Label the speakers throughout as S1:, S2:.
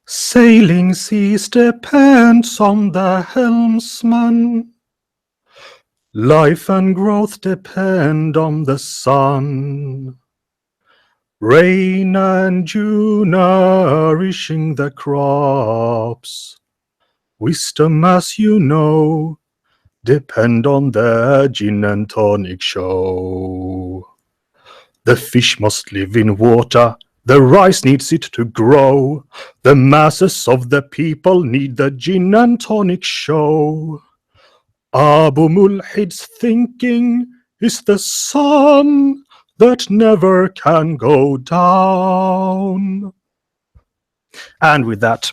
S1: Sailing seas depends on the helmsman. Life and growth depend on the sun. Rain and dew nourishing the crops. Wisdom, as you know, depend on the gin and tonic show. The fish must live in water, the rice needs it to grow. The masses of the people need the gin and tonic show. Abu Mulhid's thinking is the sun that never can go down. And with that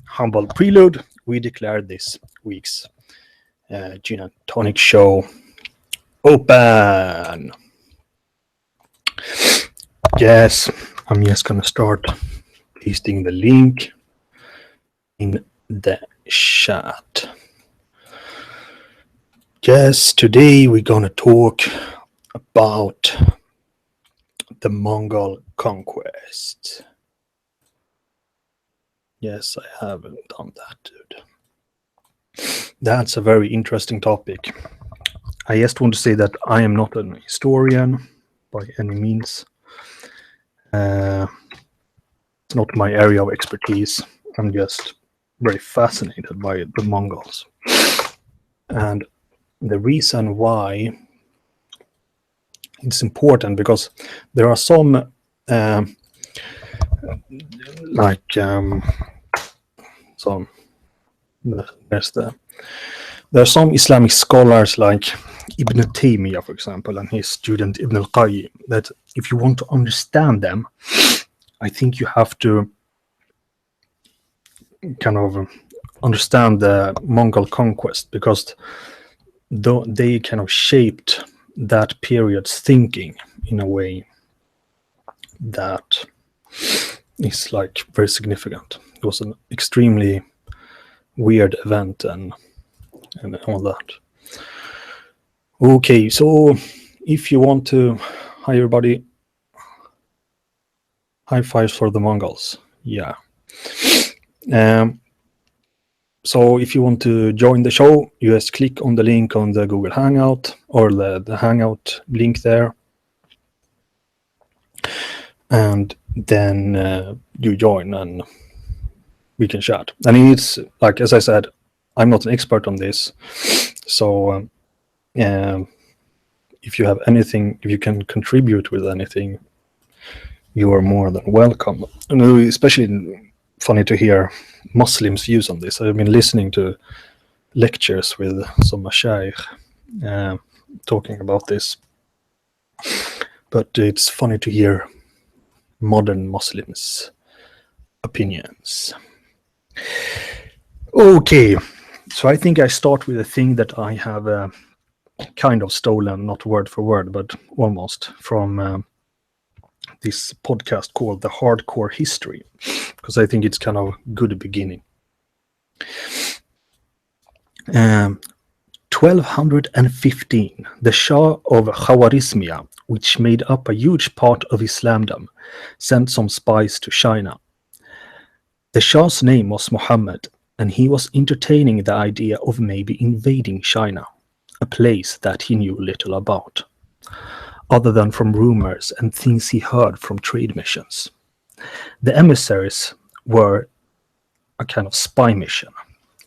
S1: humble prelude, we declare this week's Gin and Tonic show open. Yes, I'm just gonna start pasting the link in the chat. Yes, today we're gonna talk about the Mongol Conquests. Yes, I haven't done that, dude. That's a very interesting topic. I just want to say that I am not an historian by any means. It's not my area of expertise. I'm just very fascinated by the Mongols. And the reason why it's important, because there are some there are some Islamic scholars like Ibn Taymiyyah, for example, and his student Ibn al-Qayyim, that if you want to understand them, I think you have to kind of understand the Mongol conquest, because they kind of shaped that period's thinking in a way that is like very significant. It was an extremely weird event and all that. Okay, so if you want to, hi everybody, high fives for the Mongols. Yeah. So if you want to join the show, you just click on the link on the Google Hangout or the Hangout link there. And then you join and we can chat. And it's like, as I said, I'm not an expert on this. So if you have anything, if you can contribute with anything, you are more than welcome. And especially funny to hear Muslims' views on this. I've been listening to lectures with some mashayikh talking about this. But it's funny to hear modern Muslims' opinions. Okay, so I think I start with a thing that I have kind of stolen, not word for word, but almost, from this podcast called The Hardcore History, because I think it's kind of good beginning. 1215, the Shah of Khawarizmia, which made up a huge part of Islamdom, sent some spies to China. The Shah's name was Muhammad, and he was entertaining the idea of maybe invading China, a place that he knew little about, other than from rumors and things he heard from trade missions. The emissaries were a kind of spy mission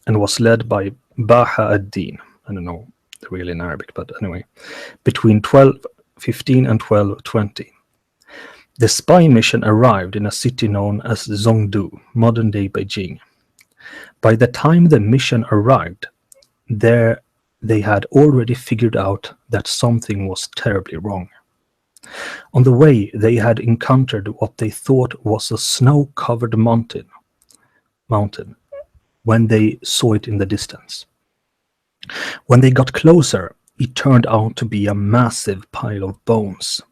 S1: and was led by Baha ad-Din. I don't know really in Arabic, but anyway, between 1215 and 1220. The spy mission arrived in a city known as Zhongdu, modern-day Beijing. By the time the mission arrived, there they had already figured out that something was terribly wrong. On the way, they had encountered what they thought was a snow-covered mountain when they saw it in the distance. When they got closer, it turned out to be a massive pile of bones.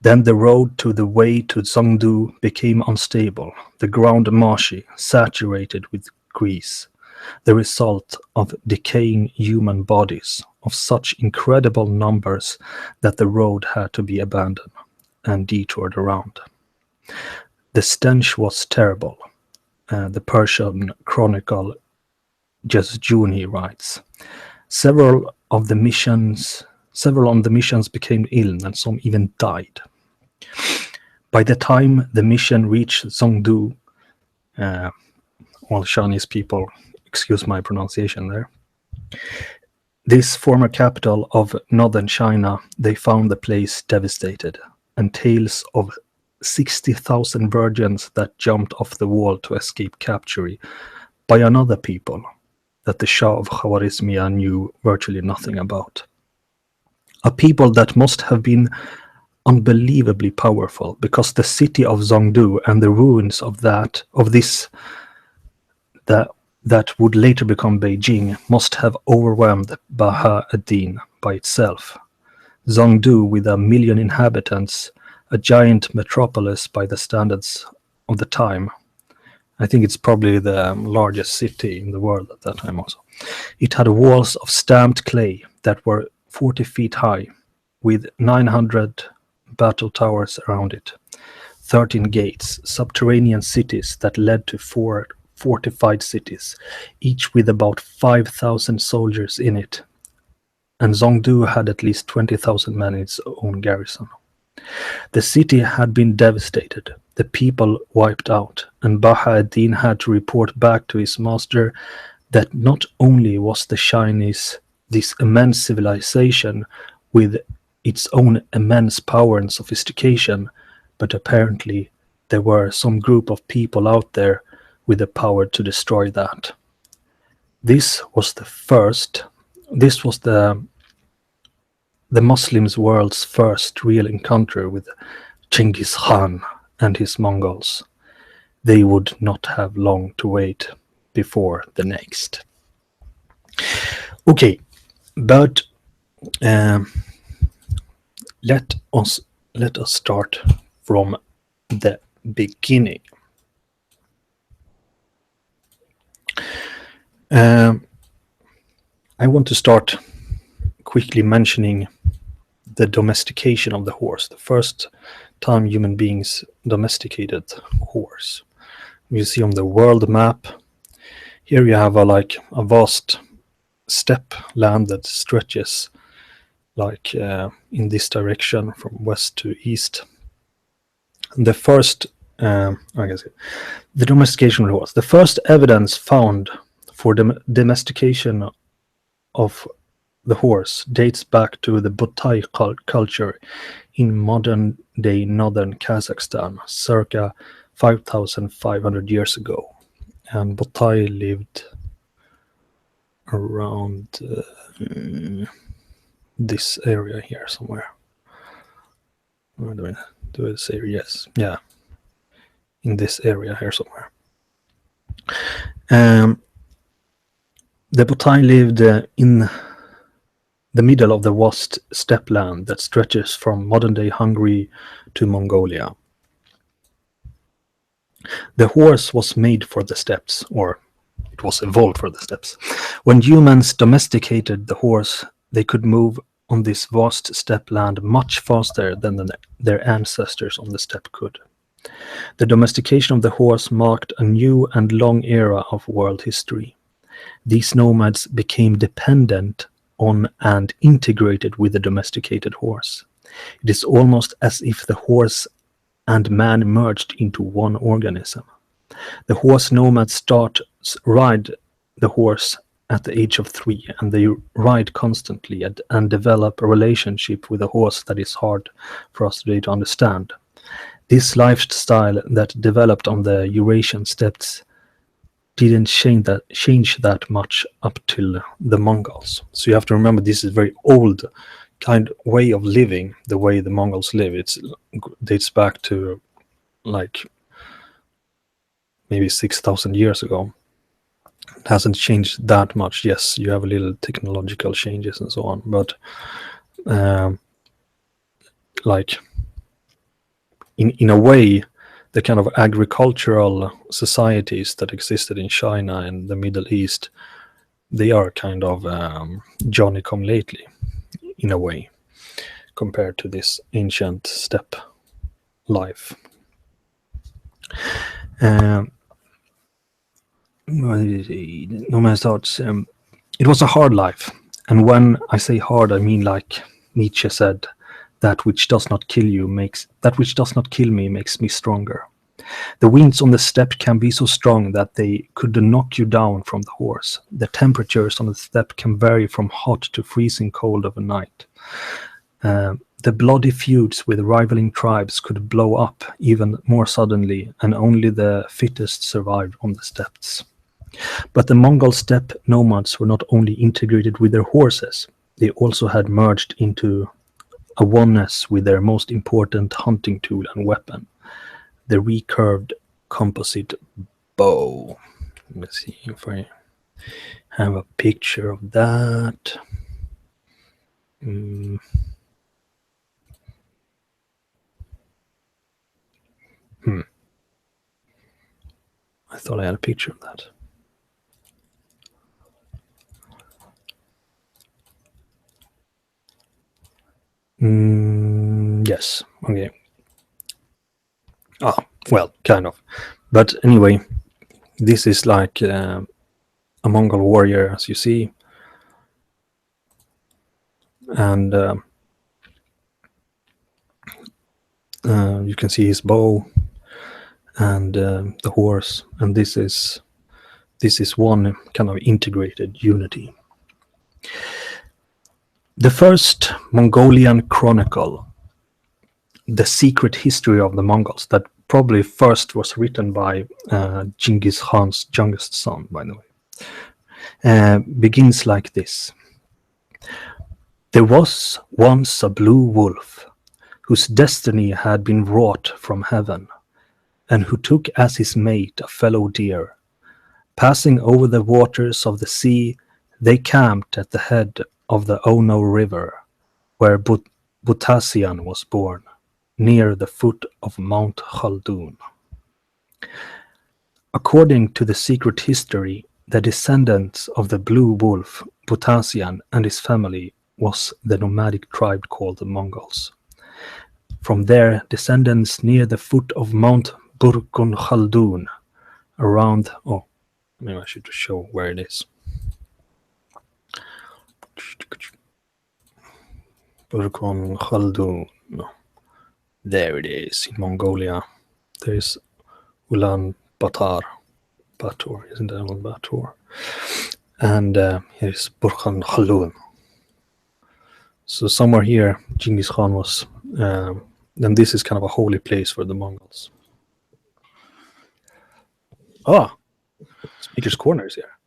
S1: Then the road to the way to Zhongdu became unstable, the ground marshy, saturated with grease, the result of decaying human bodies of such incredible numbers that the road had to be abandoned and detoured around. The stench was terrible, the Persian chronicle Jazjuni writes, several on the missions became ill and some even died. By the time the mission reached Zhongdu, all Chinese people, excuse my pronunciation there, this former capital of northern China, they found the place devastated, and tales of 60,000 virgins that jumped off the wall to escape capture by another people that the Shah of Khwarezmia knew virtually nothing about. A people that must have been unbelievably powerful, because the city of Zhongdu and the ruins of that would later become Beijing must have overwhelmed Baha ad-Din by itself. Zhongdu, with 1 million inhabitants, a giant metropolis by the standards of the time. I think it's probably the largest city in the world at that time also. It had walls of stamped clay that were 40 feet high, with 900 battle towers around it, 13 gates, subterranean cities that led to 4 fortified cities, each with about 5,000 soldiers in it. And Zhongdu had at least 20,000 men in its own garrison. The city had been devastated, the people wiped out, and Baha ad-Din had to report back to his master that not only was the Chinese this immense civilization with its own immense power and sophistication, but apparently there were some group of people out there with the power to destroy that. This was the Muslims' world's first real encounter with Genghis Khan and his Mongols. They would not have long to wait before the next. Okay, but let us start from the beginning. I want to start quickly mentioning the domestication of the horse, the first time human beings domesticated horse. You see on the world map, here you have a vast steppe land that stretches in this direction from west to east. The first, the domestication of the horse. The first evidence found for the domestication of the horse dates back to the Butai culture in modern-day northern Kazakhstan, circa 5,500 years ago. And Butai lived around this area here somewhere. Do I say yes? Yeah, in this area here somewhere. The Butai lived in the middle of the vast steppe land that stretches from modern-day Hungary to Mongolia. The horse was made for the steppes, or it was evolved for the steppes. When humans domesticated the horse, they could move on this vast steppe land much faster than their ancestors on the steppe could. The domestication of the horse marked a new and long era of world history. These nomads became dependent on and integrated with the domesticated horse. It is almost as if the horse and man merged into one organism. The horse nomads ride the horse at the age of 3, and they ride constantly and develop a relationship with the horse that is hard for us today to understand. This lifestyle that developed on the Eurasian steppes didn't change that much up till the Mongols. So you have to remember, this is a very old kind of way of living, the way the Mongols live. It dates back to maybe 6,000 years ago. It hasn't changed that much. Yes, you have a little technological changes and so on, but in a way, the kind of agricultural societies that existed in China and the Middle East, they are kind of Johnny-come-lately in a way, compared to this ancient steppe life. Nomad's thoughts. It was a hard life, and when I say hard, I mean like Nietzsche said, that which does not kill me makes me stronger. The winds on the steppe can be so strong that they could knock you down from the horse. The temperatures on the steppe can vary from hot to freezing cold overnight. The bloody feuds with rivaling tribes could blow up even more suddenly, and only the fittest survived on the steppes. But the Mongol steppe nomads were not only integrated with their horses, they also had merged into a oneness with their most important hunting tool and weapon, the recurved composite bow. Let me see if I have a picture of that. I thought I had a picture of that. Yes, okay. Well, kind of. But anyway, this is like a Mongol warrior, as you see. And you can see his bow and the horse. And this is one kind of integrated unity. The first Mongolian chronicle, The Secret History of the Mongols, that probably first was written by Genghis Khan's youngest son, by the way, begins like this. There was once a blue wolf, whose destiny had been wrought from heaven, and who took as his mate a fellow deer. Passing over the waters of the sea, they camped at the head of the Ono River, where Butasian was born, near the foot of Mount Khaldun. According to the secret history, the descendants of the blue wolf, Butasian, and his family was the nomadic tribe called the Mongols. From their descendants near the foot of Mount Burkun Khaldun, around, maybe I should show where it is. Burkun Khaldun. There it is, in Mongolia. There is Ulaanbaatar. Isn't that Ulaanbaatar? And here's Burkhan Khaldun. So somewhere here, Genghis Khan was, and this is kind of a holy place for the Mongols. Speaker's Corner is here.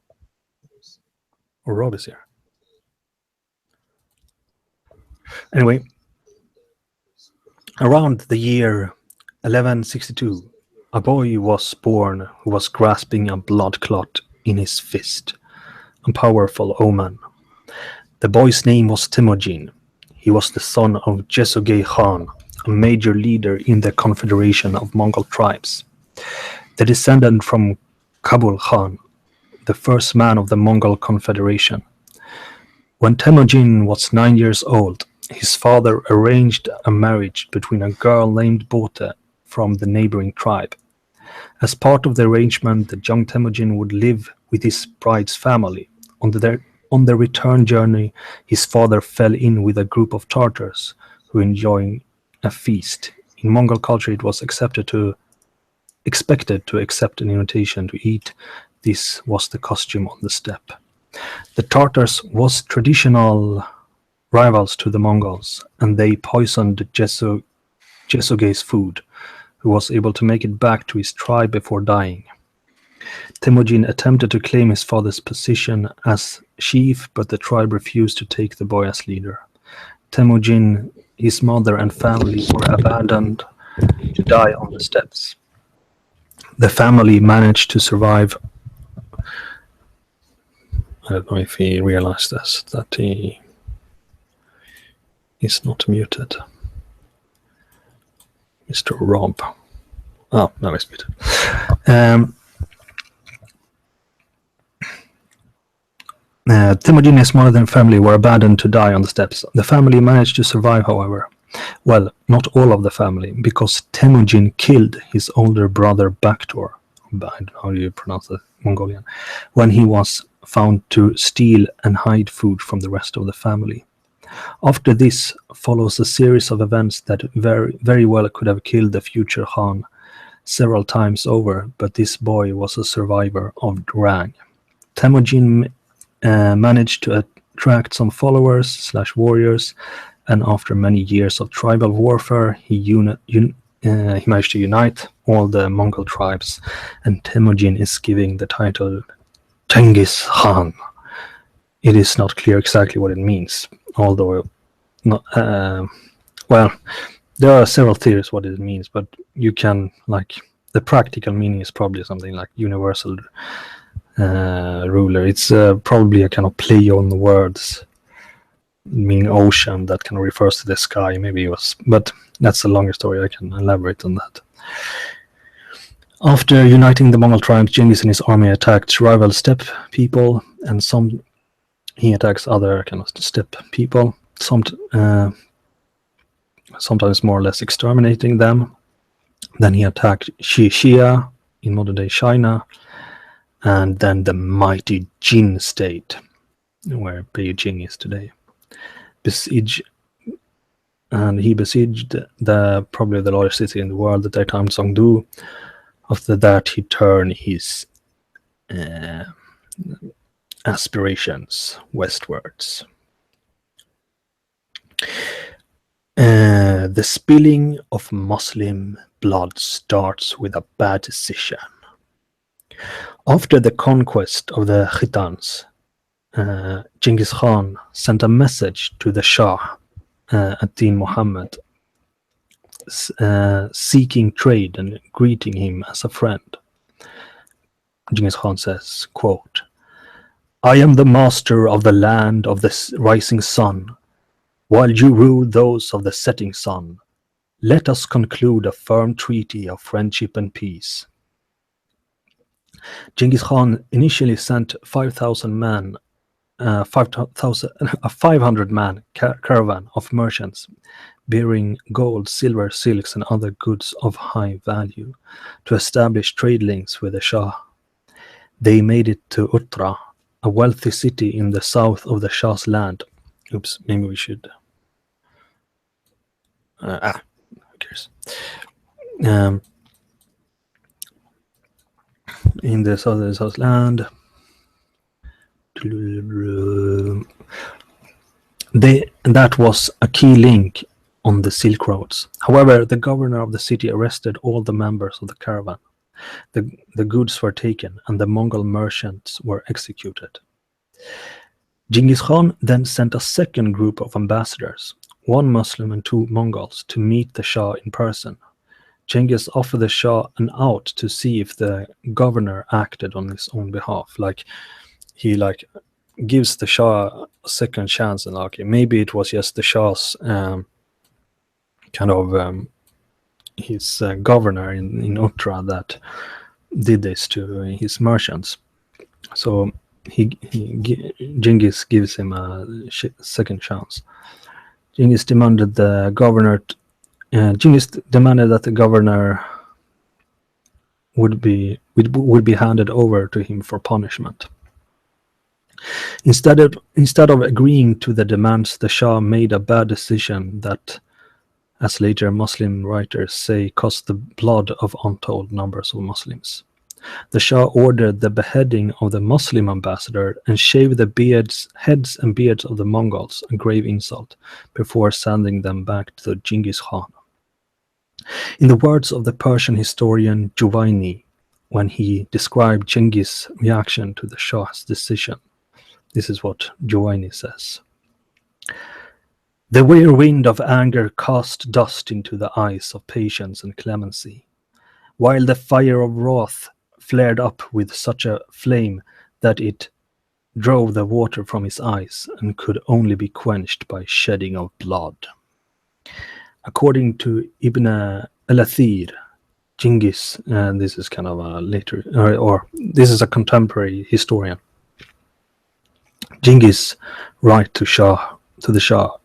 S1: Or Rob is here. Anyway, around the year 1162, a boy was born who was grasping a blood clot in his fist, a powerful omen. The boy's name was Temujin. He was the son of Jesogei Khan, a major leader in the confederation of Mongol tribes. The descendant from Kabul Khan, the first man of the Mongol confederation. When Temujin was 9 years old, his father arranged a marriage between a girl named Bote from the neighboring tribe. As part of the arrangement, the young Temujin would live with his bride's family. On the return journey, his father fell in with a group of Tartars who were enjoying a feast. In Mongol culture, it was expected to accept an invitation to eat. This was the costume on the steppe. The Tartars was traditional rivals to the Mongols, and they poisoned Jesogei's food, who was able to make it back to his tribe before dying. Temujin attempted to claim his father's position as chief, but the tribe refused to take the boy as leader. Temujin, his mother and family were abandoned to die on the steppes. The family managed to survive. I don't know if he realized this, that he is not muted. Mr. Rob. Oh, now he's muted. Temujin and his mother and family were abandoned to die on the steppes. The family managed to survive, however. Well, not all of the family, because Temujin killed his older brother Bakhtor don't know how you pronounce it, Mongolian, when he was found to steal and hide food from the rest of the family. After this follows a series of events that very, very well could have killed the future Khan several times over, but this boy was a survivor of Durrang. Temujin managed to attract some followers/warriors, and after many years of tribal warfare, he managed to unite all the Mongol tribes, and Temujin is giving the title Genghis Khan. It is not clear exactly what it means, although well, there are several theories what it means, but you can, like, the practical meaning is probably something like universal ruler. It's probably a kind of play on the words, meaning ocean, that kind of refers to the sky. Maybe it was, but that's a longer story. I can elaborate on that. After uniting the Mongol tribes, Genghis and his army attacked rival steppe people, and he attacks other kind of steppe people, sometimes more or less exterminating them. Then he attacked Xixia in modern-day China, and then the mighty Jin state, where Beijing is today. He besieged probably the largest city in the world at that time, Chengdu. After that, he turned his aspirations westwards. The spilling of Muslim blood starts with a bad decision. After the conquest of the Khitans, Genghis Khan sent a message to the Shah, ad-Din Muhammad, seeking trade and greeting him as a friend. Genghis Khan says, quote, "I am the master of the land of the rising sun, while you rule those of the setting sun. Let us conclude a firm treaty of friendship and peace." Genghis Khan initially sent 500-man caravan of merchants bearing gold, silver, silks, and other goods of high value to establish trade links with the Shah. They made it to Uttra, a wealthy city in the south of the Shah's land. Oops, maybe we should. Who cares? In the south of the Shah's land. That was a key link on the Silk Roads. However, the governor of the city arrested all the members of the caravan. The goods were taken, and the Mongol merchants were executed. Genghis Khan then sent a second group of ambassadors, one Muslim and two Mongols, to meet the Shah in person. Genghis offered the Shah an out to see if the governor acted on his own behalf. He gives the Shah a second chance, and okay, maybe it was just the Shah's his governor in Uttra that did this to his merchants. So Genghis gives him a second chance. Genghis demanded that the governor would be handed over to him for punishment. Instead of agreeing to the demands, the Shah made a bad decision that, as later Muslim writers say, cost the blood of untold numbers of Muslims. The Shah ordered the beheading of the Muslim ambassador and shaved the heads and beards of the Mongols, a grave insult, before sending them back to Genghis Khan. In the words of the Persian historian Juwayni, when he described Genghis' reaction to the Shah's decision, this is what Juwayni says. "The whirlwind of anger cast dust into the eyes of patience and clemency, while the fire of wrath flared up with such a flame that it drove the water from his eyes and could only be quenched by shedding of blood." According to Ibn al-Athir, Genghis, and this is kind of a later, or this is a contemporary historian, Genghis writes to the Shah,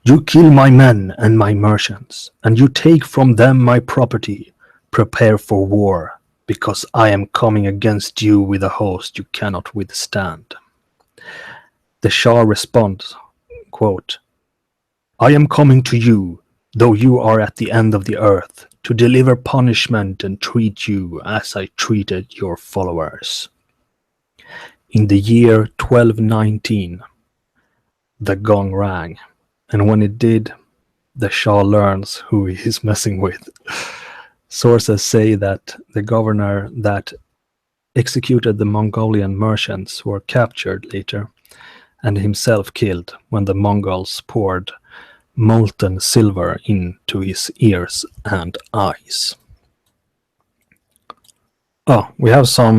S1: "You kill my men and my merchants, and you take from them my property. Prepare for war. because I am coming against you with a host you cannot withstand. The Shah responds, quote, I am coming to you, though you are at the end of the earth, to deliver punishment and treat you as I treated your followers. In the year 1219, the gong rang, and when it did, the Shah learns who he is messing with. Sources say that the governor that executed the Mongolian merchants were captured later and himself killed when the Mongols poured molten silver into his ears and eyes. Oh, we have some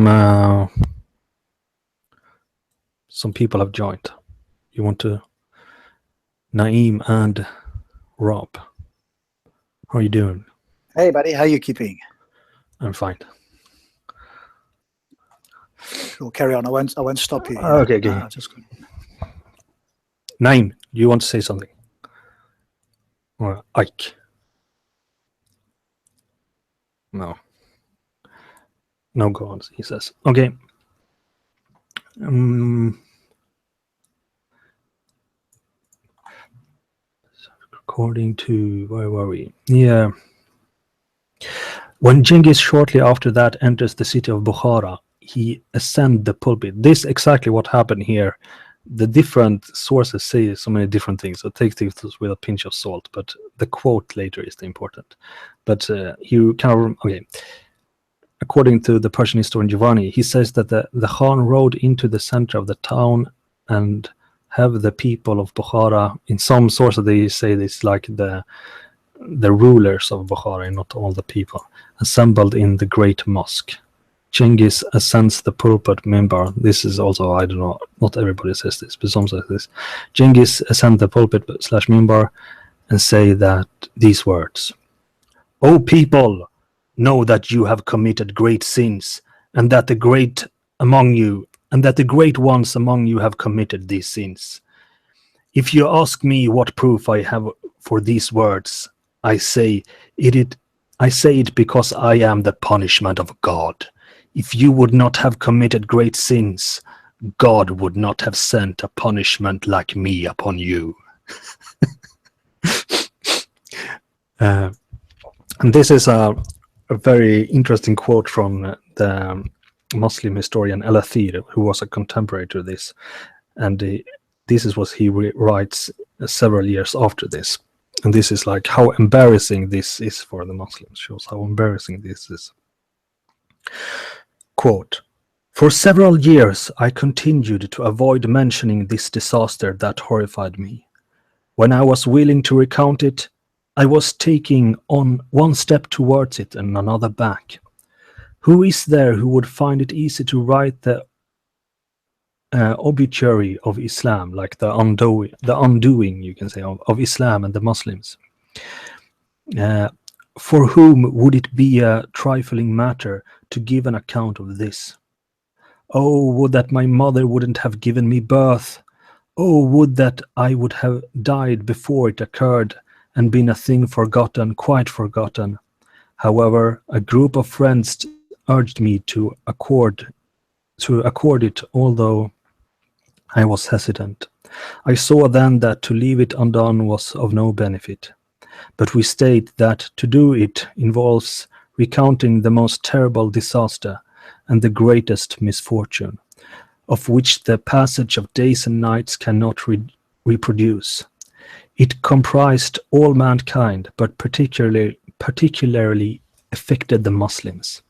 S1: people have joined. You want to? Naeem and Rob, how are you doing?
S2: Hey, buddy, how you keeping?
S1: I'm fine.
S2: We'll carry on. I won't stop you.
S1: Okay.
S2: Just...
S1: Naeem, you want to say something? Or Ike? No, go on, he says. Okay. According to, where were we? Yeah. When Genghis shortly after that enters the city of Bukhara, he ascends the pulpit. This is exactly what happened here. The different sources say so many different things, so take things with a pinch of salt, but the quote later is the important. But you kind of, okay. According to the Persian historian Giovanni, he says that the Khan rode into the center of the town and have the people of Bukhara, in some sources they say this like the rulers of Bukhara, not all the people, assembled in the great mosque. Genghis ascends the pulpit minbar. This is also, I don't know, not everybody says this, but some says this. Genghis ascends the pulpit / minbar and say that these words: O people, know that you have committed great sins, and that the great ones among you have committed these sins. If you ask me what proof I have for these words, I say it because I am the punishment of God. If you would not have committed great sins, God would not have sent a punishment like me upon you. And this is a very interesting quote from the Muslim historian Al-Athir, who was a contemporary to this. And this is what he writes several years after this. And this is like how embarrassing this is for the Muslims, shows how embarrassing this is. Quote, for several years I continued to avoid mentioning this disaster that horrified me. When I was willing to recount it, I was taking on one step towards it and another back. Who is there who would find it easy to write the obituary of Islam, like the undoing, you can say, of Islam and the Muslims? For whom would it be a trifling matter to give an account of this? Oh, would that my mother wouldn't have given me birth! Oh, would that I would have died before it occurred and been a thing forgotten, quite forgotten. However, a group of friends urged me to accord it, although I was hesitant. I saw then that to leave it undone was of no benefit. But we state that to do it involves recounting the most terrible disaster and the greatest misfortune, of which the passage of days and nights cannot reproduce. It comprised all mankind, but particularly affected the Muslims.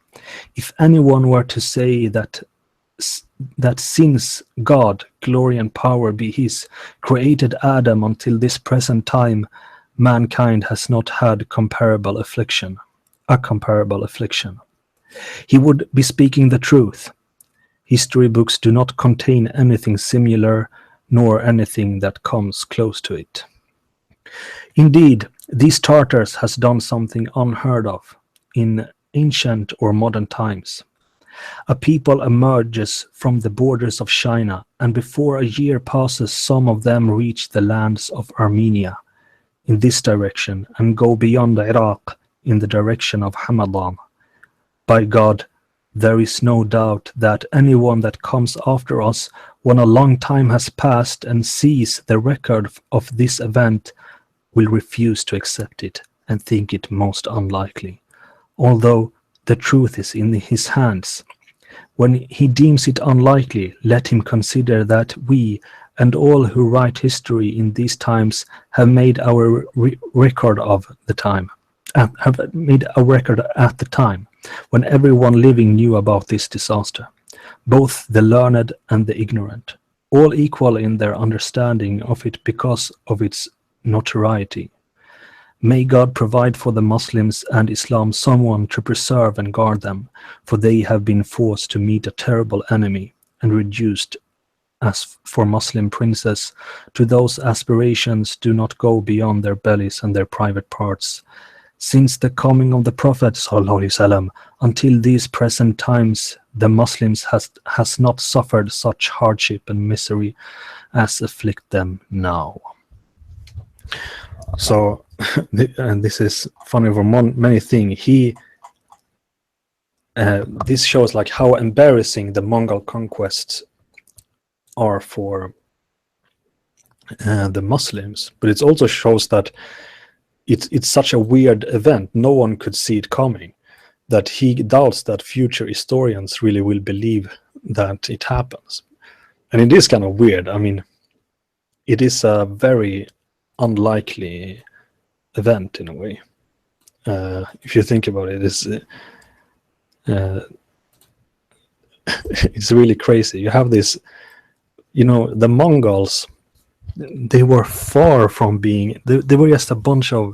S1: If anyone were to say that since God, glory and power be his, created Adam until this present time, mankind has not had a comparable affliction, he would be speaking the truth. History books do not contain anything similar, nor anything that comes close to it. Indeed, these Tartars has done something unheard of in ancient or modern times. A people emerges from the borders of China, and before a year passes, some of them reach the lands of Armenia in this direction and go beyond Iraq in the direction of Hamadan. By God, There is no doubt that anyone that comes after us when a long time has passed and sees the record of this event will refuse to accept it and think it most unlikely, although the truth is in his hands. When he deems it unlikely, let him consider that we and all who write history in these times have made our record of the time, have made a record at the time when everyone living knew about this disaster, both the learned and the ignorant, all equal in their understanding of it because of its notoriety. May God provide for the Muslims and Islam someone to preserve and guard them, for they have been forced to meet a terrible enemy and reduced, as for Muslim princes, to those aspirations do not go beyond their bellies and their private parts. Since the coming of the Prophet ﷺ, until these present times, the Muslims has not suffered such hardship and misery as afflict them now. So, and this is funny for many things. This shows like how embarrassing the Mongol conquests are for the Muslims, but it also shows that it's such a weird event. No one could see it coming. That he doubts that future historians really will believe that it happens, and it is kind of weird. I mean, it is a very unlikely event in a way. If you think about it, it's really crazy. You have this, the Mongols, they were far from being, they were just a bunch of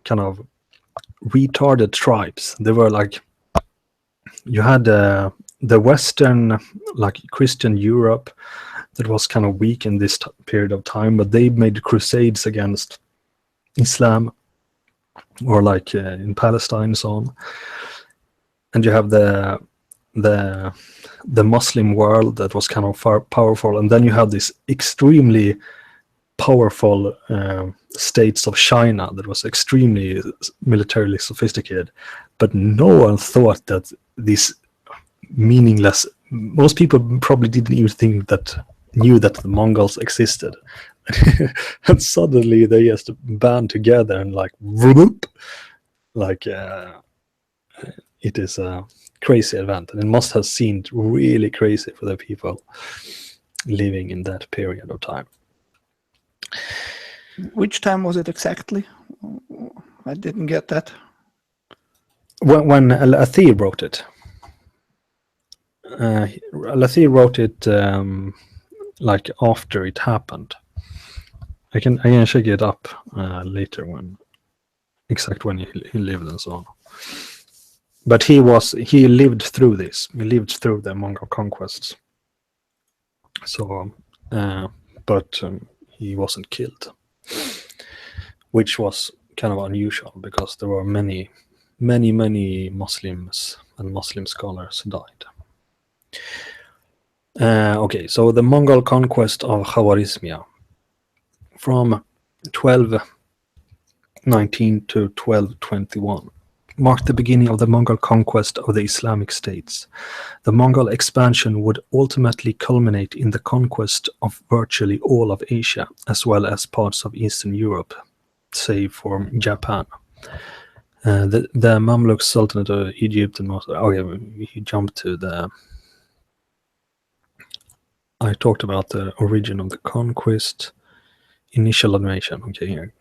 S1: kind of retarded tribes. They were like, you had the Western, like Christian Europe, that was kind of weak in this period of time, but they made crusades against Islam, or like in Palestine and so on. And you have the Muslim world that was kind of far powerful, and then you have this extremely powerful states of China that was extremely militarily sophisticated, but no one thought that this meaningless, most people probably didn't even knew that the Mongols existed. And suddenly they just band together and like whoop, like it is a crazy event, and it must have seemed really crazy for the people living in that period of time.
S2: Which time was it exactly? I didn't get that.
S1: When Al-Athir wrote it. Al-Athir wrote it like after it happened. I can check it up later when he lived and so on. But he lived through this. He lived through the Mongol conquests. So, but he wasn't killed, which was kind of unusual because there were many Muslims and Muslim scholars died. Okay, so the Mongol conquest of Khawarizmia from 1219 to 1221 marked the beginning of the Mongol conquest of the Islamic states. The Mongol expansion would ultimately culminate in the conquest of virtually all of Asia, as well as parts of Eastern Europe, save for Japan. The Mamluk Sultanate of Egypt and most. Okay, he jumped to the. I talked about the origin of the conquest, initial animation. Okay, here.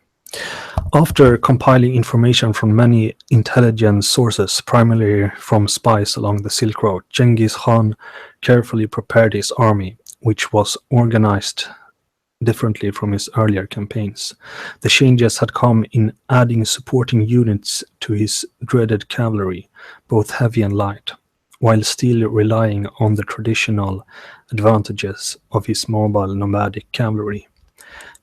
S1: After compiling information from many intelligence sources, primarily from spies along the Silk Road, Genghis Khan carefully prepared his army, which was organized differently from his earlier campaigns. The changes had come in adding supporting units to his dreaded cavalry, both heavy and light, while still relying on the traditional advantages of his mobile nomadic cavalry.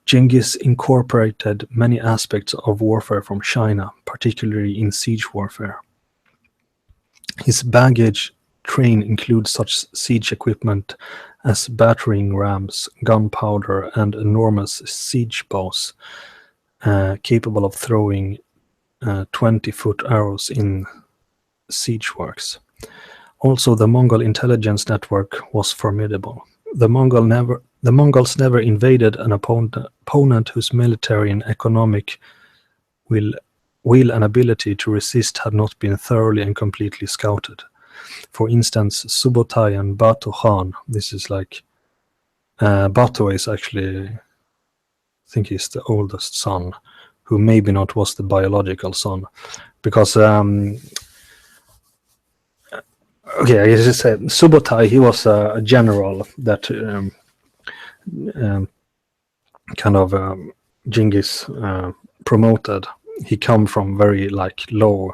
S1: Genghis incorporated many aspects of warfare from China, particularly in siege warfare. His baggage train includes such siege equipment as battering rams, gunpowder, and enormous siege bows, capable of throwing 20-foot arrows in siege works. Also, the Mongol intelligence network was formidable. The Mongols never invaded an opponent whose military and economic will and ability to resist had not been thoroughly and completely scouted. For instance, Subotai and Batu Khan, this is like, Batu is actually, I think he's the oldest son, who maybe not was the biological son, because okay, I just said Subotai, he was a general that kind of Genghis promoted. He come from very like low.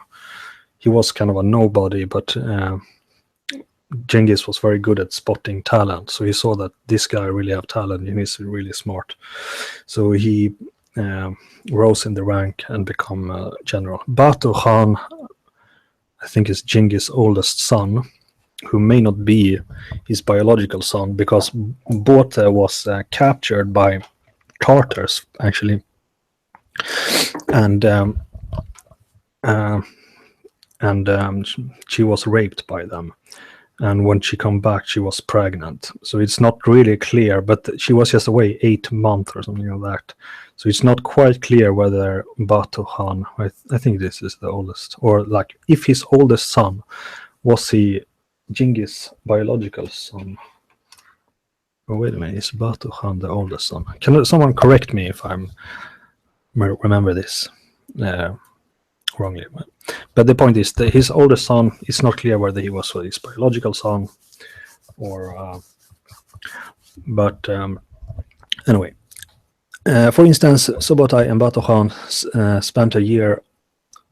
S1: He was kind of a nobody, but Genghis was very good at spotting talent. So he saw that this guy really have talent and he's really smart. So he rose in the rank and become a general. Batu Khan, I think, is Genghis' oldest son, who may not be his biological son, because Bote was captured by Tartars, actually, and she was raped by them. And when she come back, she was pregnant. So it's not really clear, but she was just away 8 months or something like that. So it's not quite clear whether Batu Khan, I think this is the oldest, or like if his oldest son, was he Genghis' biological son? Oh, wait a minute, is Batu Khan the oldest son? Can someone correct me if I'm remember this wrongly? But the point is that his oldest son, it's not clear whether he was his biological son or but anyway, for instance, Subotai and Batu Khan spent a year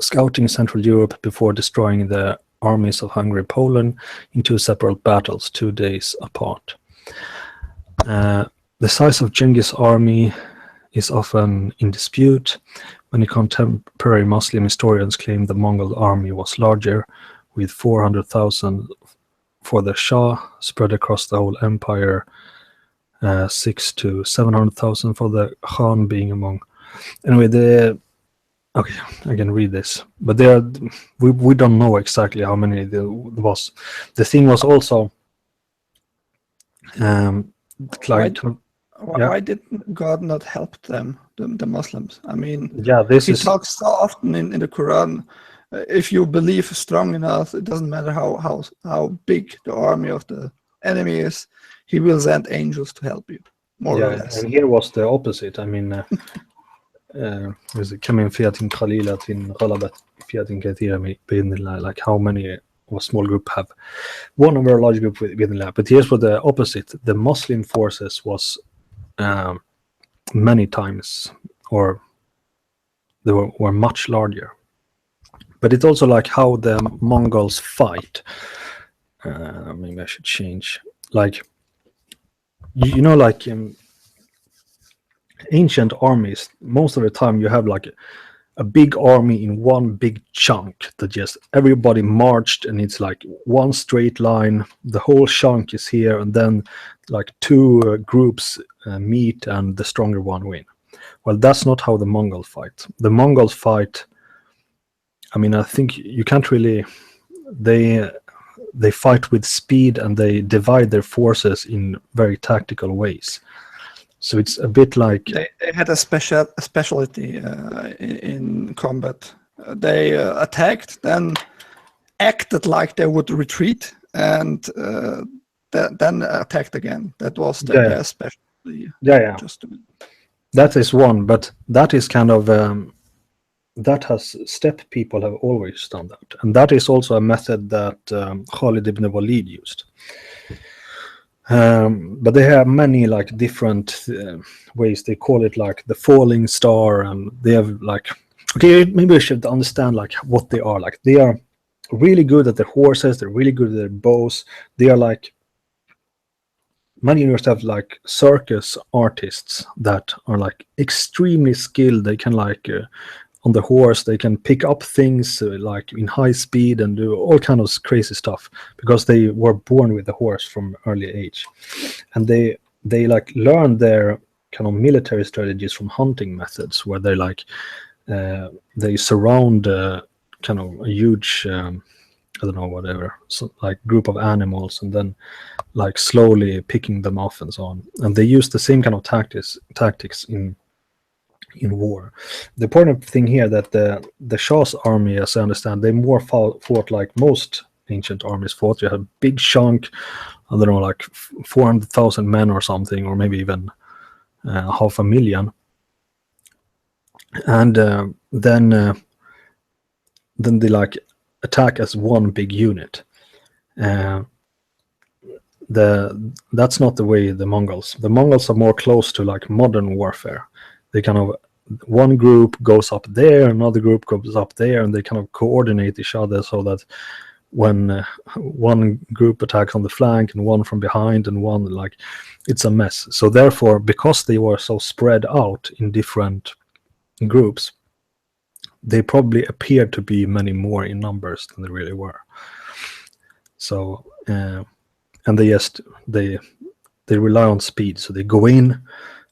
S1: scouting Central Europe before destroying the armies of Hungary Poland in 2 separate battles 2 days apart. The size of Genghis' army is often in dispute. Many contemporary Muslim historians claim the Mongol army was larger, with 400,000 for the Shah spread across the whole empire, 600,000 to 700,000 for the Khan being among. Anyway, okay, I can read this, but we don't know exactly how many there was. The thing was also like.
S2: Why did God not help them, the Muslims? I mean,
S1: yeah, this
S2: he
S1: is
S2: talks so often in the Quran. If you believe strong enough, it doesn't matter how big the army of the enemy is, he will send angels to help you, more or less.
S1: And here was the opposite. I mean, كم فئة قليلة غلبت فئة كثيرة بإذن الله. Like how many of a small group have won over a large group within Allah. But here's what the opposite. The Muslim forces was many times, or they were much larger. But it's also like how the Mongols fight. Maybe I should change. Like, you know, like ancient armies, most of the time you have like a big army in one big chunk that just everybody marched, and it's like one straight line. The whole chunk is here, and then like 2 groups meet, and the stronger one win. Well, that's not how the Mongols fight. The Mongols fight, I mean, I think you can't really. They fight with speed, and they divide their forces in very tactical ways. So it's a bit like
S2: they had a specialty in combat. They attacked, then acted like they would retreat, and then attacked again. That was their specialty.
S1: Yeah. That is one, but that is kind of that has steppe people have always done that, and that is also a method that Khalid ibn Walid used. But they have many like different ways. They call it like the falling star, and they have like, okay, maybe we should understand like what they are. Like, they are really good at their horses, they're really good at their bows. They are like, many universities have like circus artists that are like extremely skilled. They can like on the horse, they can pick up things like in high speed and do all kind of crazy stuff, because they were born with the horse from early age, and they like learn their kind of military strategies from hunting methods, where they like they surround kind of a huge I don't know, whatever, so, like group of animals, and then like slowly picking them off and so on. And they use the same kind of tactics in war. The important thing here that the Shah's army, as I understand, they more fought like most ancient armies fought. You had a big chunk, I don't know, like 400,000 men or something, or maybe even 500,000, and then they like attack as one big unit. That's not the way the Mongols are more close to like modern warfare. They kind of, one group goes up there, another group goes up there, and they kind of coordinate each other so that when one group attacks on the flank and one from behind and one, like, it's a mess. So therefore, because they were so spread out in different groups, they probably appeared to be many more in numbers than they really were. So and they rely on speed. So they go in,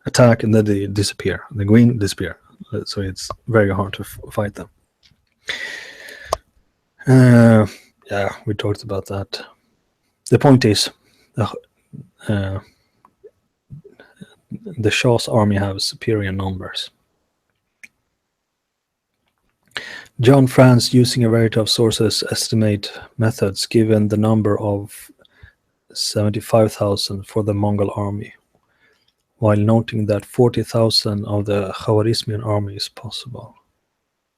S1: attack, and then they disappear. They go in, disappear. So it's very hard to fight them. Yeah, we talked about that. The point is, the Shah's army have superior numbers. John Franz, using a variety of sources, estimate methods given the number of 75,000 for the Mongol army, while noting that 40,000 of the Khwarizmian army is possible.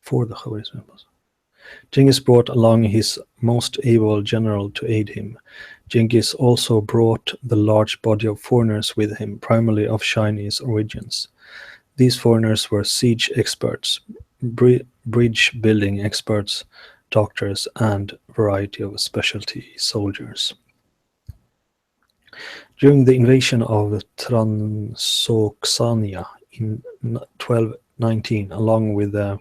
S1: For the Khwarizmian possible. Genghis brought along his most able general to aid him. Genghis also brought the large body of foreigners with him, primarily of Chinese origins. These foreigners were siege experts, bridge building experts, doctors, and a variety of specialty soldiers. During the invasion of Transoxania in 1219, along with the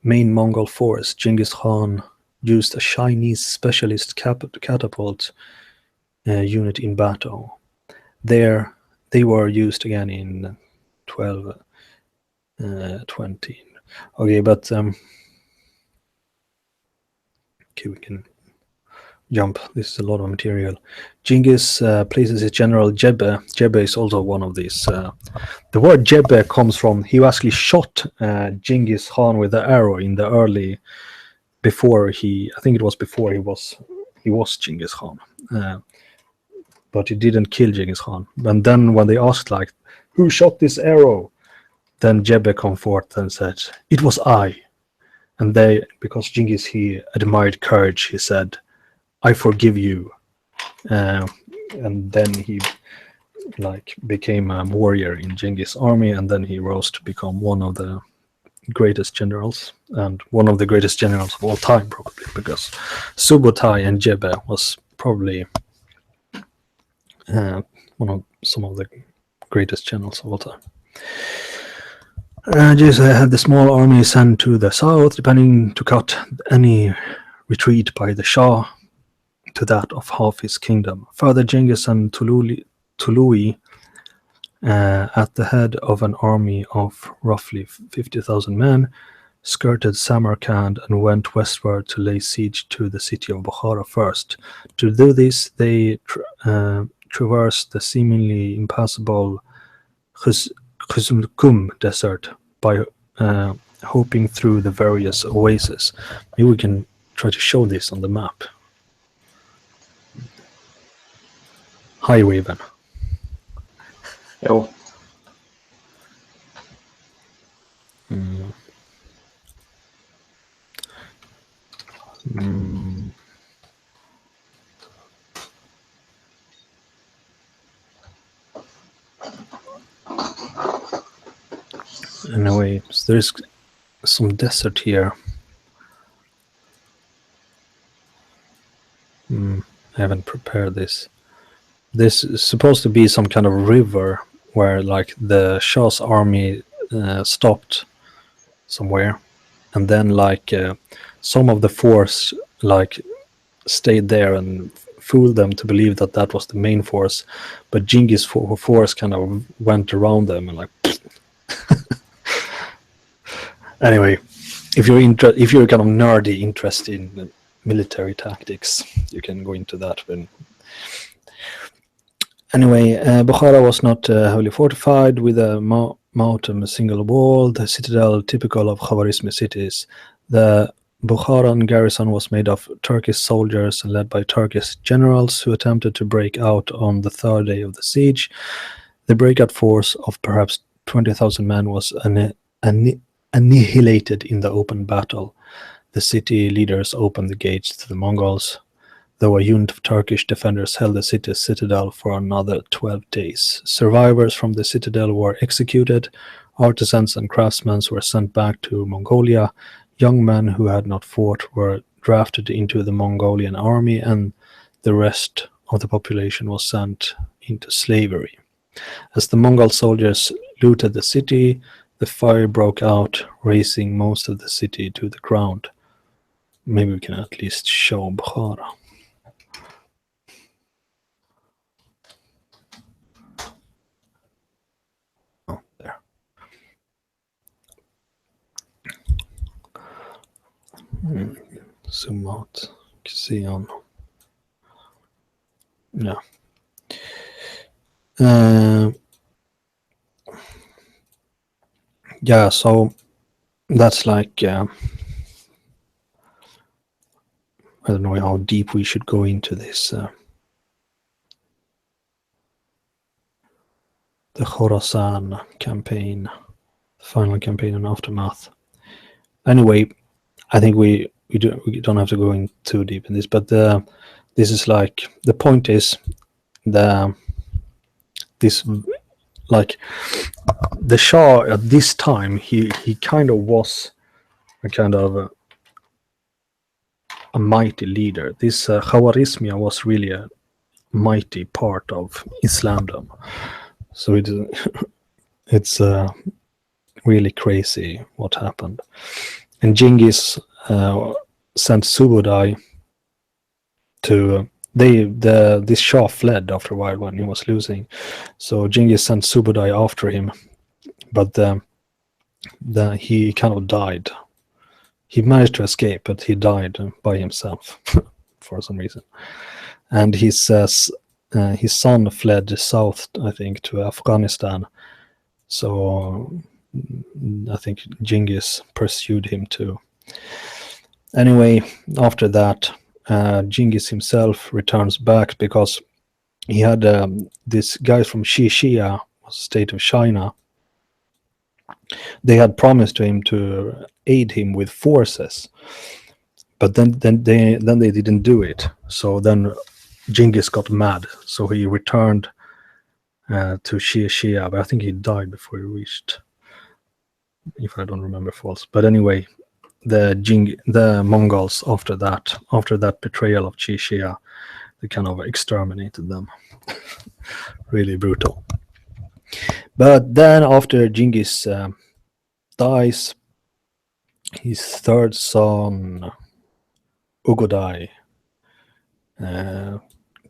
S1: main Mongol force, Genghis Khan used a Chinese specialist catapult unit in battle. There, they were used again in 1220. Okay, but okay, we can jump. This is a lot of material. Genghis places his general Jebbe. Jebbe is also one of these. The word Jebbe comes from, he actually shot Genghis Khan with the arrow in the early, before he, I think it was before he was Genghis Khan. But he didn't kill Genghis Khan. And then when they asked, like, who shot this arrow? Then Jebbe come forth and said, it was I. And they, because Genghis, he admired courage, he said, I forgive you. And then he like became a warrior in Genghis' army, and then he rose to become one of the greatest generals, and one of the greatest generals of all time, probably, because Subutai and Jebbe was probably some of the greatest generals of all time. Jesus had the small army sent to the south, depending to cut any retreat by the Shah to that of half his kingdom. Further, Genghis and Tului, at the head of an army of roughly 50,000 men, skirted Samarkand and went westward to lay siege to the city of Bukhara first. To do this, they traversed the seemingly impassable Khuzum desert by hopping through the various oases. Maybe we can try to show this on the map. Hi, Raven.
S3: Jo.
S1: Anyway, so there's some desert here. I haven't prepared this. This is supposed to be some kind of river where, like, the Shah's army stopped somewhere, and then like some of the force like stayed there and fooled them to believe that that was the main force, but Genghis' force kind of went around them and like. Anyway, if you're kind of nerdy interested military tactics. You can go into that when. Anyway, Bukhara was not heavily fortified with a moat and a single wall, the citadel typical of Khawarizmi cities. The Bukharan garrison was made of Turkish soldiers and led by Turkish generals who attempted to break out on the third day of the siege. The breakout force of perhaps 20,000 men was annihilated in the open battle. The city leaders opened the gates to the Mongols, though a unit of Turkish defenders held the city's citadel for another 12 days. Survivors from the citadel were executed, artisans and craftsmen were sent back to Mongolia, young men who had not fought were drafted into the Mongolian army, and the rest of the population was sent into slavery. As the Mongol soldiers looted the city, the fire broke out, razing most of the city to the ground. Maybe we can at least show Bukhara. There. Zoom out. You can see on. Yeah. Yeah, so that's like I don't know how deep we should go into this. The Khorasan campaign, final campaign and aftermath. Anyway, I think we don't have to go in too deep in this, but this is like the point is this like the Shah at this time he kind of was a kind of a mighty leader. This Khawarizmia was really a mighty part of Islamdom. So it's really crazy what happened. And Genghis sent Subudai to this Shah fled after a while when he was losing. So Genghis sent Subudai after him, but he kind of died. He managed to escape, but he died by himself for some reason. And his son fled south, I think, to Afghanistan. So I think Genghis pursued him too. Anyway, after that, Genghis himself returns back because he had this guy from Xixia, state of China. They had promised to him to aid him with forces, but then they didn't do it. So then Genghis got mad, so he returned to Xixia, but I think he died before he reached, if I don't remember false. But anyway, the Mongols after that betrayal of Xixia, they kind of exterminated them. Really brutal. But then after Genghis dies, his third son Ugodai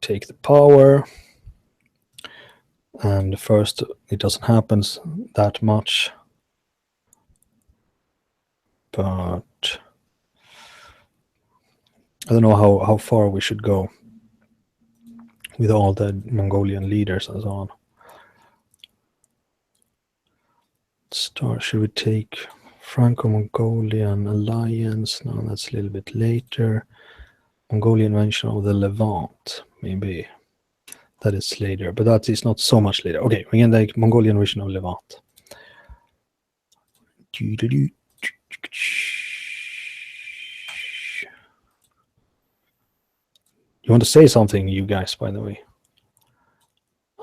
S1: take the power, and first it doesn't happen that much, but I don't know how far we should go with all the Mongolian leaders and so on. Should we take Franco-Mongolian alliance? No, that's a little bit later. Mongolian invasion of the Levant, maybe. That is later, but that is not so much later. Okay, we can take Mongolian invasion of Levant. You want to say something, you guys, by the way?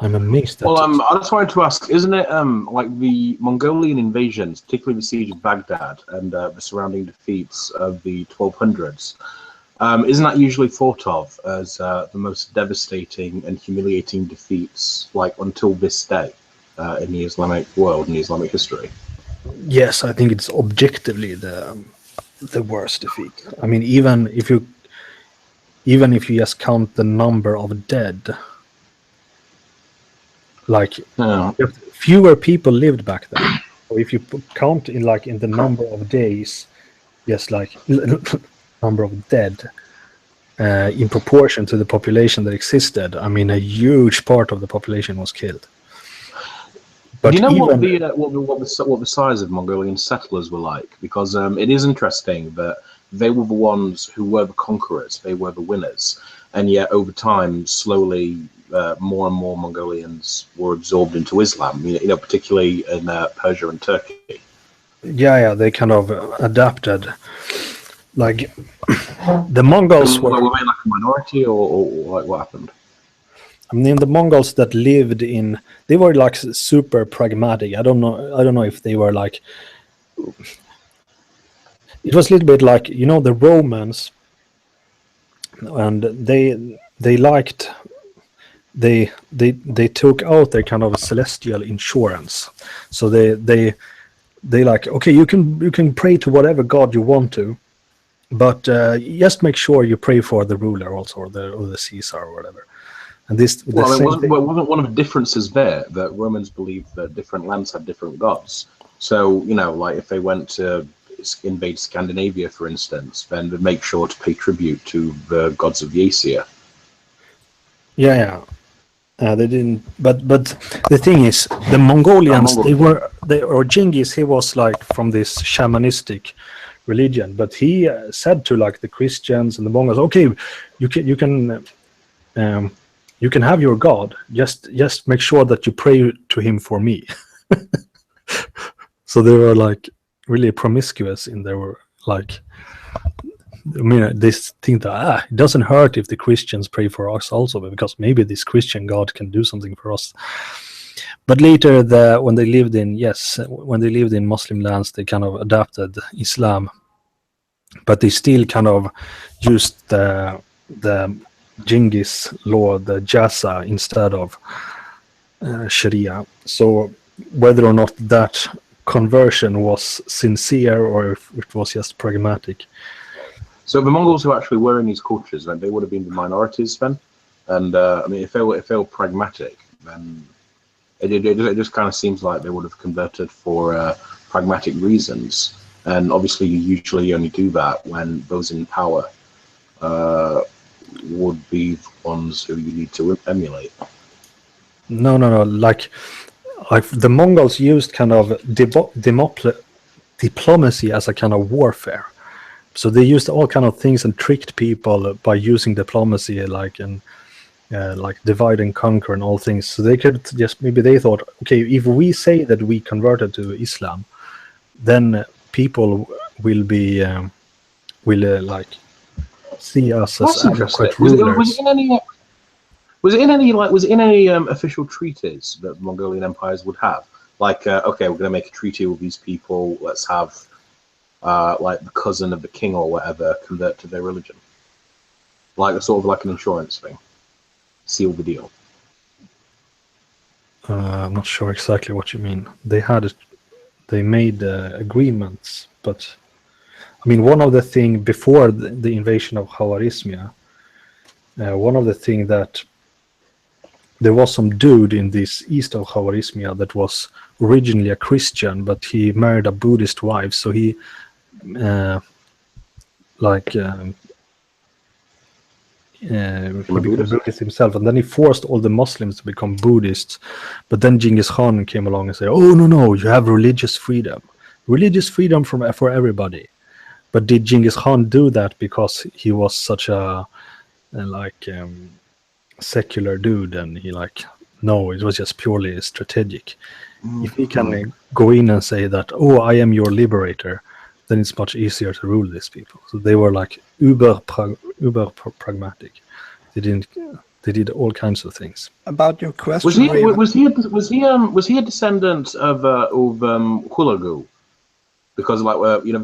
S1: I'm amazed.
S3: Well, I just wanted to ask, isn't it like the Mongolian invasions, particularly the siege of Baghdad and the surrounding defeats of the 1200s, isn't that usually thought of as the most devastating and humiliating defeats, like until this day, in the Islamic world, in the Islamic history?
S1: Yes, I think it's objectively the worst defeat. I mean, even if you just count the number of dead. Like fewer people lived back then. So if you count in the number of days, yes, like number of dead, in proportion to the population that existed. I mean, a huge part of the population was killed. But
S3: do you know
S1: even,
S3: what the size of Mongolian settlers were like? Because it is interesting that they were the ones who were the conquerors, they were the winners, and yet over time, slowly, more and more Mongolians were absorbed into Islam. Particularly in Persia and Turkey.
S1: yeah, they kind of adapted. Like the Mongols
S3: Were
S1: were.
S3: they like a minority, or like what happened?
S1: I mean, the Mongols that lived in, they were like super pragmatic. I don't know if they were like. It was a little bit like, you know, the Romans, and they liked. They took out their kind of celestial insurance, so they like, okay, you can pray to whatever god you want to, but just make sure you pray for the ruler also, or the Caesar or whatever. And this,
S3: wasn't one of the differences there that Romans believed that different lands had different gods? So, like if they went to invade Scandinavia, for instance, then they'd make sure to pay tribute to the gods of the Asia.
S1: Yeah. They didn't, but the thing is, the Mongolians, or Genghis, he was like from this shamanistic religion, but he said to like the Christians and the Mongols, okay, you can have your god, just make sure that you pray to him for me. So they were like really promiscuous in their, like, I mean, they think that it doesn't hurt if the Christians pray for us also, because maybe this Christian God can do something for us. But later, when they lived in Muslim lands, they kind of adapted Islam, but they still kind of used the Genghis law, the Jaza, instead of Sharia. So whether or not that conversion was sincere or if it was just pragmatic.
S3: So the Mongols who actually were in these cultures, then they would have been the minorities then. And I mean, if they were pragmatic, then it just kind of seems like they would have converted for pragmatic reasons. And obviously, you usually only do that when those in power would be the ones who you need to emulate.
S1: No. Like the Mongols used kind of diplomacy as a kind of warfare. So they used all kind of things and tricked people by using diplomacy, like divide and conquer and all things. So they could just, maybe they thought, okay, if we say that we converted to Islam, then people will be like see us as adequate rulers.
S3: Was it in any official treaties that Mongolian empires would have? Like, okay, we're going to make a treaty with these people. Let's have like the cousin of the king or whatever convert to their religion, like sort of like an insurance thing. Seal the deal.
S1: I'm not sure exactly what you mean. They made agreements, but I mean, one of the things before the invasion of Khawarizmia, one of the things that there was some dude in this east of Khawarizmia that was originally a Christian, but he married a Buddhist wife, so he became a Buddhist himself, and then he forced all the Muslims to become Buddhists. But then Genghis Khan came along and said, "Oh no, you have religious freedom for everybody." But did Genghis Khan do that because he was such a secular dude? And no, it was just purely strategic. If he can go in and say that, "Oh, I am your liberator," then it's much easier to rule these people. So they were like uber pragmatic. They did all kinds of things.
S2: About your question,
S3: was he a descendant of Hulagu? Because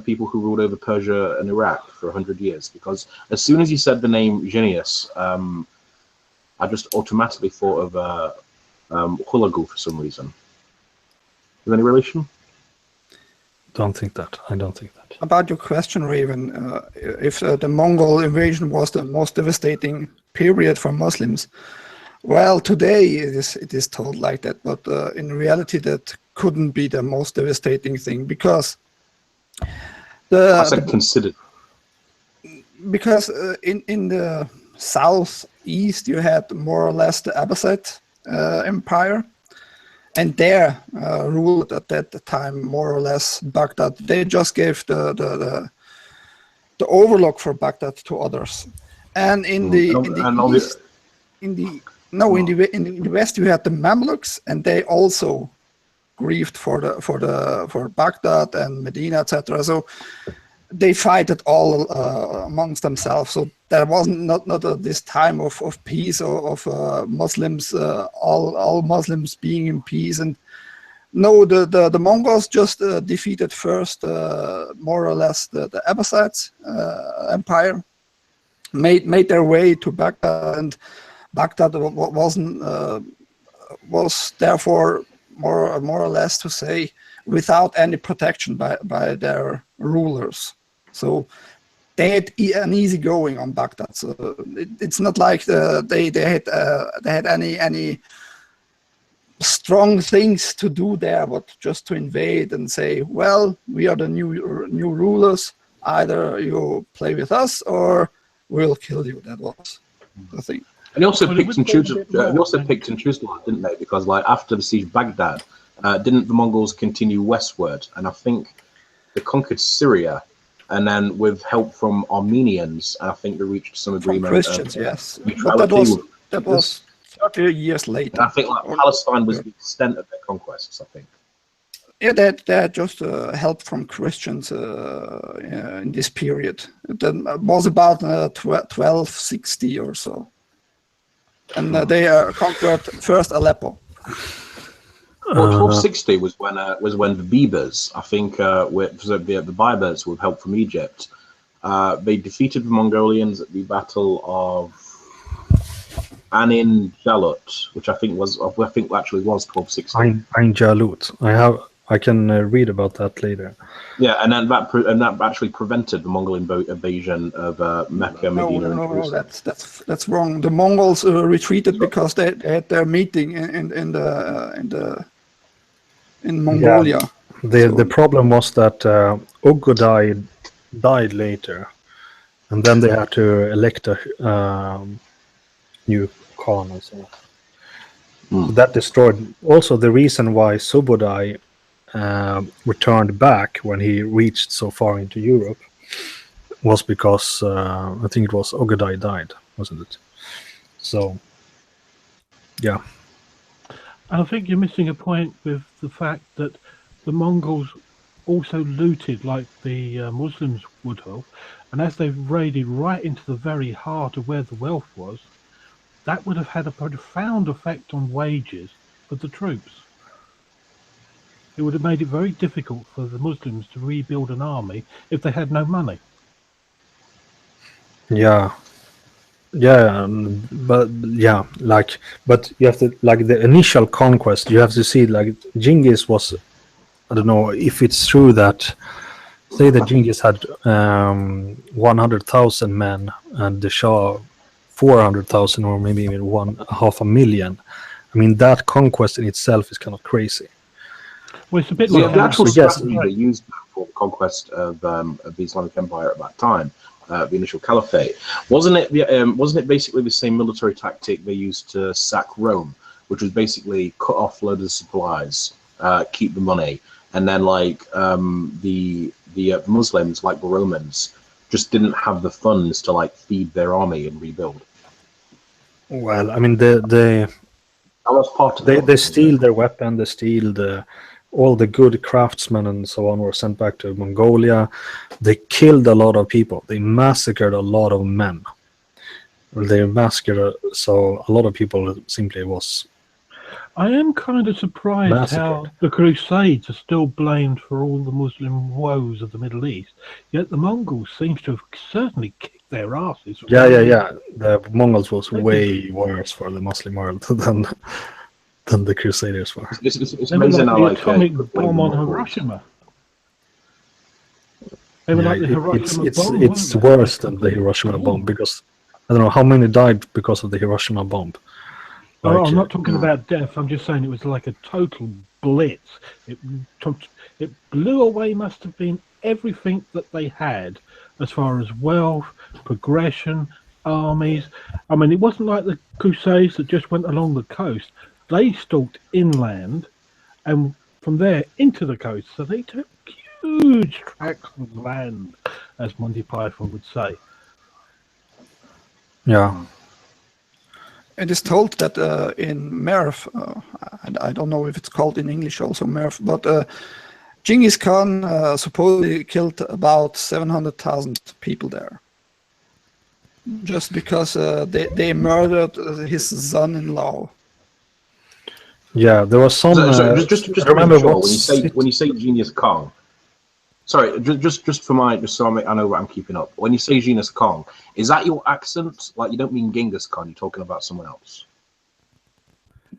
S3: people who ruled over Persia and Iraq for 100 years. Because as soon as you said the name Genghis, I just automatically thought of Hulagu for some reason. Is there any relation?
S1: I don't think that.
S2: About your question, Raven, if the Mongol invasion was the most devastating period for Muslims, well, today it is told like that, but in reality that couldn't be the most devastating thing, because
S3: I said considered.
S2: because in the southeast you had more or less the Abbasid Empire, and their ruled at that time more or less Baghdad. They just gave the overlook for Baghdad to others, and in the east, in the west you had the Mamluks, and they also grieved for Baghdad and Medina, etc. So they fight it all amongst themselves. So there wasn't not this time of peace or of Muslims, all Muslims being in peace. And no, the Mongols just defeated first more or less the Abbasid Empire, made their way to Baghdad, and Baghdad was therefore more or less to say without any protection by their rulers. So they had an easy going on Baghdad. So it's not like they had any strong things to do there, but just to invade and say, well, we are the new rulers. Either you play with us or we'll kill you. That was the thing.
S3: And he also picked and chose. Picked and chose a lot, didn't they? Because like after the siege of Baghdad, didn't the Mongols continue westward? And I think they conquered Syria, and then with help from Armenians, I think they reached some agreement.
S2: From Christians, yes. But that was 30 years later.
S3: And I think like Palestine was the extent of their conquests, I think.
S2: Yeah, they had just help from Christians in this period. That was about 1260 or so. And they conquered first Aleppo.
S3: Well, 1260 was when the Berbers, I think, the Berbers with help from Egypt, they defeated the Mongolians at the Battle of Ain Jalut, which I think actually was 1260.
S1: Ain Jalut. I can read about that later.
S3: Yeah, and then that actually prevented the Mongol invasion of Mecca, Medina, and Jerusalem.
S2: No, that's wrong. The Mongols retreated because they had their meeting in Mongolia.
S1: Yeah. The problem was that Ogedai died later, and then they had to elect a new Khan and so on. So that destroyed. Also, the reason why Subodai returned back when he reached so far into Europe was because I think it was Ogedai died, wasn't it? So, yeah.
S4: And I think you're missing a point with the fact that the Mongols also looted like the Muslims would have, and as they raided right into the very heart of where the wealth was, that would have had a profound effect on wages for the troops. It would have made it very difficult for the Muslims to rebuild an army if they had no money.
S1: Yeah, but you have to, like, the initial conquest, you have to see, like, Genghis was, I don't know if it's true that, say that Genghis had 100,000 men and the Shah 400,000 or maybe even 500,000. I mean, that conquest in itself is kind of crazy.
S4: Well, it's a bit
S3: like
S4: like
S3: the actual strategy they used for the conquest of the Islamic Empire at that time, the initial caliphate, wasn't it basically the same military tactic they used to sack Rome, which was basically cut off loads of supplies, keep the money, and then like the Muslims, like the Romans, just didn't have the funds to like feed their army and rebuild.
S1: Well, I mean, that was part of they steal their weapon, they steal all the good craftsmen and so on were sent back to Mongolia. They killed a lot of people. They massacred a lot of men. They massacred, so a lot of people simply was.
S4: I am kind of surprised
S1: massacred.
S4: How the Crusades are still blamed for all the Muslim woes of the Middle East, yet the Mongols seems to have certainly kicked their asses.
S1: Yeah. The Mongols was way worse for the Muslim world than the Crusaders were.
S3: It's amazing how
S4: the atomic bomb on Hiroshima. They were like the Hiroshima bomb.
S1: It's worse than the Hiroshima bomb because I don't know how many died because of the Hiroshima bomb.
S4: Oh, I'm not talking about death. I'm just saying it was like a total blitz. It blew away, must have been everything that they had, as far as wealth, progression, armies. I mean, it wasn't like the Crusades that just went along the coast. They stalked inland and from there into the coast. So they took huge tracts of land, as Monty Python would say.
S1: Yeah.
S2: It is told that in Merv, I don't know if it's called in English also Merv, but Genghis Khan supposedly killed about 700,000 people there. Just because they murdered his son-in-law.
S1: Yeah, there was some.
S3: So just
S1: I remember
S3: sure,
S1: what
S3: when you say Genghis Khan, sorry, just so I know what I'm keeping up. When you say Genghis Khan, is that your accent? Like you don't mean Genghis Khan, you're talking about someone else.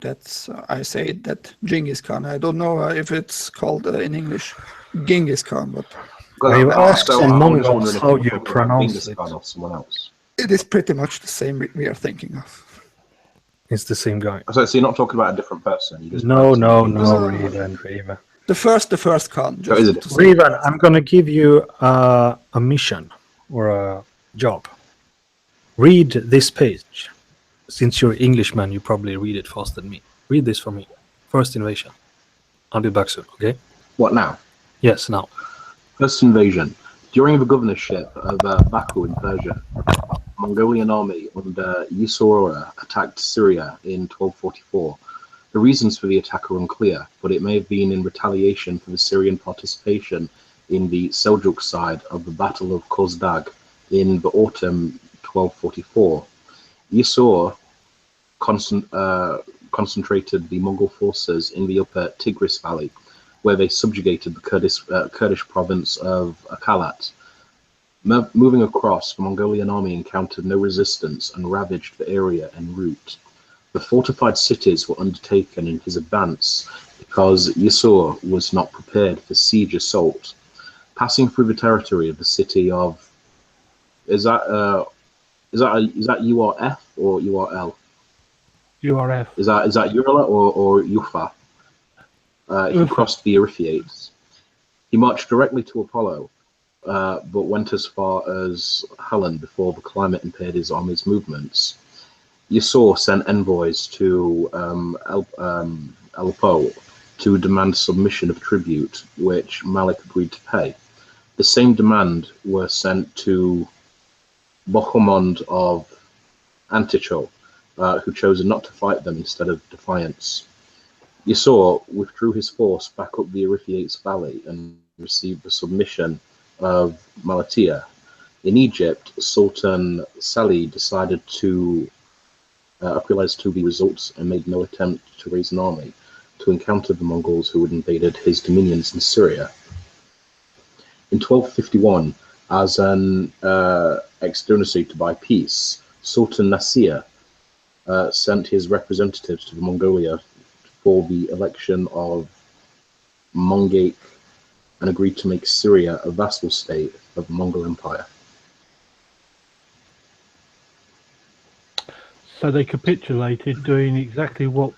S2: That's I say that Genghis Khan. I don't know if it's called in English Genghis Khan, but
S1: I asked
S3: so
S1: in
S3: I was
S1: Mongol
S3: just wondering if
S1: how
S3: you were
S1: you
S3: talking about
S1: pronounce
S3: Genghis
S1: it.
S3: Khan or someone else.
S2: it is pretty much the same we are thinking of.
S1: It's the same guy.
S3: So you're not talking about a different person. You just
S1: No,
S3: pronouncing Genghis.
S1: Revan.
S2: The first Khan.
S3: So is it?
S2: To say.
S1: Revan, I'm gonna give you a mission or a job. Read this page. Since you're Englishman, you probably read it faster than me. Read this for me. First invasion. I'll be back soon, okay?
S3: What now?
S1: Yes, now.
S3: First invasion. During the governorship of Baku in Persia, Mongolian army under Yusura attacked Syria in 1244. The reasons for the attack are unclear, but it may have been in retaliation for the Syrian participation in the Seljuk side of the Battle of Kozdag in the autumn 1244. Yusur concentrated the Mongol forces in the upper Tigris Valley, where they subjugated the Kurdish province of Akalat. Moving across, the Mongolian army encountered no resistance and ravaged the area en route. The fortified cities were undertaken in his advance because Yusur was not prepared for siege assault. Passing through the territory of the city of is that URF or URL?
S4: URF.
S3: Is that Urala or Yufa? He crossed the Erythrates. He marched directly to Apollo, but went as far as Hallan before the climate impaired his army's movements. Yusur sent envoys to Aleppo to demand submission of tribute, which Malik agreed to pay. The same demand were sent to Bohemond of Anticho, who chose not to fight them instead of defiance. Yusur withdrew his force back up the Erythrates Valley and received the submission of Malatia. In Egypt, Sultan Salih decided to appealise to the results and made no attempt to raise an army to encounter the Mongols who had invaded his dominions in Syria. In 1251, as an externancy to buy peace, Sultan Nasir sent his representatives to Mongolia for the election of Mongake and agreed to make Syria a vassal state of the Mongol Empire.
S4: So they capitulated, doing exactly what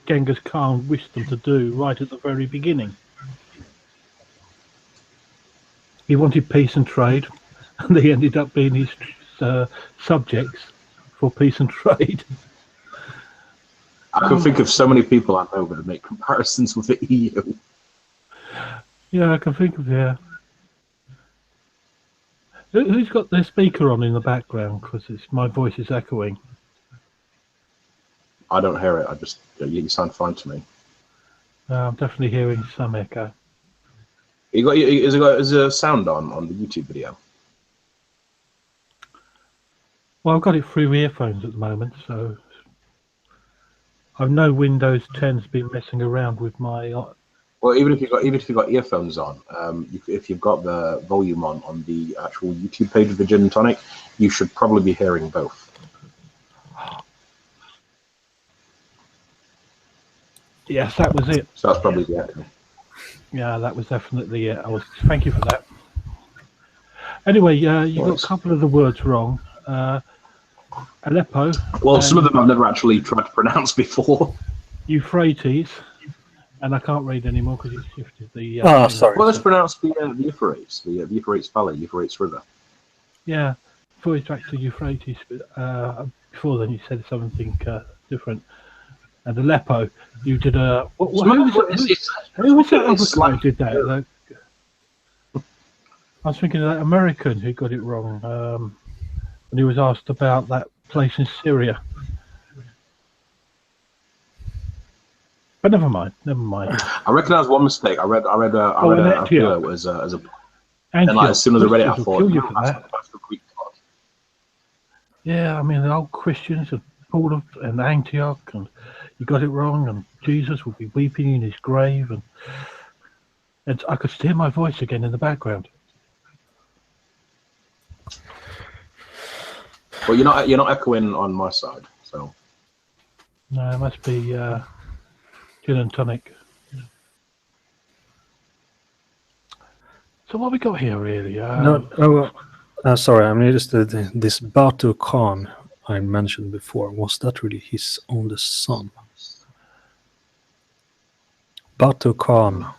S4: Genghis Khan wished them to do right at the very beginning. He wanted peace and trade, and they ended up being his subjects for peace and trade.
S3: I can think of so many people I know that make comparisons with the EU.
S4: Yeah, I can think of, yeah. Who's got their speaker on in the background? Because my voice is echoing.
S3: I don't hear it. You sound fine to me.
S4: I'm definitely hearing some echo.
S3: Is there sound on the YouTube video?
S4: Well, I've got it through earphones at the moment, so I've no Windows 10's been messing around with my.
S3: Well, even if you've got earphones on, if you've got the volume on the actual YouTube page of the Jinn&Tonic, you should probably be hearing both.
S4: Yes, that was it.
S3: So that's probably the echo.
S4: Yeah, that was definitely it. Thank you for that. Anyway, you got a couple of the words wrong. Aleppo.
S3: Well, some of them I've never actually tried to pronounce before.
S4: Euphrates, and I can't read anymore because it's shifted the.
S1: Sorry.
S3: Well, let's pronounce the Euphrates, the Euphrates Valley, Euphrates River.
S4: Yeah, before he's back to Euphrates. Before then, you said something different. And Aleppo, you did a. Who was that other guy who did that? I was thinking of that American who got it wrong when he was asked about that place in Syria. But never mind.
S3: I recognise one mistake. I read a video as a and like, as soon as I read it, I thought, that's the Greek god.
S4: Yeah, I mean, the old Christians and Paul and Antioch, and you got it wrong, and Jesus would be weeping in his grave, and I could hear my voice again in the background.
S3: Well, you're not echoing on my side, so.
S4: No, it must be Gin&Tonic. So what we got here, really?
S1: Sorry, I mean, just this Batu Khan I mentioned before. Was that really his oldest son? Batu Khan,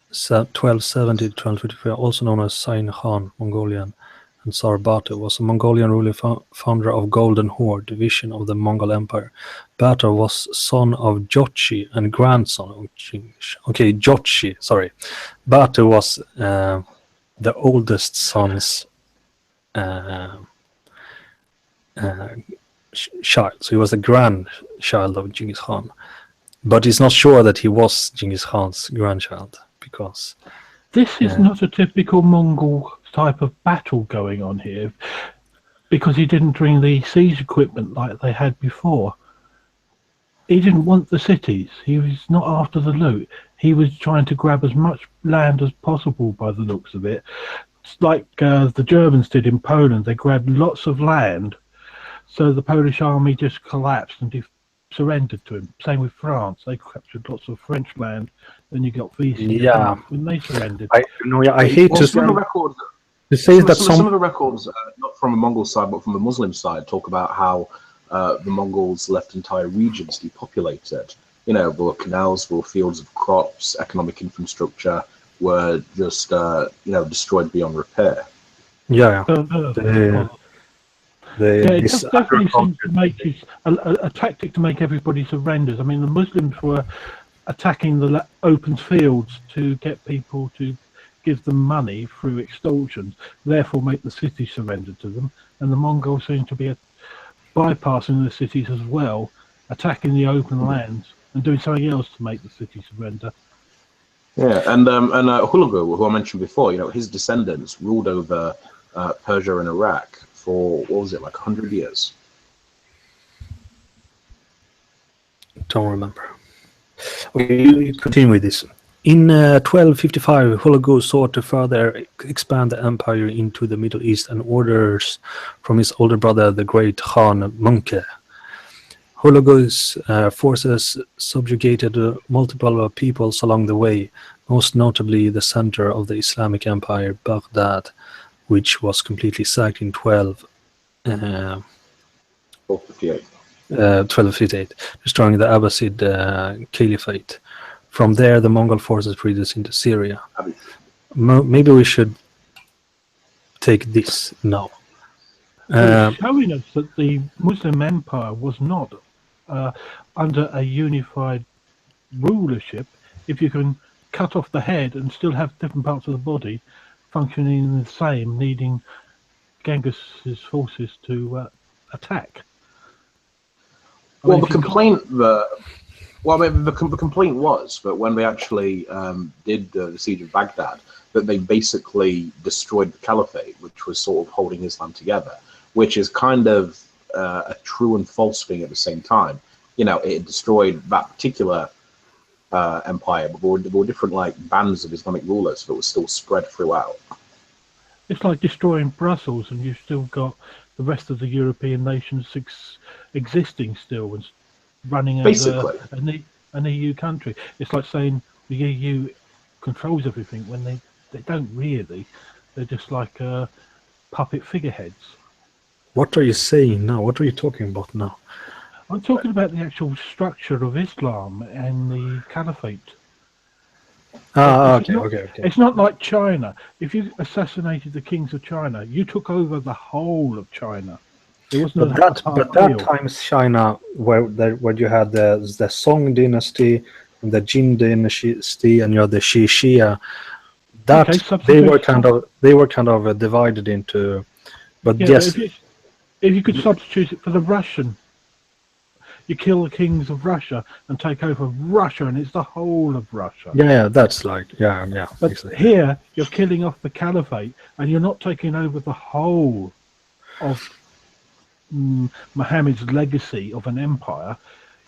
S1: 1270 to 1254, also known as Sain Khan, Mongolian, and Tsar Batu, was a Mongolian ruler founder of Golden Horde division of the Mongol Empire. Batu was son of Jochi and grandson of Genghis. Okay, Jochi, sorry. Batu was the oldest son's child, so he was the grandchild of Genghis Khan. But it's not sure that he was Genghis Khan's grandchild, because
S4: this is not a typical Mongol type of battle going on here, because he didn't bring the siege equipment like they had before. He didn't want the cities. He was not after the loot. He was trying to grab as much land as possible by the looks of it. It's like the Germans did in Poland. They grabbed lots of land, so the Polish army just collapsed and surrendered to him. Same with France. They captured lots of French land. Then you got Vichy when they surrendered.
S1: I hate to say that
S3: some of the records, not from the Mongol side, but from the Muslim side, talk about how the Mongols left entire regions depopulated. You know, there were canals, there were fields of crops, economic infrastructure were just, destroyed beyond repair.
S1: Yeah.
S4: It just definitely seems to make it a tactic to make everybody surrender. I mean, the Muslims were attacking the open fields to get people to give them money through extortion, therefore make the city surrender to them. And the Mongols seem to be bypassing the cities as well, attacking the open lands and doing something else to make the city surrender.
S3: Yeah, and Hulagu, who I mentioned before, his descendants ruled over Persia and Iraq for, what was it, like 100 years?
S1: Don't remember. Okay, you continue with this. In 1255, Hulagu sought to further expand the empire into the Middle East and orders from his older brother, the great Khan Munke. Hulagu's forces subjugated multiple peoples along the way, most notably the center of the Islamic Empire, Baghdad, which was completely sacked in 1258, destroying the Abbasid Caliphate. From there, the Mongol forces progressed into Syria. Maybe we should take this now.
S4: It's showing us that the Muslim Empire was not under a unified rulership. If you can cut off the head and still have different parts of the body functioning the same, needing Genghis's forces to attack.
S3: The complaint was that when they actually did the siege of Baghdad, that they basically destroyed the caliphate, which was sort of holding Islam together, which is kind of a true and false thing at the same time. It destroyed that particular empire, but there were different bands of Islamic rulers that were still spread throughout.
S4: It's like destroying Brussels, and you've still got the rest of the European nations existing still and running as an EU country. It's like saying the EU controls everything when they don't really. They're just like puppet figureheads.
S1: What are you saying now? What are you talking about now?
S4: I'm talking about the actual structure of Islam and the caliphate.
S1: Okay.
S4: It's not like China. If you assassinated the kings of China, you took over the whole of China. It wasn't
S1: But that times China, where you had the Song dynasty, and the Jin dynasty, and you had the Xia. That they were kind of divided into. But
S4: yeah,
S1: yes,
S4: but if you could substitute it for the Russian, you kill the kings of Russia and take over Russia, and it's the whole of Russia.
S1: yeah, that's like
S4: But
S1: exactly.
S4: here you're killing off the caliphate, and you're not taking over the whole of Muhammad's legacy of an empire.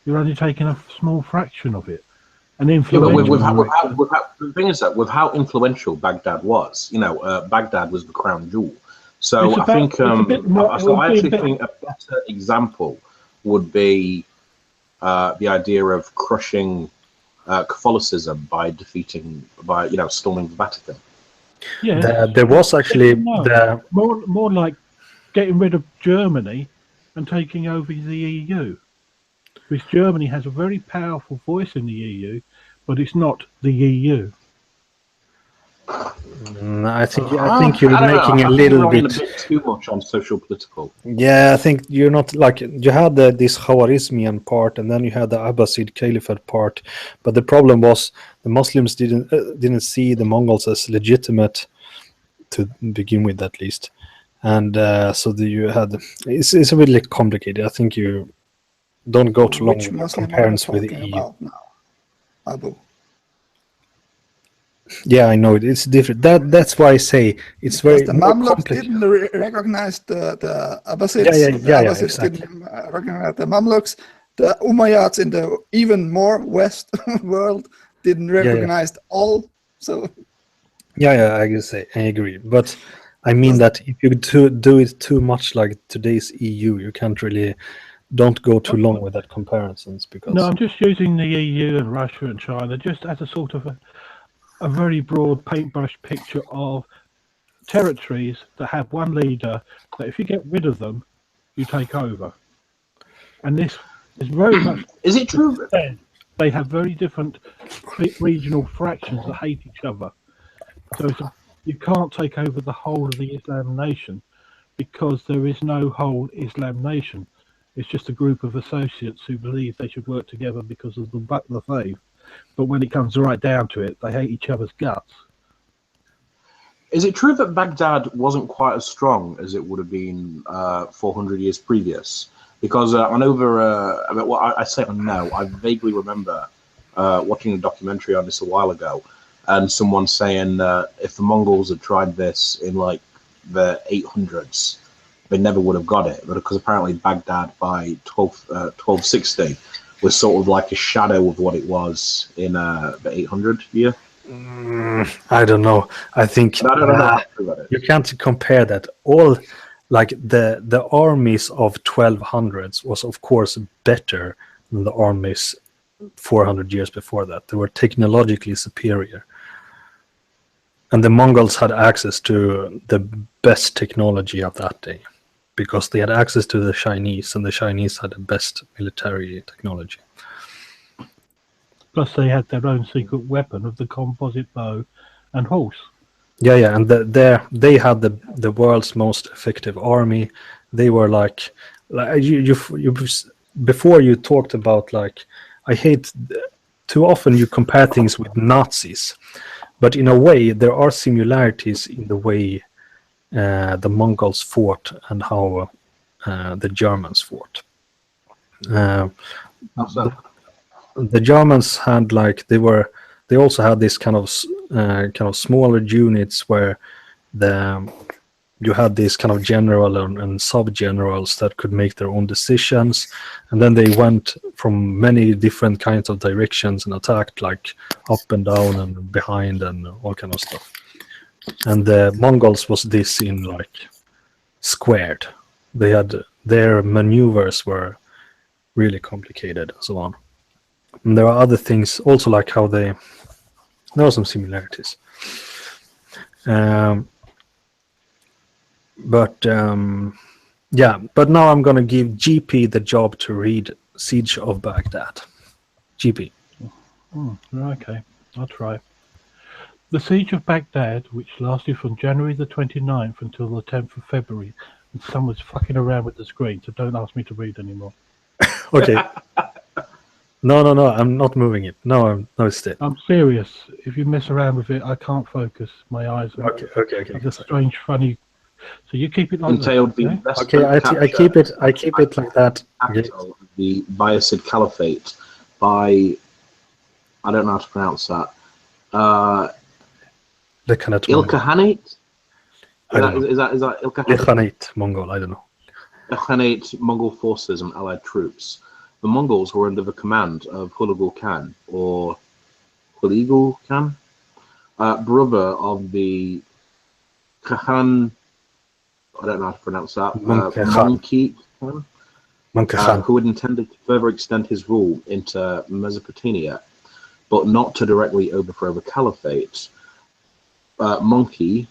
S4: You're only taking a small fraction of it. And influential.
S3: The thing is that with how influential Baghdad was, Baghdad was the crown jewel. So I think I actually think a better example would be the idea of crushing Catholicism by storming the Vatican.
S4: Yeah,
S1: there was actually
S4: more like getting rid of Germany and taking over the EU, because Germany has a very powerful voice in the EU, but it's not the EU.
S1: I think you're making a little bit
S3: too much on social political.
S1: Yeah, I think you're not like you had this Khawarizmian part, and then you had the Abbasid Caliphate part. But the problem was the Muslims didn't see the Mongols as legitimate to begin with, at least, and so you had it's a bit complicated. I think you don't go too long with comparisons with the EU.
S2: About now, Abu?
S1: Yeah, I know it's different. That's why I say it's very
S2: the Mamluks didn't recognize the Abbasids.
S1: Abbasids
S2: exactly. Didn't recognize the Mamluks. The Umayyads in the even more west world didn't recognize all. So
S1: I agree. But I mean that if you do it too much like today's EU, you can't really don't go too long with that comparisons because
S4: no, I'm just using the EU and Russia and China just as a sort of a very broad paintbrush picture of territories that have one leader that if you get rid of them, you take over. And this is very much...
S3: Is it true?
S4: They have very different regional fractions that hate each other. So you can't take over the whole of the Islam nation because there is no whole Islam nation. It's just a group of associates who believe they should work together because of the faith. But when it comes right down to it, they hate each other's guts.
S3: Is it true that Baghdad wasn't quite as strong as it would have been 400 years previous? Because I vaguely remember watching a documentary on this a while ago, and someone saying if the Mongols had tried this in like the 800s, they never would have got it. But because apparently Baghdad by 1260 was sort of like a shadow of what it was in the 800 year.
S1: I don't know. I think you can't compare that. All like the armies of 1200s was of course better than the armies 400 years before that. They were technologically superior, and the Mongols had access to the best technology of that day because they had access to the Chinese, and the Chinese had the best military technology.
S4: Plus, they had their own secret weapon of the composite bow and horse.
S1: Yeah, and they had the world's most effective army. They were like you before you talked about like I hate too often you compare things with Nazis, but in a way there are similarities in the way the Mongols fought and how the Germans fought. The Germans had like they also had this kind of smaller units where you had these kind of general and sub generals that could make their own decisions, and then they went from many different kinds of directions and attacked like up and down and behind and all kind of stuff. And the Mongols was this in like squared. They had their maneuvers were really complicated and so on. And there are other things also like how there are some similarities. But now I'm gonna give GP the job to read Siege of Baghdad. GP.
S4: Okay, I'll try. The siege of Baghdad, which lasted from January the 29th until the 10th of February, and someone's fucking around with the screen, so don't ask me to read anymore.
S1: Okay. No, I'm not moving it. No, it's dead.
S4: I'm serious. If you mess around with it, I can't focus. My eyes are
S1: Okay.
S4: have a strange, funny. So you keep it like
S3: entailed
S4: that.
S3: the
S4: Okay?
S3: investment
S1: I keep it like that. Okay.
S3: capital of the Bayezid Caliphate by, I don't know how to pronounce that,
S1: The Khanate Mongol.
S3: Ilkhanate?
S1: I don't know.
S3: Is that
S1: The
S3: Ilkhanate?
S1: Khanate Mongol. I don't know.
S3: Ilkhanate Mongol forces and allied troops. The Mongols were under the command of Hulagu Khan, or Hulagu Khan, brother of the Khan, I don't know how to pronounce that,
S1: Monkey Khan.
S3: Monkey Khan,
S1: Monkey Khan.
S3: who had intended to further extend his rule into Mesopotamia, but not to directly overthrow the caliphate. Monkey,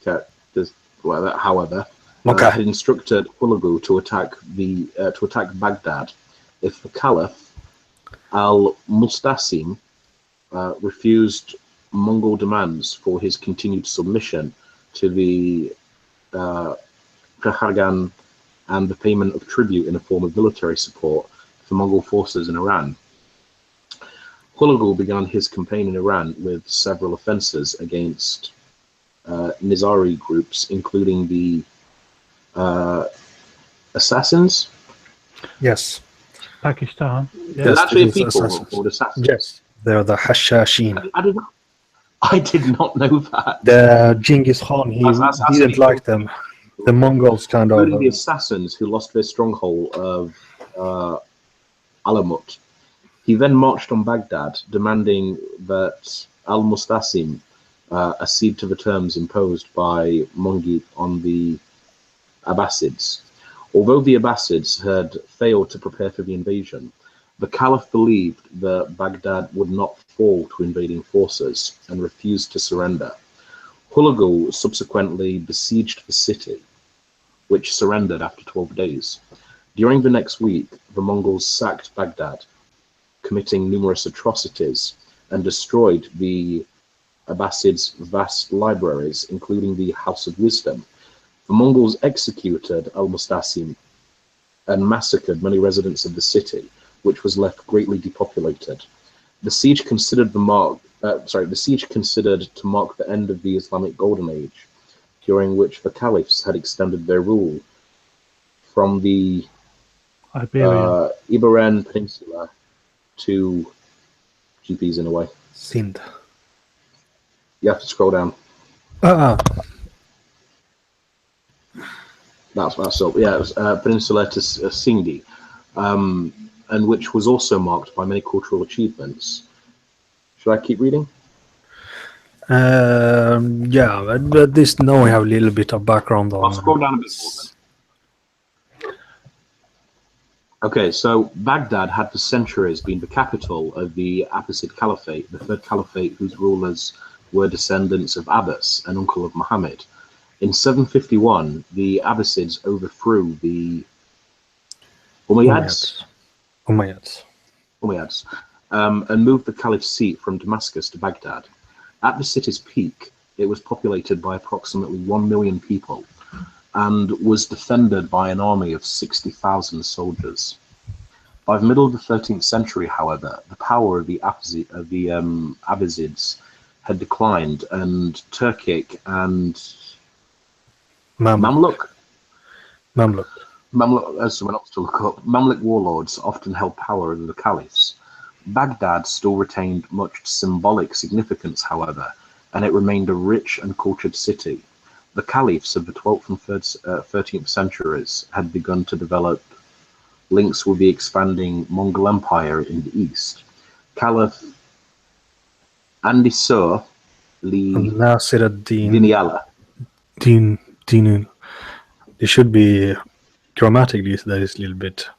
S3: however, had instructed Hulagu to attack Baghdad if the Caliph al-Mustasim refused Mongol demands for his continued submission to the Khagan and the payment of tribute in a form of military support for Mongol forces in Iran. Hulagu began his campaign in Iran with several offences against Nizari groups, including the assassins.
S1: Yes.
S4: Pakistan. Yeah.
S3: There's actually a
S1: this is
S3: people
S1: assassins.
S3: called assassins.
S1: Yes, they're the Hashashin.
S3: I did not know that.
S1: The Genghis Khan, he didn't like them. The Mongols kind of.
S3: Including the assassins who lost their stronghold of Alamut. He then marched on Baghdad, demanding that al-Mustasim accede to the terms imposed by Mongi on the Abbasids. Although the Abbasids had failed to prepare for the invasion, the Caliph believed that Baghdad would not fall to invading forces and refused to surrender. Hulagu subsequently besieged the city, which surrendered after 12 days. During the next week, the Mongols sacked Baghdad, committing numerous atrocities, and destroyed the Abbasids' vast libraries, including the House of Wisdom. The Mongols executed al-Mustasim and massacred many residents of the city, which was left greatly depopulated. The siege considered to mark the end of the Islamic Golden Age, during which the caliphs had extended their rule from the Iberian Peninsula to GPs in a way.
S1: Sind.
S3: You have to scroll down. That's up. Yeah, it was Peninsula to Sindhi, and which was also marked by many cultural achievements. Should I keep reading?
S1: Yeah, but this now we have a little bit of background on.
S3: I'll scroll down a bit more then. Okay, so Baghdad had for centuries been the capital of the Abbasid Caliphate, the third caliphate whose rulers were descendants of Abbas, an uncle of Muhammad. In 751, the Abbasids overthrew the Umayyads, and moved the caliph's seat from Damascus to Baghdad. At the city's peak, it was populated by approximately 1 million people and was defended by an army of 60,000 soldiers. By the middle of the 13th century, however, the power of the Abbasids had declined, and Turkic and Mamluk, as someone else to look up, Mamluk warlords often held power over the caliphs. Baghdad still retained much symbolic significance, however, and it remained a rich and cultured city. The caliphs of the 12th and 13th centuries had begun to develop links with the expanding Mongol Empire in the east. Caliph Andisur
S1: Nasir ad-Din.
S3: Diniala.
S1: Dinun. It should be grammatically that is a little bit.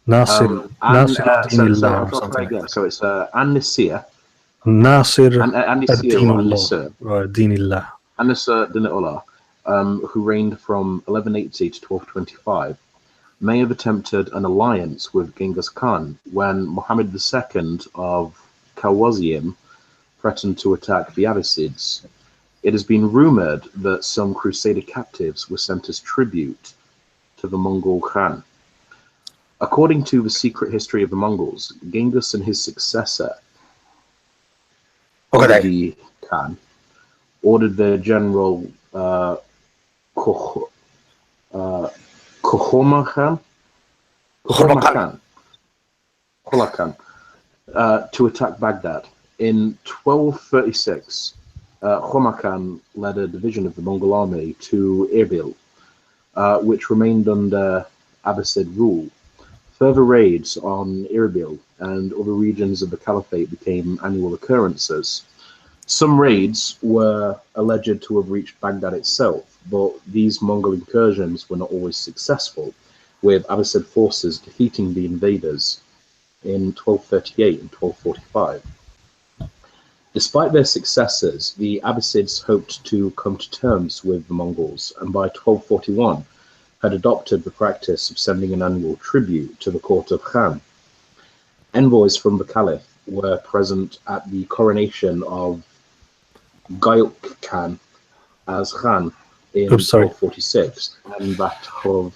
S1: Nasir ad-Dinillah or something.
S3: Again. So it's An-Nisir.
S1: Nasir
S3: ad-Dinullah.
S1: Or Dinillah.
S3: An-Nisir Dinullah, who reigned from 1180 to 1225, may have attempted an alliance with Genghis Khan when Muhammad II of Khawazm threatened to attack the Abbasids, it has been rumored that some Crusader captives were sent as tribute to the Mongol Khan. According to the secret history of the Mongols, Genghis and his successor, the Khan, ordered their general Kuhoma Khan to attack Baghdad. In 1236, Khoma Khan led a division of the Mongol army to Erbil, which remained under Abbasid rule. Further raids on Erbil and other regions of the Caliphate became annual occurrences. Some raids were alleged to have reached Baghdad itself, but these Mongol incursions were not always successful, with Abbasid forces defeating the invaders in 1238 and 1245. Despite their successes, the Abbasids hoped to come to terms with the Mongols, and by 1241 had adopted the practice of sending an annual tribute to the court of Khan. Envoys from the Caliph were present at the coronation of Gayuk Khan as Khan in 1246, and that of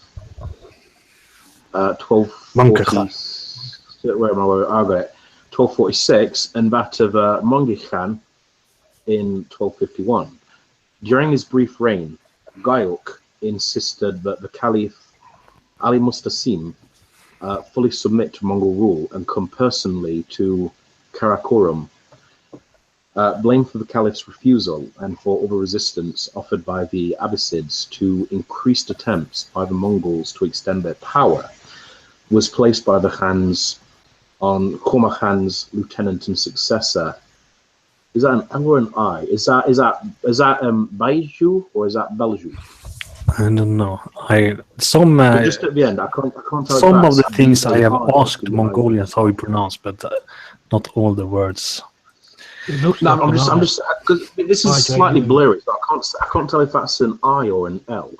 S3: 1246, and that of Mongol Khan in 1251. During his brief reign, Gayuk insisted that the Caliph Ali Mustasim fully submit to Mongol rule and come personally to Karakorum. Blame for the Caliph's refusal and for other resistance offered by the Abbasids to increased attempts by the Mongols to extend their power was placed by the Khans on Khoma Khan's lieutenant and successor. Is that an L or an I? Is that Baiju or is that Belju?
S1: I don't know.
S3: Just at the end, I can't tell.
S1: Some of the things I have asked Mongolians how we pronounce, but not all the words.
S3: No, I'm just because this is slightly blurry, so I can't tell if that's an I or an L.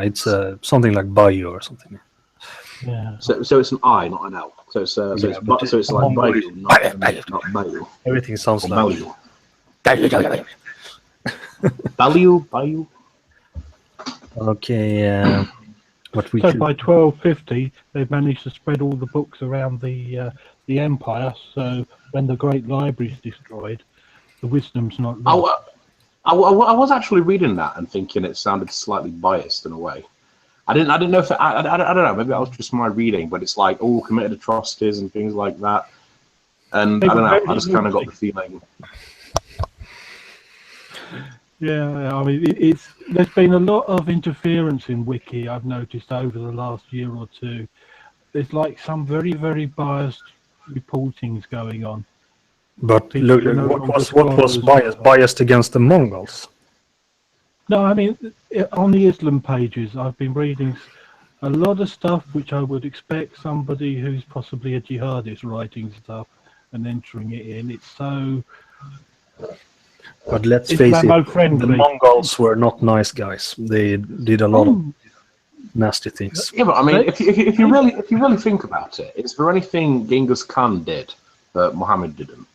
S1: It's something like Bayou or something.
S4: Yeah.
S3: So it's an I, not an L. So it's like Bayou, not Bayou.
S1: Everything sounds like
S3: Bayou.
S1: Okay. What we
S4: So by 1250, they've managed to spread all the books around the empire. So when the Great Library is destroyed, the wisdom's not lost.
S3: I was actually reading that and thinking it sounded slightly biased in a way. I didn't know if I don't know. Maybe that was just my reading, but it's like all committed atrocities and things like that. And I don't know. I just kind of got the feeling.
S4: Yeah, I mean, there's been a lot of interference in Wiki, I've noticed over the last year or two. There's like some very, very biased reportings going on.
S1: But look, what was biased against the Mongols?
S4: No, I mean, on the Islam pages, I've been reading a lot of stuff which I would expect somebody who's possibly a jihadist writing stuff and entering it in. It's so...
S1: But let's face it, the Mongols were not nice guys. They did a lot of nasty things.
S3: Yeah, but I mean, if you really think about it, is there anything Genghis Khan did that Muhammad didn't?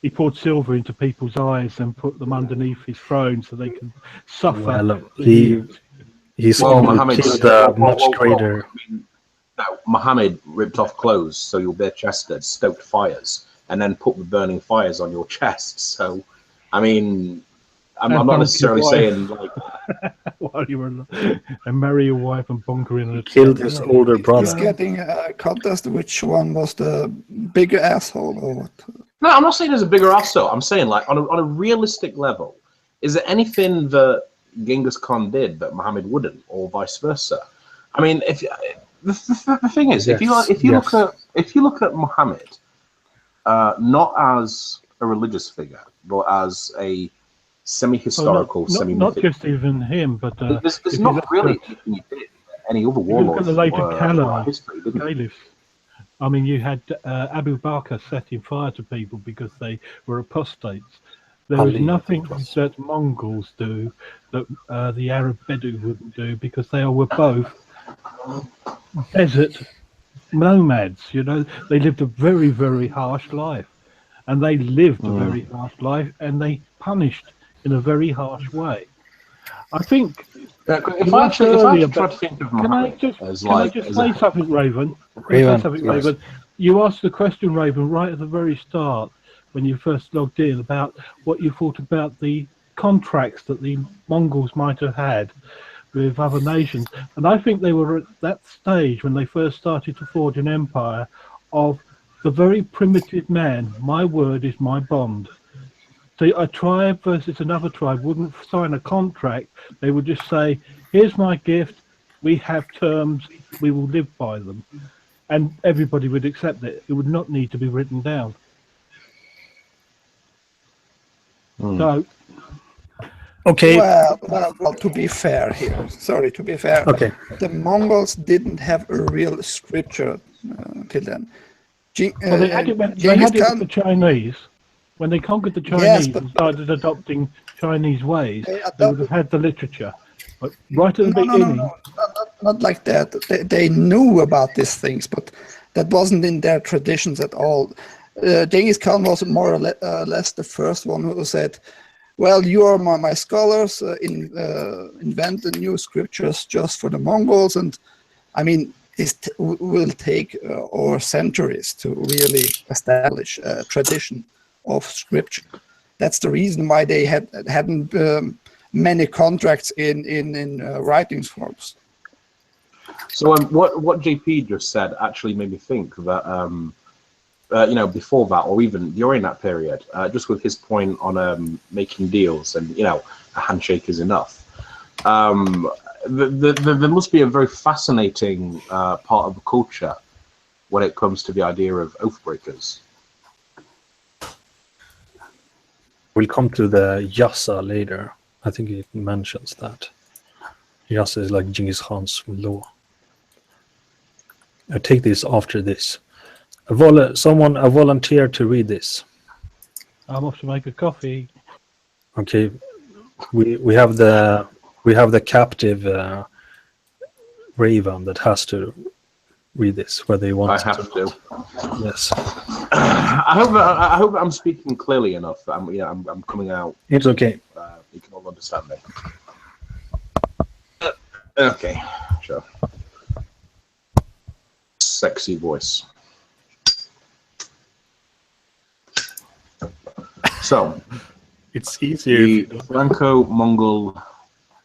S1: He
S4: poured silver into people's eyes and put them underneath his throne so they could suffer.
S1: Well, he's killed a much greater.
S3: No, Muhammad ripped off clothes so you'll bare chested, stoked fires, and then put the burning fires on your chest. So, I mean, I'm not necessarily saying like
S4: while you were and marry your wife and bunker in.
S1: Killed his older brother.
S2: He's getting a contest. Which one was the bigger asshole or what?
S3: No, I'm not saying there's a bigger asshole. I'm saying like on a realistic level, is there anything that Genghis Khan did that Muhammad wouldn't, or vice versa? I mean, if the thing is, if you look at Muhammad, not as a religious figure, but as a semi-historical, semi-mythical.
S4: Not just even him, but
S3: there's not really anything he did. Any other warlords?
S4: Look at the later caliphs. I mean, you had Abu Bakr setting fire to people because they were apostates. There is nothing that Mongols do that the Arab Bedou wouldn't do because they were both desert nomads. You know, they lived a very, very harsh life. and they lived a very harsh life, and they punished in a very harsh way. I think
S3: If
S4: you
S3: I
S4: asked
S3: actually
S4: earlier,
S3: try
S4: but
S3: to think of
S4: can I
S3: Muhammad
S4: just
S3: as
S4: can I
S3: like
S4: just
S3: as
S4: say
S3: a,
S4: something, Raven? Can I say
S1: Raven,
S4: something,
S1: yes.
S4: Raven? You asked the question, Raven, right at the very start when you first logged in about what you thought about the contracts that the Mongols might have had with other nations, and I think they were at that stage when they first started to forge an empire of the very primitive man. My word is my bond. So a tribe versus another tribe wouldn't sign a contract. They would just say, here's my gift, we have terms, we will live by them. And everybody would accept it. It would not need to be written down. So,
S1: Okay.
S2: Well, to be fair here, sorry, to be fair,
S1: Okay.
S2: the Mongols didn't have a real scripture till then.
S4: well, they had it when they
S2: Genghis
S4: had it with the
S2: Khan,
S4: Chinese. When they conquered the
S2: yes,
S4: Chinese
S2: but
S4: and started adopting Chinese ways,
S2: they
S4: they would have
S2: adopted.
S4: had the literature. But right at the
S2: No,
S4: beginning,
S2: not like that. They knew about these things, but that wasn't in their traditions at all. Genghis Khan was more or less the first one who said, well, you are my scholars, invent the new scriptures just for the Mongols. And I mean, it will take over centuries to really establish a tradition of scripture. That's the reason why they hadn't many contracts in writing forms.
S3: so what JP just said actually made me think that before that or even during that period, just with his point on making deals and a handshake is enough. There must be a very fascinating part of the culture when it comes to the idea of oath breakers.
S1: We'll come to the Yasa later. I think it mentions that. Yasa is like Genghis Khan's law. I take this after this. A volunteer to read this.
S4: I'm off to make a coffee.
S1: Okay, we have the captive Raven that has to read this, whether he
S3: I
S1: wants
S3: have to.
S1: Yes,
S3: I hope I'm speaking clearly enough. I'm coming out.
S1: it's okay.
S3: You can all understand me. Okay, sure. Sexy voice. So,
S1: It's easier.
S3: the Franco-Mongol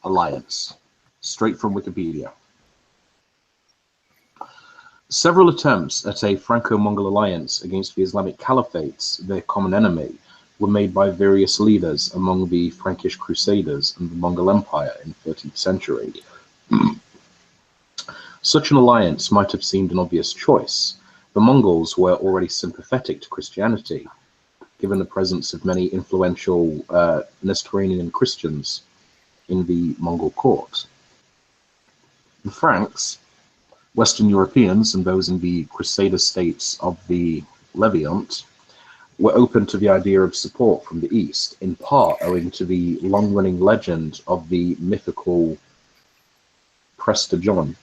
S3: alliance, straight from Wikipedia. Several attempts at a Franco-Mongol alliance against the Islamic Caliphates, their common enemy, were made by various leaders among the Frankish Crusaders and the Mongol Empire in the 13th century. Such an alliance might have seemed an obvious choice. The Mongols were already sympathetic to Christianity, given the presence of many influential Nestorian Christians in the Mongol court. The Franks, Western Europeans and those in the Crusader states of the Levant, were open to the idea of support from the East, in part owing to the long-running legend of the mythical Prester John,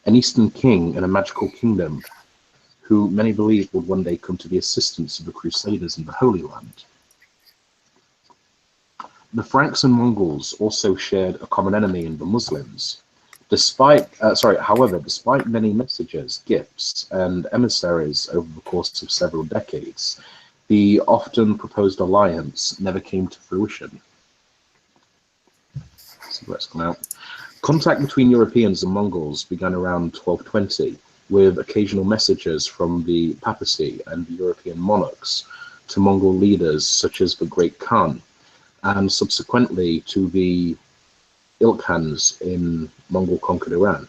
S3: an Eastern king in a magical kingdom who many believed would one day come to the assistance of the Crusaders in the Holy Land. The Franks and Mongols also shared a common enemy in the Muslims. However, despite many messages, gifts, and emissaries over the course of several decades, the often proposed alliance never came to fruition. Cigarettes come out. Contact between Europeans and Mongols began around 1220, with occasional messages from the papacy and the European monarchs to Mongol leaders such as the Great Khan, and subsequently to the Ilkhans in Mongol conquered Iran.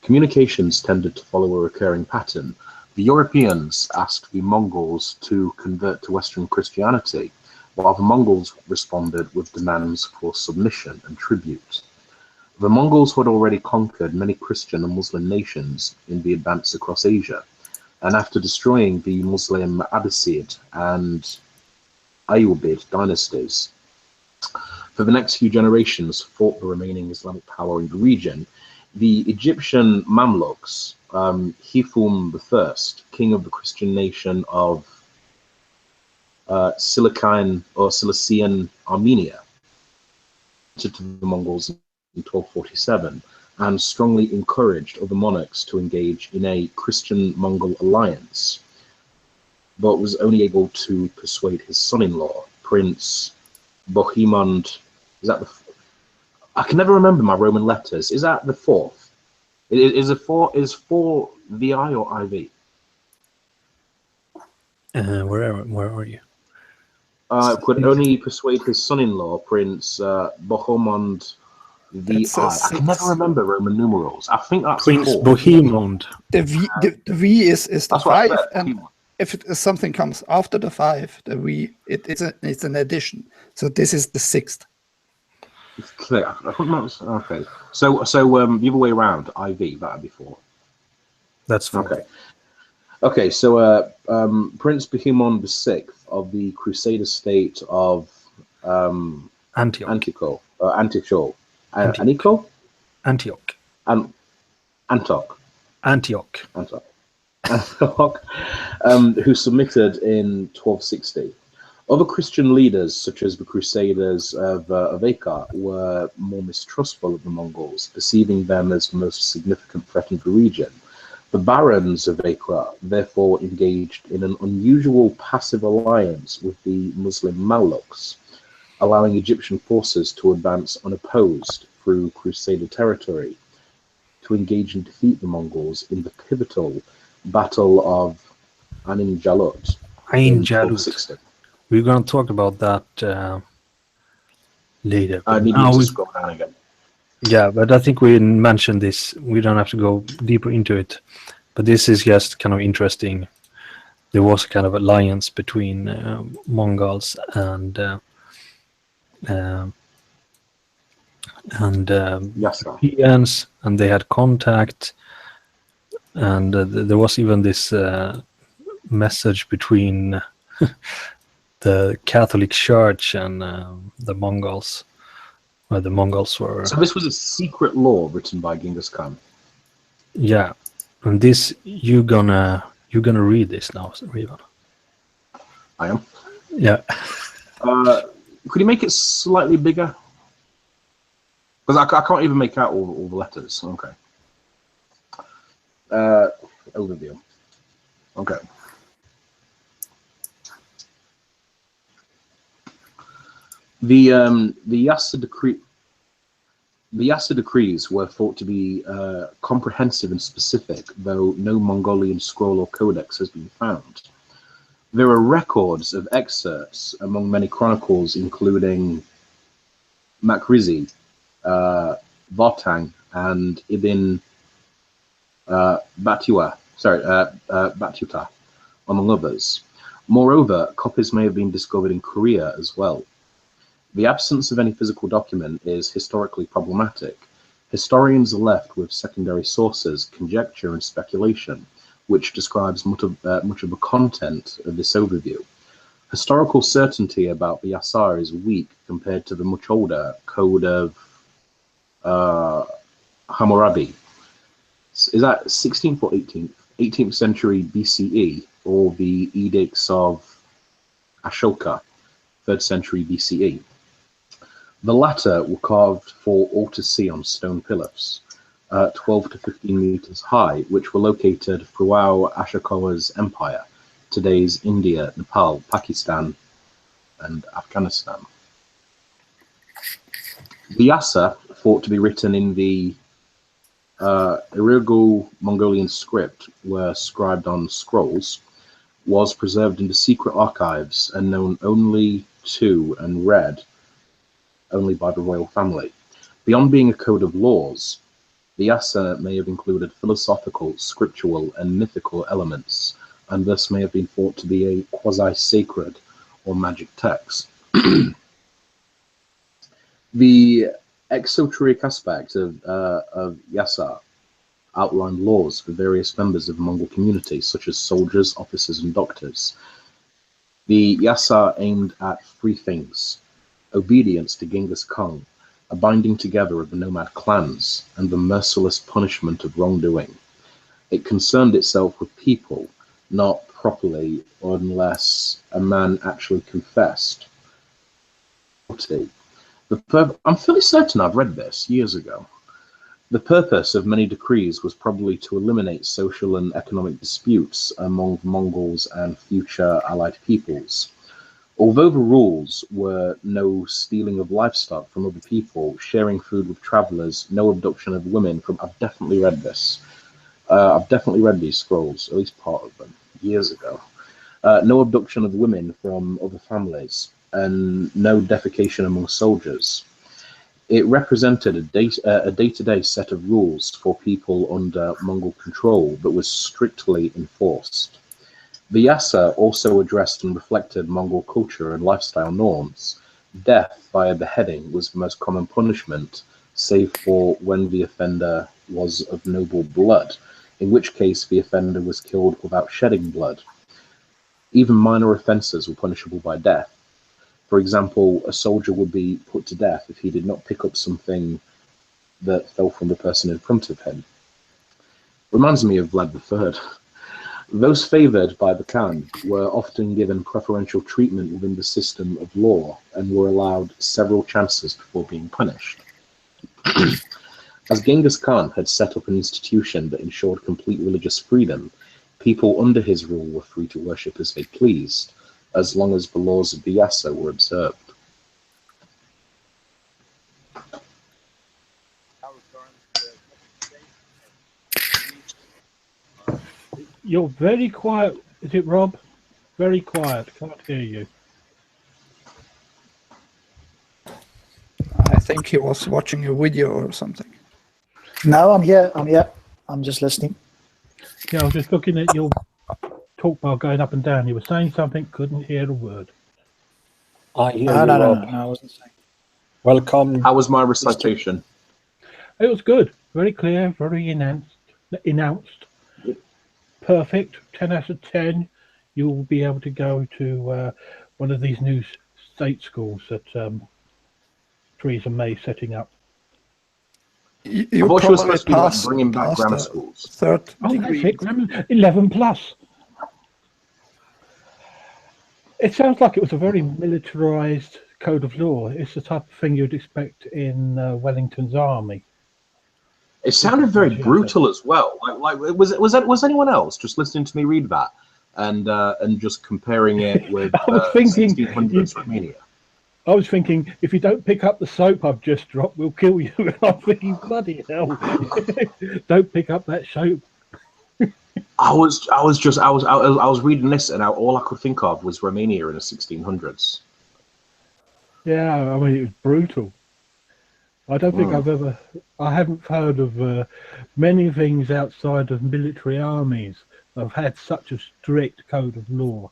S3: Communications tended to follow a recurring pattern. The Europeans asked the Mongols to convert to Western Christianity, while the Mongols responded with demands for submission and tribute. The Mongols had already conquered many Christian and Muslim nations in the advance across Asia, and after destroying the Muslim Abbasid and Ayyubid dynasties, for the next few generations fought the remaining Islamic power in the region. The Egyptian Mamluks, Hifum I, king of the Christian nation of Cilician Armenia to the Mongols in 1247, and strongly encouraged other monarchs to engage in a Christian-Mongol alliance, but was only able to persuade his son-in-law, Prince Bohemond. Is that the? I can never remember my Roman letters. Is that the fourth? Is four VI or IV?
S1: Where are you?
S3: Could only persuade his son-in-law, Prince Bohemond VI. I can never remember Roman numerals. I think that's
S1: Prince
S3: four.
S1: Bohemond.
S2: The V is the
S3: That's what I
S2: 5,
S3: said.
S2: and if something comes after the 5, the V, it's an addition. So this is the 6th.
S3: It's clear. I think that's okay. So the other way around, IV, that'd be 4.
S1: That's 4.
S3: Okay. Okay, so Prince Bohemond VI of the Crusader state of
S1: Antioch.
S3: Antico.
S1: Antioch.
S3: Anico?
S1: Antioch.
S3: Antok.
S1: Antioch.
S3: Antioch, who submitted in 1260. Other Christian leaders, such as the Crusaders of Acre, were more mistrustful of the Mongols, perceiving them as the most significant threat in the region. The barons of Acre therefore engaged in an unusual passive alliance with the Muslim Mamelukes, allowing Egyptian forces to advance unopposed through Crusader territory to engage and defeat the Mongols in the pivotal Battle of Ain Jalut in 1260.
S1: We're going to talk about that later.
S3: I need you to scroll down again.
S1: Yeah, but I think we mentioned this. We don't have to go deeper into it. But this is just kind of interesting. There was a kind of alliance between Mongols and Europeans, and they had contact. And there was even this message between the Catholic Church and the Mongols, where the Mongols were.
S3: So this was a secret law written by Genghis Khan.
S1: Yeah, and this you're gonna read this now, Rivan.
S3: I am.
S1: Yeah.
S3: Could you make it slightly bigger? Because I can't even make out all the letters. Okay. Overview. Okay. The Yassa decree. The Yassa decrees were thought to be comprehensive and specific, though no Mongolian scroll or codex has been found. There are records of excerpts among many chronicles, including Makrizi, Vartang, and Ibn Batuta, among others. Moreover, copies may have been discovered in Korea as well. The absence of any physical document is historically problematic. Historians are left with secondary sources, conjecture, and speculation, which describes much of the content of this overview. Historical certainty about the Yassa is weak compared to the much older Code of Hammurabi. Is that 16th or 18th? 18th century BCE, or the Edicts of Ashoka, 3rd century BCE. The latter were carved for all to see on stone pillars, 12 to 15 meters high, which were located throughout Ashoka's empire, today's India, Nepal, Pakistan, and Afghanistan. The Yassa, thought to be written in the Irgo-Mongolian script, were scribed on scrolls, was preserved in the secret archives and known only to and read only by the royal family. Beyond being a code of laws, the Yassa may have included philosophical, scriptural, and mythical elements, and thus may have been thought to be a quasi-sacred or magic text. The exoteric aspect of Yassa outlined laws for various members of the Mongol community, such as soldiers, officers, and doctors. The Yassa aimed at 3 things: obedience to Genghis Khan, a binding together of the nomad clans, and the merciless punishment of wrongdoing. It concerned itself with people, not properly unless a man actually confessed. I'm fairly certain I've read this years ago. The purpose of many decrees was probably to eliminate social and economic disputes among the Mongols and future allied peoples. Although the rules were no stealing of livestock from other people, sharing food with travelers, no abduction of women from... I've definitely read this. I've definitely read these scrolls, at least part of them, years ago. No abduction of women from other families, and no defecation among soldiers. It represented a day-to-day set of rules for people under Mongol control that was strictly enforced. The Yasa also addressed and reflected Mongol culture and lifestyle norms. Death via beheading was the most common punishment, save for when the offender was of noble blood, in which case the offender was killed without shedding blood. Even minor offences were punishable by death. For example, a soldier would be put to death if he did not pick up something that fell from the person in front of him. Reminds me of Vlad III. Those favoured by the Khan were often given preferential treatment within the system of law and were allowed several chances before being punished. As Genghis Khan had set up an institution that ensured complete religious freedom, people under his rule were free to worship as they pleased, as long as the laws of the Yasa were observed.
S4: You're very quiet. Is it Rob? Very quiet. Can't hear you.
S2: I think he was watching a video or something.
S5: No, I'm here. I'm just listening.
S4: Yeah, I was just looking at your talk bar going up and down. You were saying something, couldn't hear a word.
S1: I hear
S5: No,
S1: you,
S5: no,
S1: Rob.
S5: I wasn't saying.
S1: Welcome.
S3: How was my recitation?
S4: It was good. Very clear, very announced. Perfect. 10 out of 10. You will be able to go to one of these new state schools that Theresa May setting up.
S2: You
S3: I thought she was supposed to be like
S2: pass
S3: bringing back grammar
S2: the
S3: schools.
S2: third
S4: Oh,
S2: degree.
S4: that's it. Grammar 11 plus. It sounds like it was a very militarized code of law. It's the type of thing you'd expect in Wellington's army.
S3: It sounded very brutal as well. Like was anyone else just listening to me read that and just comparing it with
S4: I was thinking
S3: 1600s Romania?
S4: I was thinking, if you don't pick up the soap I've just dropped, we'll kill you. And I'm thinking, bloody hell! Don't pick up that soap.
S3: I was reading this and all I could think of was Romania in the 1600s.
S4: Yeah, I mean it was brutal. I don't think I haven't heard of many things outside of military armies that have had such a strict code of law.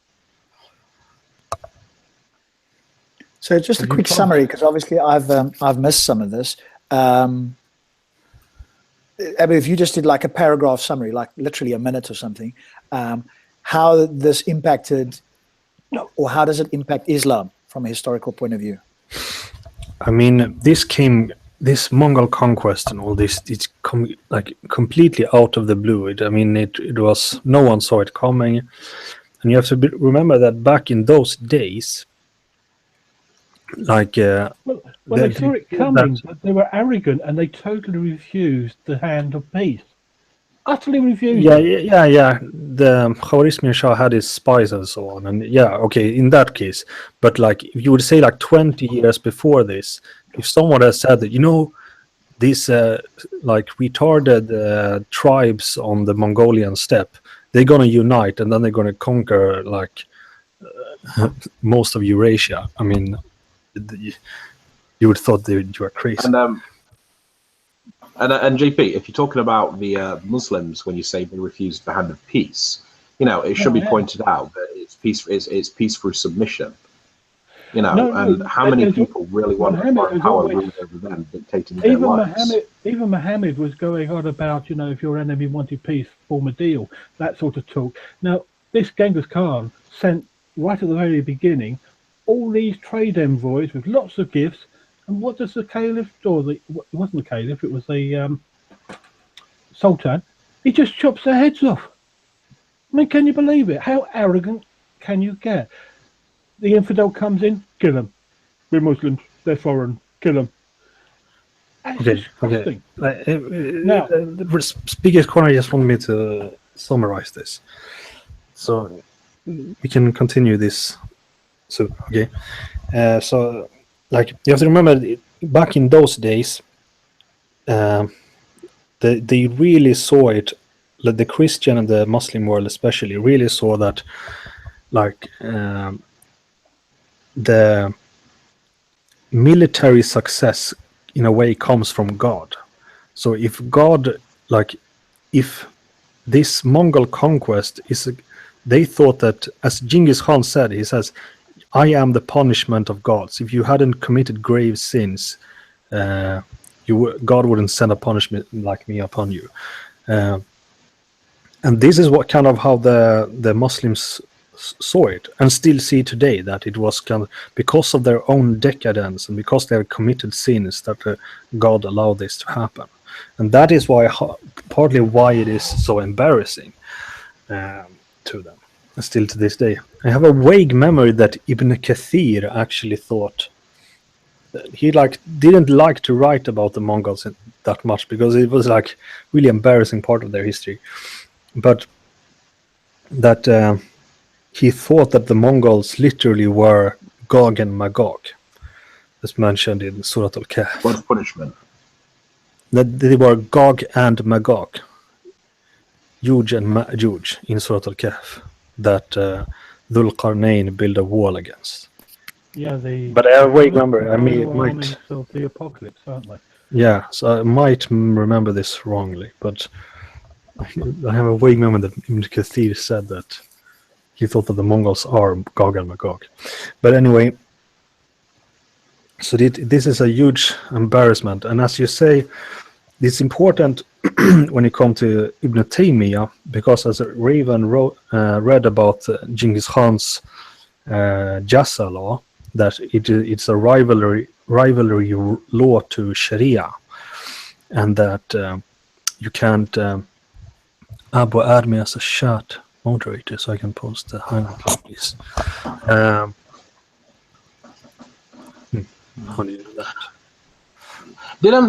S5: So just a quick summary, because obviously I've missed some of this. Abby, if you just did like a paragraph summary, like literally a minute or something, how this impacted, or how does it impact Islam from a historical point of view?
S1: I mean, this Mongol conquest and all this, it's like completely out of the blue. It was, no one saw it coming. And you have to remember that back in those days, like
S4: well, they saw it coming, but they were arrogant and they totally refused the hand of peace. Utterly refused.
S1: Yeah. The Khwarizmian Shah had his spies and so on, and in that case. But like, if you would say like 20 years before this, if someone has said that, these like retarded tribes on the Mongolian steppe, they're gonna unite and then they're gonna conquer like most of Eurasia. I mean, you would have thought you were crazy.
S3: And JP, if you're talking about the Muslims, when you say they refused the hand of peace, it should be pointed out that it's peace through submission. How many people really want foreign power ruling over them, dictating their lives?
S4: Even Muhammad was going on about, if your enemy wanted peace, form a deal, that sort of talk. Now, this Genghis Khan sent, right at the very beginning, all these trade envoys with lots of gifts. And what does the caliph, it wasn't the caliph, it was the sultan, he just chops their heads off. I mean, can you believe it? How arrogant can you get? the infidel comes in, kill them. We're Muslims, they're foreign, kill them. That's disgusting. Now-
S1: The speaker's corner just wanted me to summarize this, so we can continue this. So okay, so like you have to remember, back in those days, they really saw it. Like the Christian and the Muslim world, especially, really saw that, like the military success in a way comes from God. So if God, like, if this Mongol conquest is, they thought that, as Genghis Khan said, he says, "I am the punishment of gods. If you hadn't committed grave sins, God wouldn't send a punishment like me upon you." And this is what kind of how the Muslims saw it, and still see today, that it was kind of because of their own decadence and because they have committed sins that God allowed this to happen. And that is why, partly why it is so embarrassing to them, and still to this day. I have a vague memory that Ibn Kathir actually thought that he didn't like to write about the Mongols that much, because it was like really embarrassing part of their history. But that he thought that the Mongols literally were Gog and Magog, as mentioned in Surat al-Kahf.
S3: What's punishment?
S1: That they were Gog and Magog, Yuj and Ma'juj in Surat al-Kahf, that Dhul Qarnayn built a wall against.
S4: Yeah,
S1: But I have a vague memory. I mean, it might.
S4: armies of the apocalypse, aren't they?
S1: Yeah, so I might remember this wrongly, but I have a vague memory that Ibn Kathir said that he thought that the Mongols are Gog and Magog. But anyway, so this is a huge embarrassment. And as you say, it's important when it comes to Ibn Taymiyyah, because as Raven read about Genghis Khan's Jassa law, that it's a rivalry law to Sharia, and that you can't Abu add me as a chat moderator so I can post the highlight, please. How do you do that?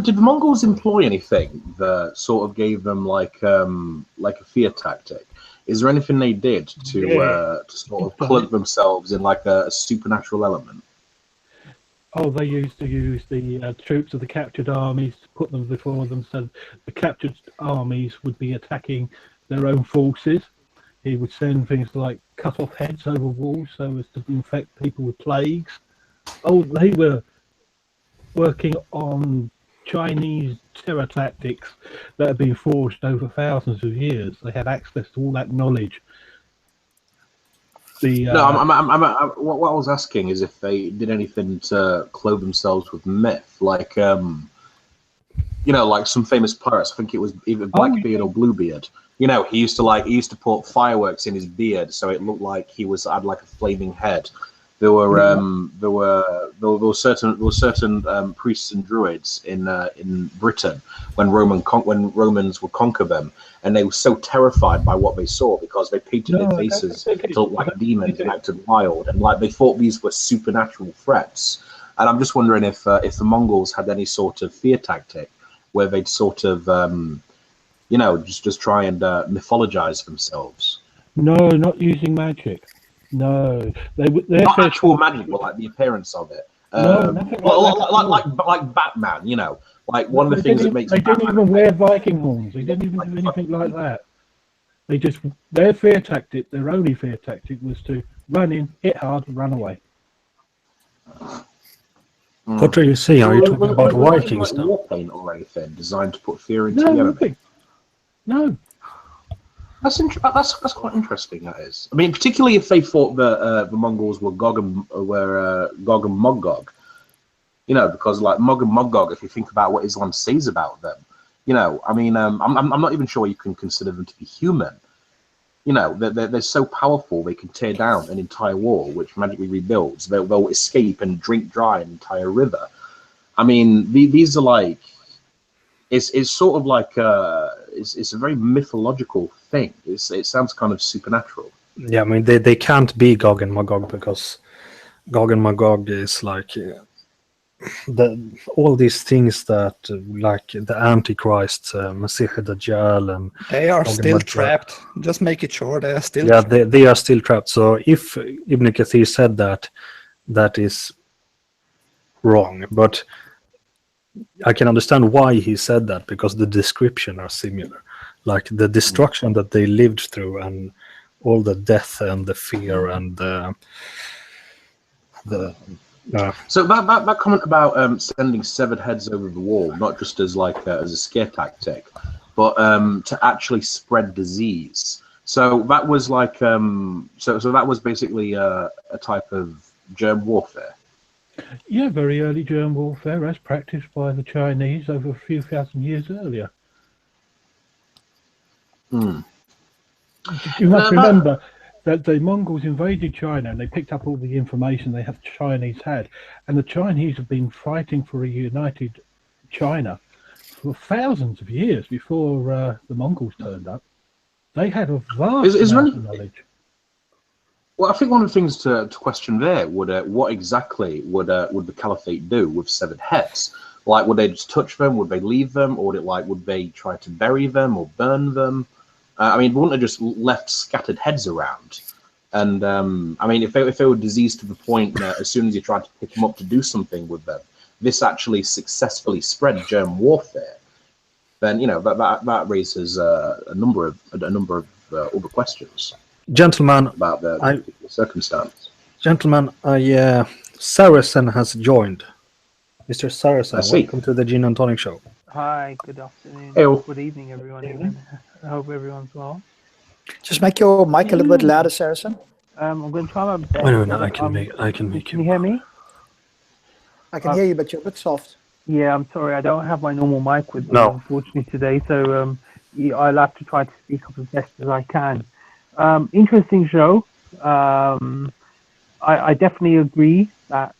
S3: Did the Mongols employ anything that sort of gave them like a fear tactic? Is there anything they did to sort of cloak themselves in like a supernatural element?
S4: Oh, they used to use the troops of the captured armies to put them before them, so the captured armies would be attacking their own forces. He would send things like cut off heads over walls so as to infect people with plagues. Oh, they were working on Chinese terror tactics that had been forged over thousands of years. They had access to all that knowledge.
S3: No, what I was asking is if they did anything to clothe themselves with myth, like like some famous pirates. I think it was either Blackbeard or Bluebeard. He used to put fireworks in his beard so it looked like he had like a flaming head. There were certain priests and druids in Britain when Romans would conquer them, and they were so terrified by what they saw because they painted their faces to look like demons and acted wild, and like they thought these were supernatural threats. And I'm just wondering if the Mongols had any sort of fear tactic where they'd sort of just try and mythologize themselves.
S4: No, not using magic. No,
S3: not actual magic, but like the appearance of it. Like Batman, like one of the things that makes.
S4: They didn't even wear Viking horns. They didn't even do anything like that. Their fear tactic, their only fear tactic, was to run in, hit hard, and run away.
S1: What are you saying? Are you talking about Vikings now?
S3: War paint or anything designed to put fear into the enemy?
S4: No.
S3: That's quite interesting. That is. I mean, particularly if they thought that the Mongols were Gog and Magog, because like Gog and Magog, if you think about what Islam says about them, I mean, I'm not even sure you can consider them to be human. They're so powerful they can tear down an entire wall, which magically rebuilds. They'll escape and drink dry an entire river. I mean, these are like. It's sort of like it's a very mythological thing. It sounds kind of supernatural.
S1: Yeah, I mean they can't be Gog and Magog because Gog and Magog is like all these things that like the Antichrist, Masih Dajjal, and
S2: They are
S1: Gog and
S2: still
S1: Magog.
S2: trapped. Just make it sure they are still
S1: Yeah,
S2: trapped.
S1: they are still trapped. So if Ibn Kathir said that, that is wrong. But I can understand why he said that, because the description are similar, like the destruction that they lived through, and all the death and the fear and the
S3: So that comment about sending severed heads over the wall, not just as like as a scare tactic, but to actually spread disease. So that was like so that was basically a type of germ warfare.
S4: Yeah, very early germ warfare as practiced by the Chinese over a few thousand years earlier.
S3: Hmm.
S4: You must remember that the Mongols invaded China and they picked up all the information the Chinese had. And the Chinese have been fighting for a united China for thousands of years before the Mongols turned up. They had a vast amount of knowledge.
S3: Well, I think one of the things to question there would what exactly would the caliphate do with severed heads? Like, would they just touch them? Would they leave them, or would they try to bury them or burn them? I mean, wouldn't have just left scattered heads around. And I mean, if they were diseased to the point that as soon as you tried to pick them up to do something with them, this actually successfully spread germ warfare, then that raises a number of other questions.
S1: Gentlemen,
S3: about the particular circumstance.
S1: Gentlemen, Saracen has joined. Mr. Saracen, welcome to the Jinn&Tonic show.
S6: Hi, good afternoon.
S3: Hey.
S6: Good evening, everyone. Even. I hope everyone's well.
S5: Just make your mic a little bit louder, Saracen.
S6: I'm going to try my best.
S1: Wait a minute, I can make
S6: Can you hear me?
S5: I can hear you, but you're a bit soft.
S6: Yeah, I'm sorry. I don't have my normal mic with me, unfortunately, today. So I'll have to try to speak up as best as I can. Interesting show. I definitely agree that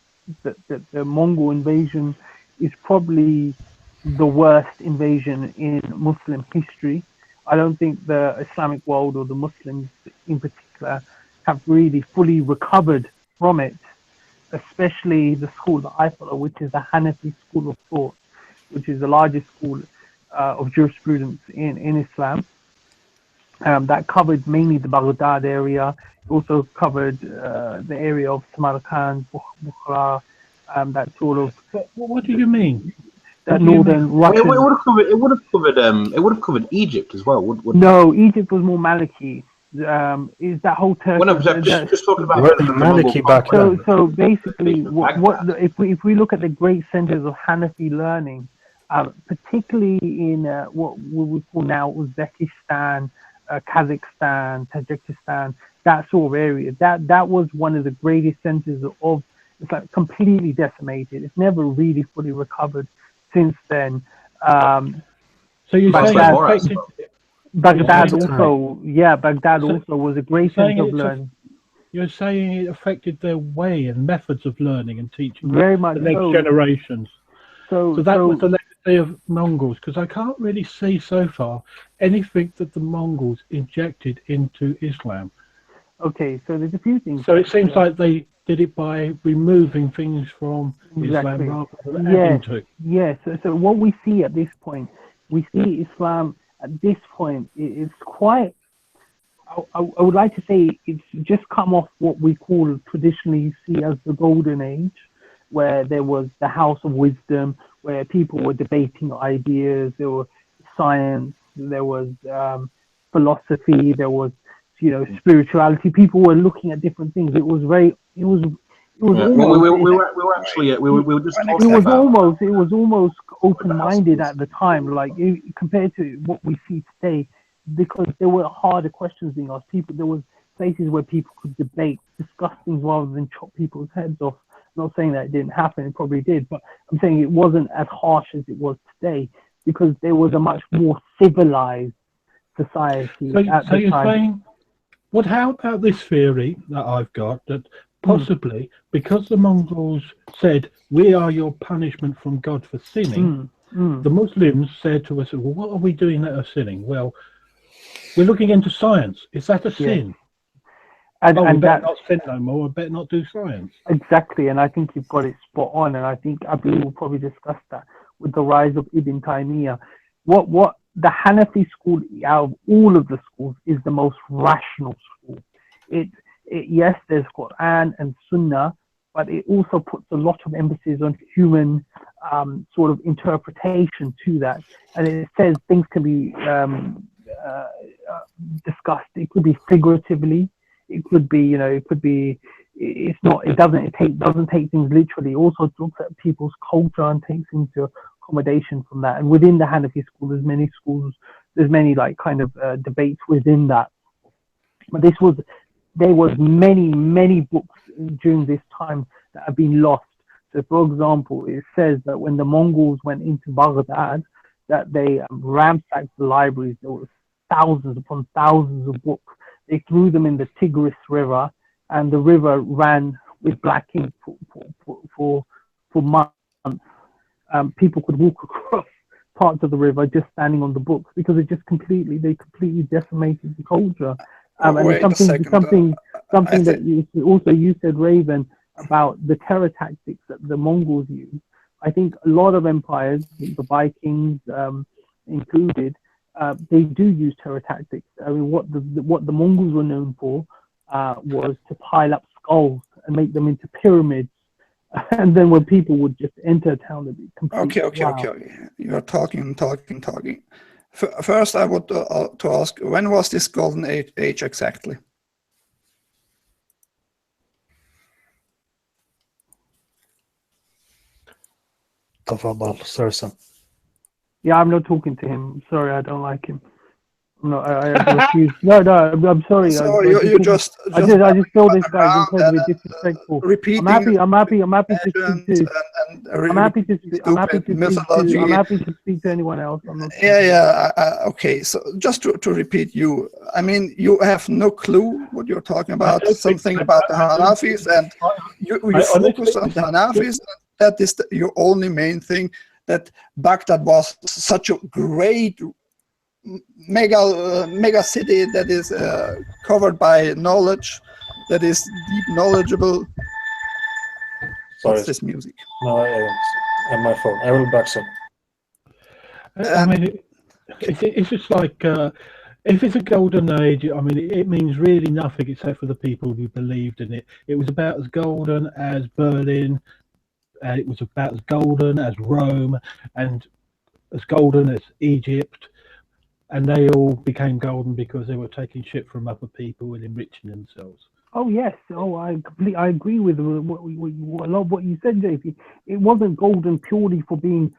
S6: the Mongol invasion is probably the worst invasion in Muslim history. I don't think the Islamic world or the Muslims in particular have really fully recovered from it, especially the school that I follow, which is the Hanafi school of thought, which is the largest school of jurisprudence in Islam. That covered mainly the Baghdad area. It also covered the area of Samarkand, Bukhara, that sort of.
S4: What do you mean?
S6: That northern Russian.
S3: It would have covered Egypt as well.
S6: No, Egypt was more Maliki. Is that whole Turkey?
S3: Well, no, just talking about
S1: Maliki back then.
S6: So basically, if we look at the great centers of Hanafi learning, particularly in what we call now Uzbekistan, Kazakhstan, Tajikistan, that sort of area, that was one of the greatest centers of. It's like completely decimated. It's never really fully recovered since then.
S4: So you're saying
S6: Baghdad also was a great center of learning.
S4: You're saying it affected their way and methods of learning and teaching
S6: very much
S4: the next generations. So that was the legacy of Mongols, because I can't really see so far anything that the Mongols injected into Islam.
S6: Okay, so there's a few things.
S4: So it seems like they did it by removing things from Islam rather than adding to it.
S6: Yes. So what we see at this point, we see Islam at this point is quite. I would like to say it's just come off what we call traditionally see as the golden age, where there was the house of wisdom, where people were debating ideas, there was science, there was philosophy, there was spirituality. People were looking at different things. It was almost open-minded at the time, like compared to what we see today, because there were harder questions being asked. There was places where people could debate, discuss things rather than chop people's heads off. I'm not saying that it didn't happen, it probably did, but I'm saying it wasn't as harsh as it was today, because there was a much more civilized society at the time.
S4: Saying, how about this theory that I've got, that possibly because the Mongols said, we are your punishment from God for sinning, the Muslims said to us, well, what are we doing that are sinning? Well, we're looking into science. Is that a sin?
S6: And,
S4: Oh, we
S6: and
S4: better
S6: that
S4: not sin no more. I better not do science.
S6: exactly, and I think you've got it spot on. And I think Abu will probably discuss that with the rise of Ibn Taymiyyah. What the Hanafi school, out of all of the schools, is the most rational school. Yes, there's Qur'an and Sunnah, but it also puts a lot of emphasis on human sort of interpretation to that. And it says things can be discussed. It could be figuratively. It could be, it could be. It's not. It doesn't take things literally. It also looks at people's culture and takes into accommodation from that. And within the Hanafi school, there's many schools. There's many like kind of debates within that. But there was many books during this time that have been lost. So, for example, it says that when the Mongols went into Baghdad, that they ransacked the libraries. There were thousands upon thousands of books. They threw them in the Tigris River, and the river ran with black ink for months. People could walk across parts of the river just standing on the books because they completely decimated the culture. And it's something that you said, Raven, about the terror tactics that the Mongols used. I think a lot of empires, the Vikings included, they do use terror tactics. I mean, what the Mongols were known for was to pile up skulls and make them into pyramids. And then when people would just enter a town, they'd be completely
S2: Okay. You're talking. First, I would to ask, when was this golden age exactly?
S1: تفضل سرسم.
S6: Yeah, I'm not talking to him. Sorry, I don't like him. No, I refuse. No, I'm sorry.
S2: So
S6: I just feel this guy is incredibly disrespectful.
S2: Repeating.
S6: I'm happy to speak to. I'm happy to speak to anyone else. I'm not.
S2: Okay, so just to repeat you, I mean, you have no clue what you're talking about. Something about the Hanafis, and you focus on the Hanafis. That is your only main thing. That Baghdad was such a great mega city that is covered by knowledge, that is deep knowledgeable.
S1: Sorry.
S2: What's this music?
S1: No, on my phone. I will back some.
S4: I mean, it's just like if it's a golden age. I mean, it means really nothing except for the people who believed in it. It was about as golden as Berlin. It was about as golden as Rome, and as golden as Egypt. And they all became golden because they were taking shit from other people and enriching themselves.
S6: Oh yes. Oh, I agree with a lot of what you said, JP. It wasn't golden purely for being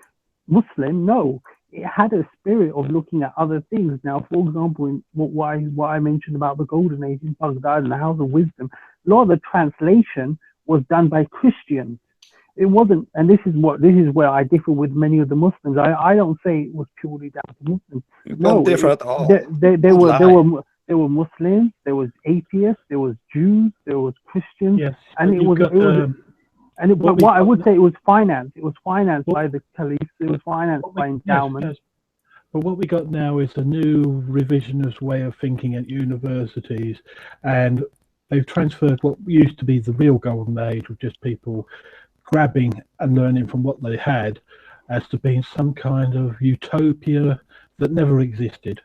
S6: Muslim. No, it had a spirit of looking at other things. Now, for example, in what I mentioned about the Golden Age in Baghdad and the House of Wisdom, a lot of the translation was done by Christians. It wasn't, and this is where I differ with many of the Muslims. I don't say it was purely down to Muslims.
S2: You don't differ at all.
S6: There were Muslims, there was atheists, there was Jews, there was Christians,
S4: Yes,
S6: and I would say it was financed. It was financed by the caliphs. It was financed by endowment.
S4: Yes. But what we got now is a new revisionist way of thinking at universities, and they've transferred what used to be the real golden age of just people grabbing and learning from what they had as to being some kind of utopia that never existed.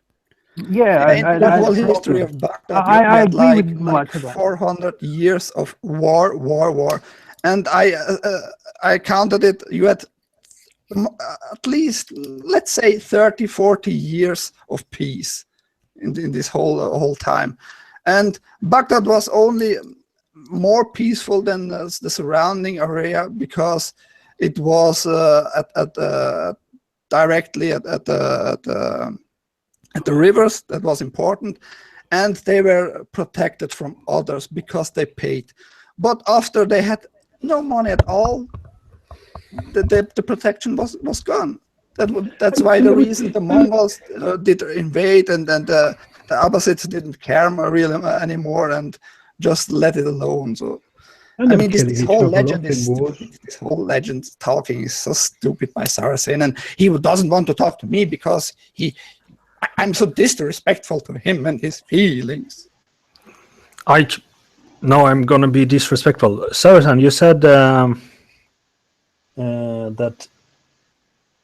S6: Yeah,
S2: the whole history of Baghdad,
S6: I agree with
S2: like 400 years of war, and I counted it. You had at least, let's say, 30-40 years of peace in this whole time, and Baghdad was only more peaceful than the surrounding area because it was directly at the rivers. That was important, and they were protected from others because they paid. But after they had no money at all, the protection was gone. That's why the reason the Mongols did invade, and then the Abbasids didn't care really anymore and just let it alone. So I mean, this whole legend talking is so stupid by Saracen, and he doesn't want to talk to me because I'm so disrespectful to him and his feelings.
S1: I No, I'm gonna be disrespectful. Saratan, you said that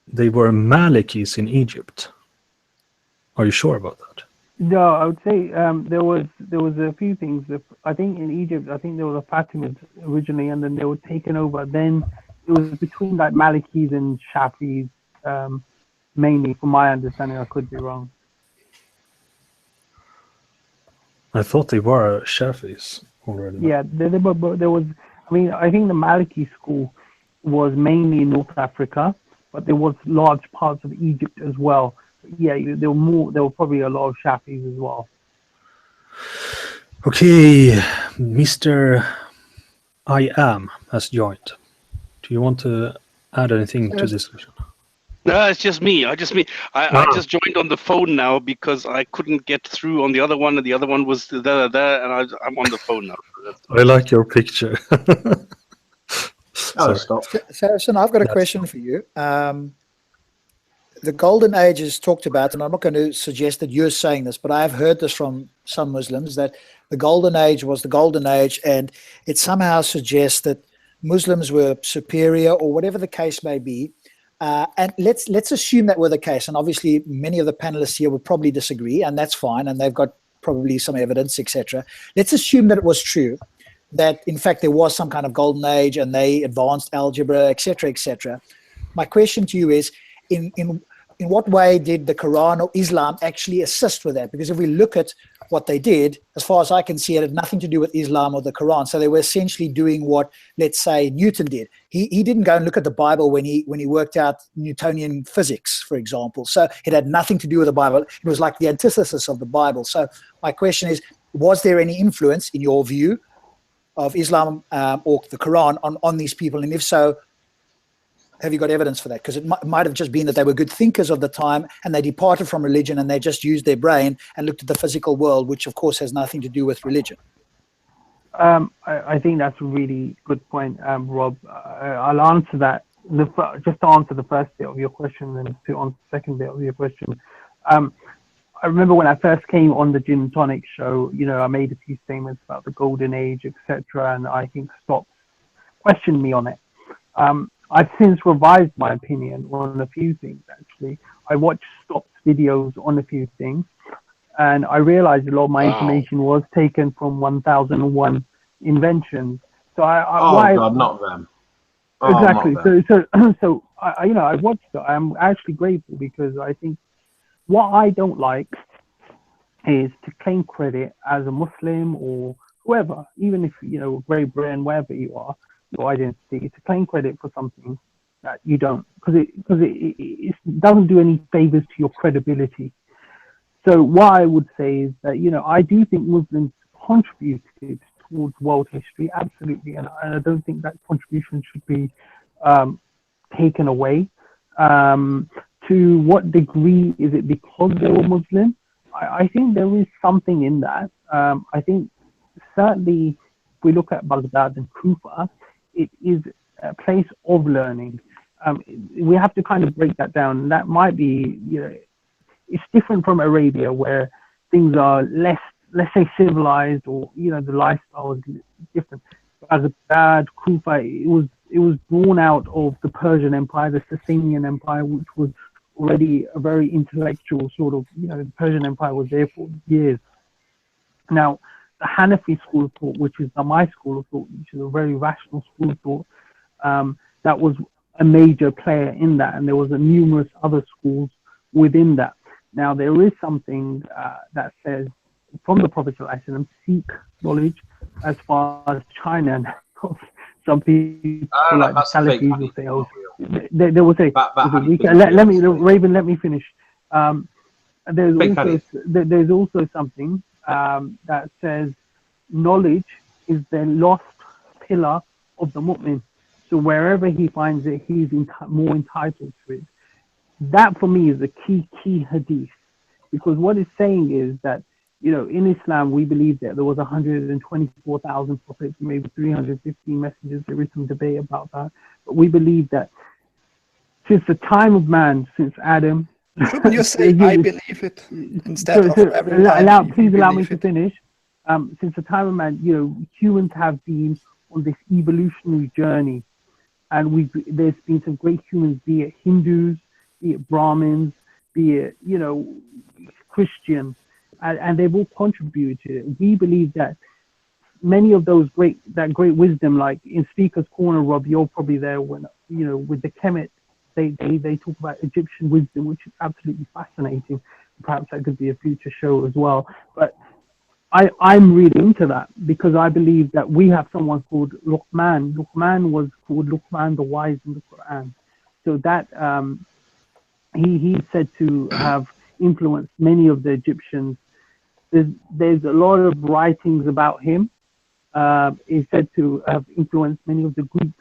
S1: they were Malikis in Egypt. Are you sure about that?
S6: No, I would say there was a few things. I think in Egypt, I think there was a Fatimids originally, and then they were taken over. Then it was between like Malikis and Shafis, mainly, from my understanding. I could be wrong.
S1: I thought they were Shafis already.
S6: Yeah, there was. I mean, I think the Maliki school was mainly in North Africa, but there was large parts of Egypt as well. Yeah, there were more. There were probably a lot of Shafis as well.
S1: Okay, Mr. I Am has joined. Do you want to add anything to this discussion?
S7: No, it's just me. I just joined on the phone now because I couldn't get through on the other one, and the other one was there, and I'm on the phone now.
S1: I like your picture.
S3: Oh, stop.
S5: Saracen, I've got a question for you. The Golden Age is talked about, and I'm not going to suggest that you're saying this, but I've heard this from some Muslims, that the Golden Age was the Golden Age, and it somehow suggests that Muslims were superior, or whatever the case may be. And let's assume that were the case, and obviously many of the panelists here would probably disagree, and that's fine, and they've got probably some evidence, etc. Let's assume that it was true, that in fact there was some kind of Golden Age, and they advanced algebra, etc., etc. My question to you is, in what way did the Quran or Islam actually assist with that? Because if we look at what they did, as far as I can see, it had nothing to do with Islam or the Quran. So they were essentially doing what, let's say, Newton did. He didn't go and look at the Bible when he worked out Newtonian physics, for example. So it had nothing to do with the Bible. It was like the antithesis of the Bible. So my question is, was there any influence, in your view, of Islam or the Quran on these people? And if so, have you got evidence for that? Because it might have just been that they were good thinkers of the time and they departed from religion and they just used their brain and looked at the physical world, which of course has nothing to do with religion.
S6: I think that's a really good point, Rob. I'll answer that. Just to answer the first bit of your question, and to answer the second bit of your question. I remember when I first came on the Jinn&Tonic show, I made a few statements about the Golden Age, etc., and I think Stops questioned me on it. I've since revised my opinion on a few things, actually. I watched Stop's videos on a few things, and I realized a lot of my information was taken from 1001 Inventions. So
S3: God, not them. Oh,
S6: exactly.
S3: not them.
S6: So I watched it. I'm actually grateful, because I think what I don't like is to claim credit as a Muslim or whoever, even if, Great Britain, wherever you are, your identity, to claim credit for something that you don't, because it doesn't do any favors to your credibility. So what I would say is that, I do think Muslims contributed towards world history, absolutely, and I don't think that contribution should be taken away. To what degree is it because they were Muslim? I think there is something in that. I think certainly if we look at Baghdad and Kufa, it is a place of learning. We have to kind of break that down. That might be, it's different from Arabia, where things are less, let's say, civilized, or the lifestyle is different. As a bad Kufa, it was born out of the Persian Empire, the Sasanian Empire, which was already a very intellectual sort of, the Persian Empire was there for years. Now, the Hanafi school of thought, which is my school of thought, which is a very rational school of thought, that was a major player in that, and there was numerous other schools within that. Now, there is something that says, from the Prophet ﷺ, seek knowledge as far as China. And some people like the Salafis will say, oh, they will say, Raven, let me finish. There's also something that says knowledge is the lost pillar of the mu'min. So wherever he finds it, he's more entitled to it. That for me is the key hadith, because what it's saying is that, in Islam, we believe that there was 124,000 prophets, maybe 315 messengers. There is some debate about that. But we believe that since the time of man, since Adam...
S2: Shouldn't you say, I believe it, instead of every time?
S6: Please allow me to finish. Since the time of man, humans have been on this evolutionary journey, and there's been some great humans, be it Hindus, be it Brahmins, be it Christian, and they've all contributed to it. We believe that many of those great wisdom, like in Speaker's Corner, Rob, you're probably there when with the Kemet, they talk about Egyptian wisdom, which is absolutely fascinating. Perhaps that could be a future show as well. But I'm really into that because I believe that we have someone called Luqman. Luqman was called Luqman the Wise in the Qur'an. So that he's said to have influenced many of the Egyptians. There's a lot of writings about him. He's said to have influenced many of the Greeks.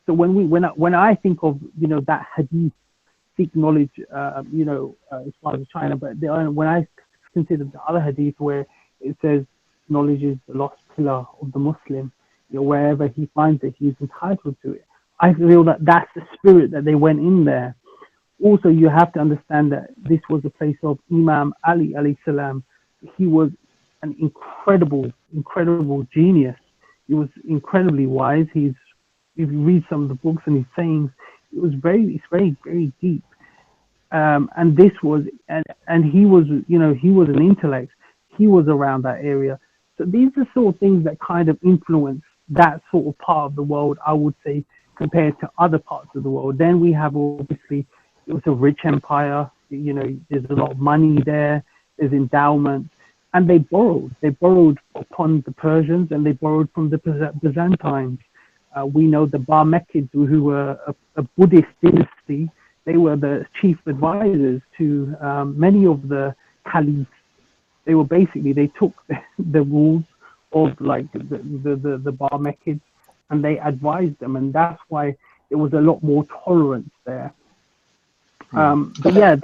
S6: So when I think of that hadith, seek knowledge, as far as China, but when I consider the other hadith where it says knowledge is the lost pillar of the Muslim, wherever he finds it, he's entitled to it. I feel that that's the spirit that they went in there. Also, you have to understand that this was a place of Imam Ali alayhi salam. He was an incredible genius. He was incredibly wise. If you read some of the books and his sayings, it's very, very deep. And this was, and he was, he was an intellect. He was around that area. So these are sort of things that kind of influence that sort of part of the world, I would say, compared to other parts of the world. Then we have, obviously, it was a rich empire. There's a lot of money there. There's endowment. And they borrowed upon the Persians, and they borrowed from the Byzantines. We know the Barmekids, who were a Buddhist dynasty. They were the chief advisors to many of the caliphs. They were they took the rules of like the Barmekids, and they advised them, and that's why there was a lot more tolerance there. But yeah.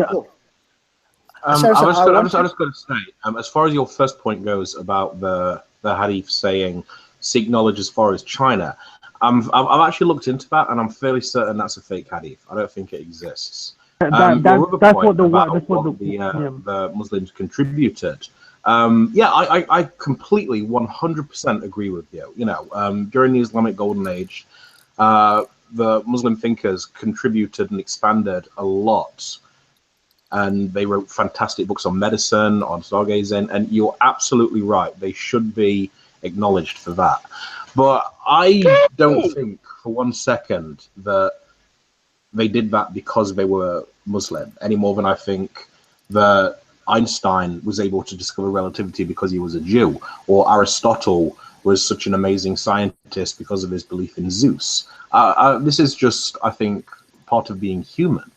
S3: I'm just going to say, as far as your first point goes about the hadith saying, seek knowledge as far as China, I've actually looked into that, and I'm fairly certain that's a fake hadith. I don't think it exists.
S6: That's what the
S3: Muslims contributed. I completely 100% agree with you. During the Islamic Golden Age, the Muslim thinkers contributed and expanded a lot. And they wrote fantastic books on medicine, on stargazing, and you're absolutely right. They should be acknowledged for that. But I don't think for 1 second that they did that because they were Muslim, any more than I think that Einstein was able to discover relativity because he was a Jew, or Aristotle was such an amazing scientist because of his belief in Zeus. This is just, I think, part of being human.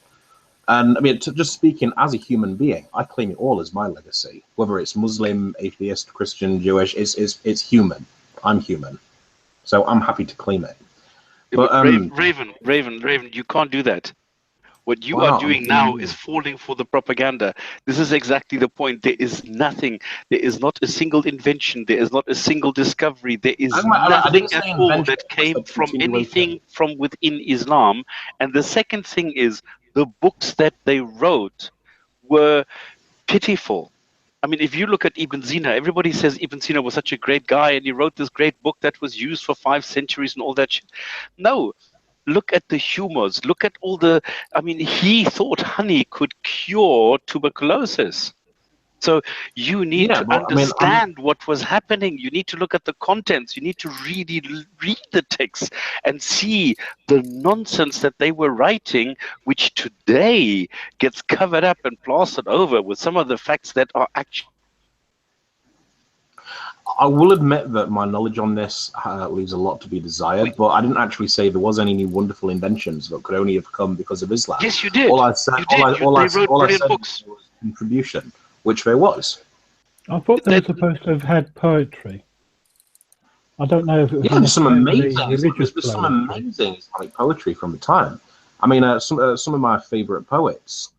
S3: And I mean, just speaking as a human being, I claim it all as my legacy. Whether it's Muslim, atheist, Christian, Jewish, it's human. I'm human, so I'm happy to claim it. But
S7: Raven, you can't do that. What you are doing now is falling for the propaganda. This is exactly the point. There is nothing. There is not a single invention. There is not a single discovery. There is nothing at all that came from anything from within Islam. And the second thing is the books that they wrote were pitiful. I mean, if you look at Ibn Sina, everybody says Ibn Sina was such a great guy and he wrote this great book that was used for 5 centuries and all that shit. No. Look at the humors. Look at all the... I mean, he thought honey could cure tuberculosis. So you need to understand what was happening. You need to look at the contents. You need to really read the text and see the nonsense that they were writing, which today gets covered up and plastered over with some of the facts that are actually...
S3: I will admit that my knowledge on this leaves a lot to be desired, but I didn't actually say there was any new wonderful inventions that could only have come because of Islam.
S7: Yes, you did.
S3: All I said,
S7: they wrote brilliant books.
S3: Was contribution, which there was.
S4: I thought they were supposed to have had poetry. I don't know if it was...
S3: Yeah, there's some amazing Islamic poetry from the time. I mean, some of my favorite poets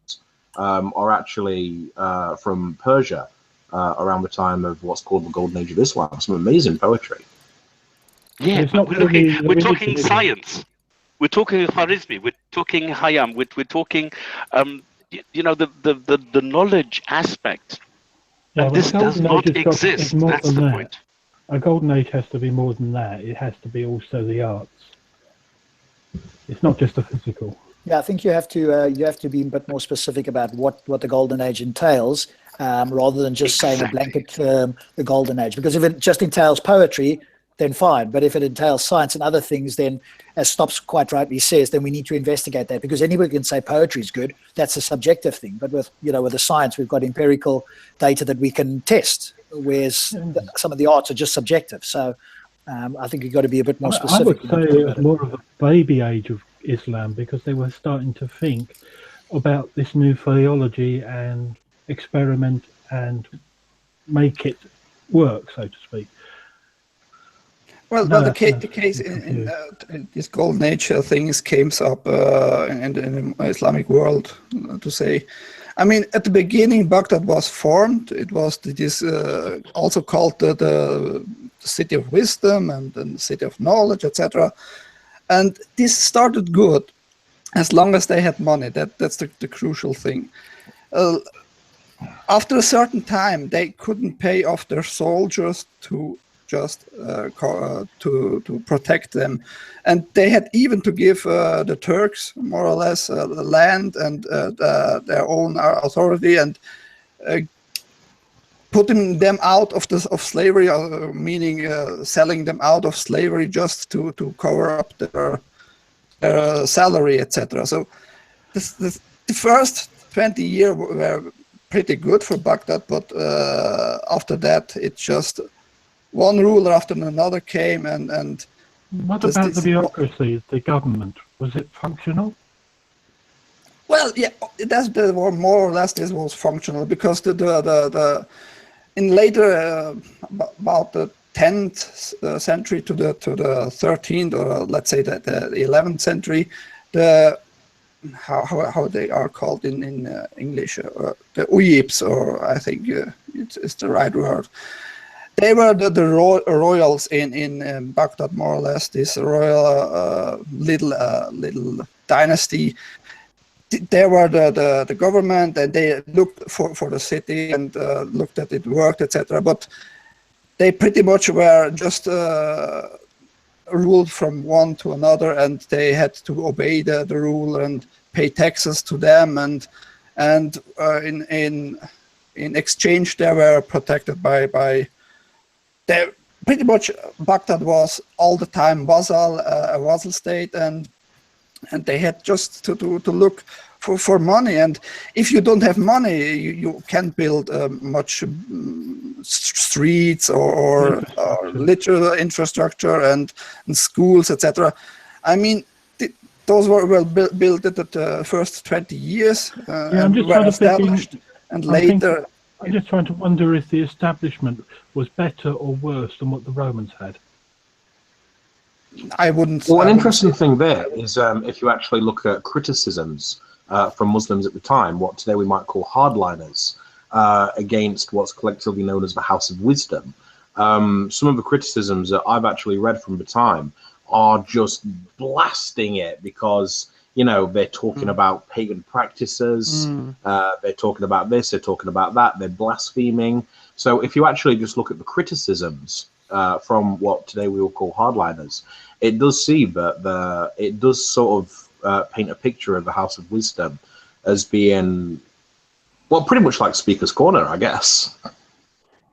S3: are actually from Persia. Around the time of what's called the Golden Age of Islam, some amazing poetry.
S7: Yeah, we're talking science. We're talking Khwarizmi. We're talking Hayam. We're talking, the knowledge aspect.
S4: Yeah,
S7: And
S4: well,
S7: this
S4: the
S7: does
S4: golden
S7: not
S4: age is
S7: exist.
S4: more
S7: That's
S4: than
S7: the
S4: that.
S7: point.
S4: A golden age has to be more than that. It has to be also the arts. It's not just the physical.
S5: Yeah, I think you have to be a bit more specific about what the golden age entails, rather than just saying a
S7: Exactly.
S5: blanket term, the golden age. Because if it just entails poetry, then fine. But if it entails science and other things, then, as Stops quite rightly says, then we need to investigate that, because anybody can say poetry is good. That's a subjective thing. But with the science, we've got empirical data that we can test, whereas some of the arts are just subjective. So I think you've got to be a bit more
S4: I
S5: specific.
S4: would say it was more of a baby age of Islam, because they were starting to think about this new theology and experiment and make it work, so to speak.
S2: Well,
S4: No,
S2: the
S4: that's
S2: case in
S4: confused.
S2: this golden age things came up in the Islamic world, to say. I mean, at the beginning, Baghdad was formed. It was this also called the city of wisdom and the city of knowledge, etc. And this started good, as long as they had money. That's the crucial thing. After a certain time, they couldn't pay off their soldiers to just to protect them, and they had even to give the Turks more or less land and their own authority, and putting them out of slavery, meaning selling them out of slavery just to cover up their salary, etc. So the first 20 years were pretty good for Baghdad, but after that, it just one ruler after another came, and
S4: What about the bureaucracy, the government? Was it functional?
S2: Well, yeah, more or less this was functional, because the in later about the 10th century to the 13th, or let's say the 11th century, the how they are called in English, the Uyibs, or I think it's the right word. They were the royals in Baghdad, more or less. This royal little dynasty. They were the government, and they looked for the city and looked that it worked, etc. But they pretty much were just ruled from one to another, and they had to obey the rule and pay taxes to them, and in exchange they were protected by they pretty much. Baghdad was all the time a vassal state, and they had just to look for money. And if you don't have money, you can't build much streets or literal infrastructure and schools, etc. I mean, those were well built at the first 20 years and were established, and later.
S4: I'm just trying to wonder if the establishment was better or worse than what the Romans had.
S2: I wouldn't.
S3: Well, an interesting thing there is if you actually look at criticisms from Muslims at the time, what today we might call hardliners, against what's collectively known as the House of Wisdom. Some of the criticisms that I've actually read from the time are just blasting it, because they're talking about pagan practices, they're talking about this, they're talking about that, they're blaspheming. So if you actually just look at the criticisms from what today we will call hardliners, it does see that it does sort of paint a picture of the House of Wisdom as being, well, pretty much like Speaker's Corner, I guess.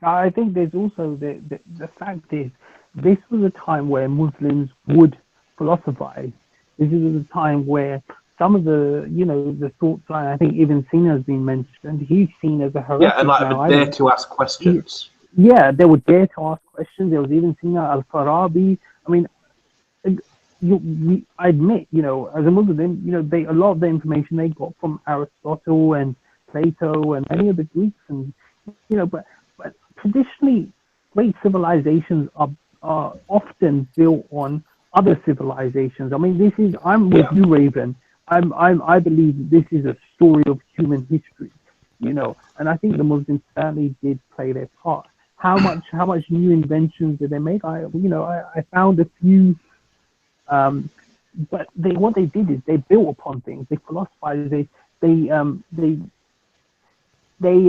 S6: I think there's also the fact is, this was a time where Muslims would philosophize. This is a time where some of the thoughts, I think Ibn Sina has been mentioned. He's seen as a heretic.
S3: Yeah, and like dare to ask questions.
S6: They would dare to ask questions. There was Ibn Sina, Al-Farabi. I mean, I admit, as a Muslim, a lot of the information they got from Aristotle and Plato and many of the Greeks, and but traditionally, great civilizations are often built on other civilizations. I mean, I'm with you, Raven. I believe this is a story of human history, and I think the Muslims certainly did play their part. How much new inventions did they make? I found a few, but what they did is they built upon things. They philosophized. They they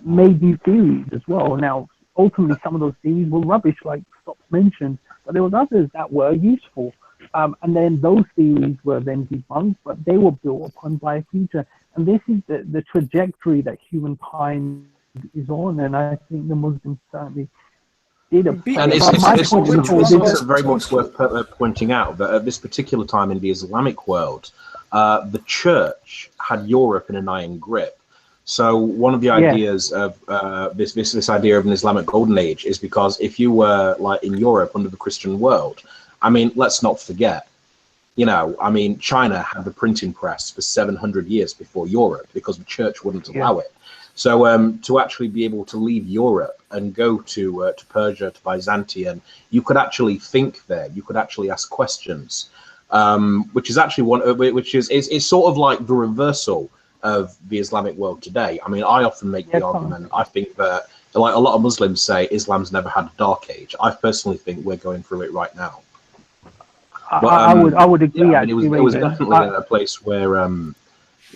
S6: made new theories as well. Now, ultimately, some of those theories were rubbish, like Stop mentioned, but there was others that were useful. And then those theories were then debunked, but they were built upon by a future. And this is the trajectory that humankind is on, and I think the Muslims certainly did.
S3: And it's also very much worth pointing out that at this particular time in the Islamic world, the church had Europe in an iron grip. So one of the ideas of this idea of an Islamic golden age is because if you were like in Europe under the Christian world, I mean, let's not forget, I mean, China had the printing press for 700 years before Europe because the church wouldn't allow it. So to actually be able to leave Europe and go to Persia, to Byzantium, you could actually think there. You could actually ask questions, which is actually it's sort of like the reversal of the Islamic world today. I mean, I often make the argument. I think that, like a lot of Muslims say, Islam's never had a dark age. I personally think we're going through it right now. But,
S6: I would agree.
S3: Yeah, I mean, it was definitely a place where.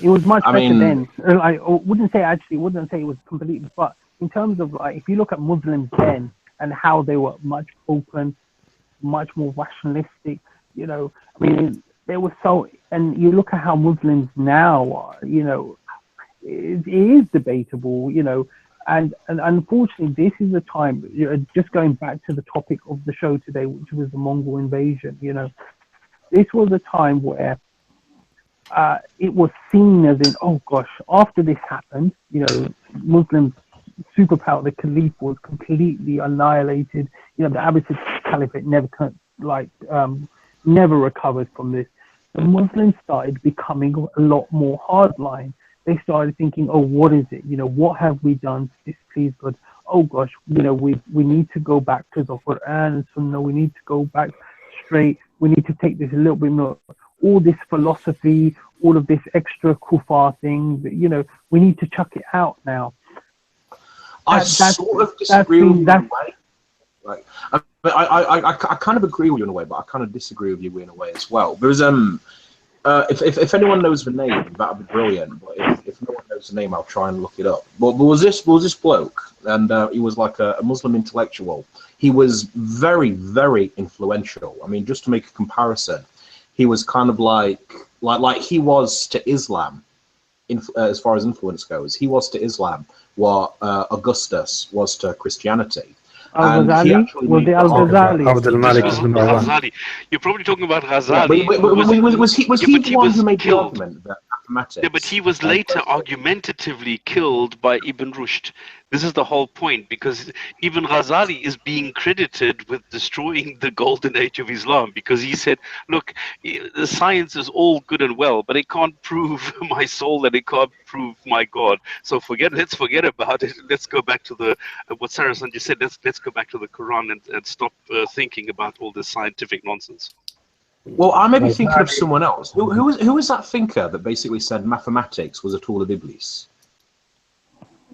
S6: It was much better then. I wouldn't say it was completely, but in terms of like, if you look at Muslims then and how they were much open, much more rationalistic, I mean, they were so, and you look at how Muslims now are, it is debatable, and unfortunately, this is the time, just going back to the topic of the show today, which was the Mongol invasion, this was a time where it was seen as in, oh gosh, after this happened, Muslims superpower, the Caliph was completely annihilated. The Abbasid Caliphate never recovered from this. The Muslims started becoming a lot more hardline. They started thinking, oh, what is it? What have we done to displease God? Oh gosh, we need to go back to the Qur'an and Sunnah. We need to go back straight. We need to take this a little bit more. All this philosophy, all of this extra kuffar thing, we need to chuck it out now.
S3: I sort of disagree with you in a way. Like, I kind of agree with you in a way, but I kind of disagree with you in a way as well. There's if anyone knows the name, that'd be brilliant. But if no one knows the name, I'll try and look it up. But there was this bloke, and he was like a Muslim intellectual. He was very, very influential. I mean, just to make a comparison, he was kind of like he was to Islam, as far as influence goes. He was to Islam what Augustus was to Christianity.
S6: Al-Ghazali? Was it
S7: Al-Ghazali? You're probably talking about Ghazali.
S3: Was he the one who made the argument that mathematics?
S7: Yeah, but he was later argumentatively killed by Ibn Rushd. This is the whole point, because Ibn Ghazali is being credited with destroying the golden age of Islam, because he said, look, the science is all good and well, but it can't prove my soul and it can't prove my God. So let's forget about it. Let's go back to what Sarasan just said. Let's go back to the Quran and stop thinking about all this scientific nonsense.
S3: Well, I may be thinking of someone else. Who was that thinker that basically said mathematics was a tool of Iblis?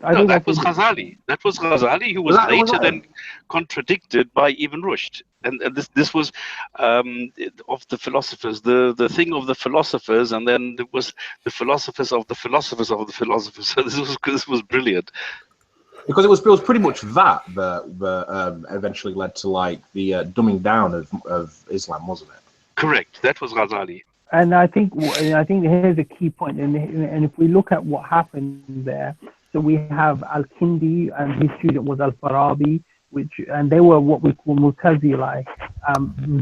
S7: No, that was Ghazali. That was Ghazali, who was later then contradicted by Ibn Rushd. And this was of the philosophers, the thing of the philosophers, and then there was the philosophers of the philosophers of the philosophers. So this was brilliant.
S3: Because it was pretty much that eventually led to like the dumbing down of Islam, wasn't it?
S7: Correct. That was Ghazali.
S6: And I think here's a key point. And if we look at what happened there, so we have Al-Kindi and his student was Al-Farabi, and they were what we call Mu'tazili,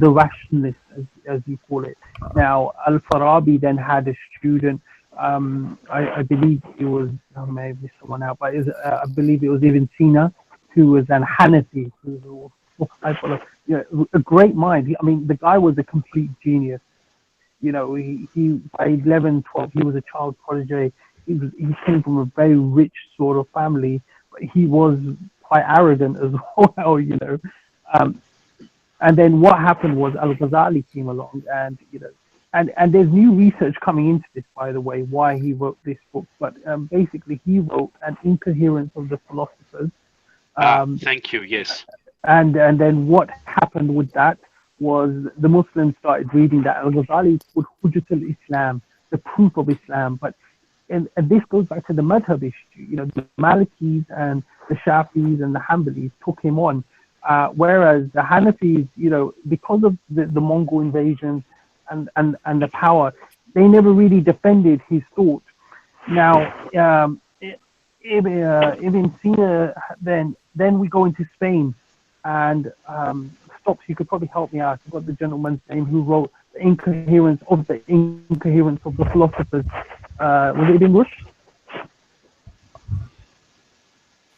S6: the rationalists, as you call it. Now, Al-Farabi then had a student, I believe it was, I may have missed someone out, but I believe it was Ibn Sina, who was an Hanafi, who was a great mind. I mean, the guy was a complete genius. He by 11, 12, he was a child prodigy. He came from a very rich sort of family, but he was quite arrogant as well, And then what happened was Al-Ghazali came along, and and there's new research coming into this, by the way, why he wrote this book. But basically, he wrote an incoherence of the philosophers.
S7: Thank you. Yes.
S6: And then what happened with that was the Muslims started reading that Al-Ghazali is called Hujjat al-Islam, the proof of Islam, but and this goes back to the madhab issue. You know, the Malikis and the Shafis and the Hanbalis took him on, whereas the Hanafis, you know, because of the Mongol invasions and the power, they never really defended his thought. Now, Ibn Sina, then we go into Spain, and Stocks, you could probably help me out. I've got the gentleman's name who wrote the Incoherence of the Philosophers. Was it Ibn Rushd?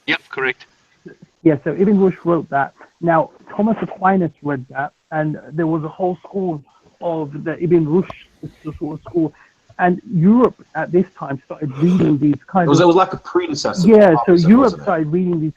S7: Yep, correct.
S6: Yeah, so Ibn Rushd wrote that. Now, Thomas Aquinas read that, and there was a whole school of the Ibn Rushd sort of school. And Europe at this time started reading these kinds of...
S3: It was like a predecessor.
S6: Yeah, so Europe started reading these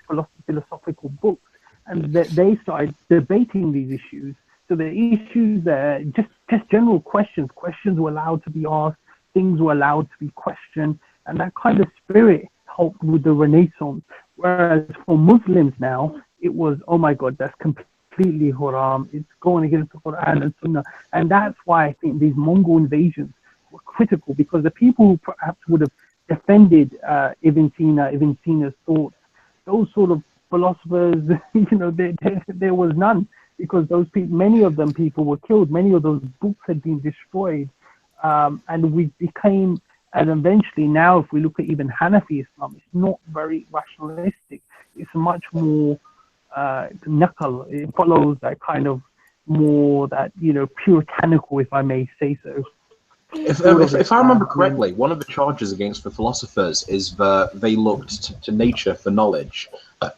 S6: philosophical books, and they started debating these issues. So the issues there, just general questions were allowed to be asked, things were allowed to be questioned, and that kind of spirit helped with the Renaissance. Whereas for Muslims now, it was, oh my God, that's completely haram, it's going against the Qur'an and Sunnah. And that's why I think these Mongol invasions were critical, because the people who perhaps would have defended Ibn Sina's thoughts, those sort of philosophers, you know, there was none, because those people, many of them people were killed, many of those books had been destroyed, and we became, and eventually now if we look at even Hanafi Islam, it's not very rationalistic, it's much more nakal, it follows that kind of more that, you know, puritanical, if I may say so.
S3: If I remember correctly, one of the charges against the philosophers is that they looked to nature for knowledge,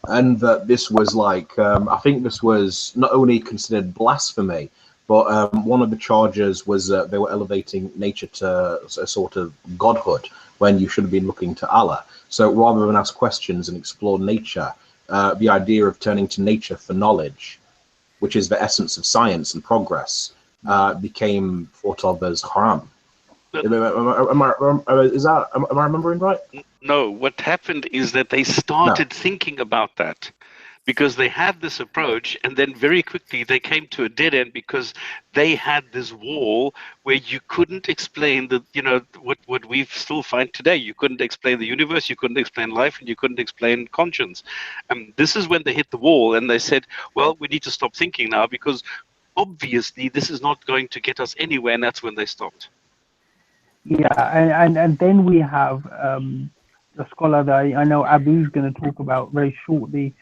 S3: and that this was like, I think this was not only considered blasphemy, but one of the charges was they were elevating nature to a sort of godhood when you should have been looking to Allah. So rather than ask questions and explore nature, the idea of turning to nature for knowledge, which is the essence of science and progress, became thought of as haram. Am I remembering right?
S7: No, what happened is that they started thinking about that, because they had this approach, and then very quickly they came to a dead end, because they had this wall where you couldn't explain the, you know, what we still find today. You couldn't explain the universe, you couldn't explain life, and you couldn't explain conscience. And this is when they hit the wall, and they said, well, we need to stop thinking now, because obviously this is not going to get us anywhere, and that's when they stopped.
S6: Yeah, and then we have the scholar that I know Abu's going to talk about very shortly,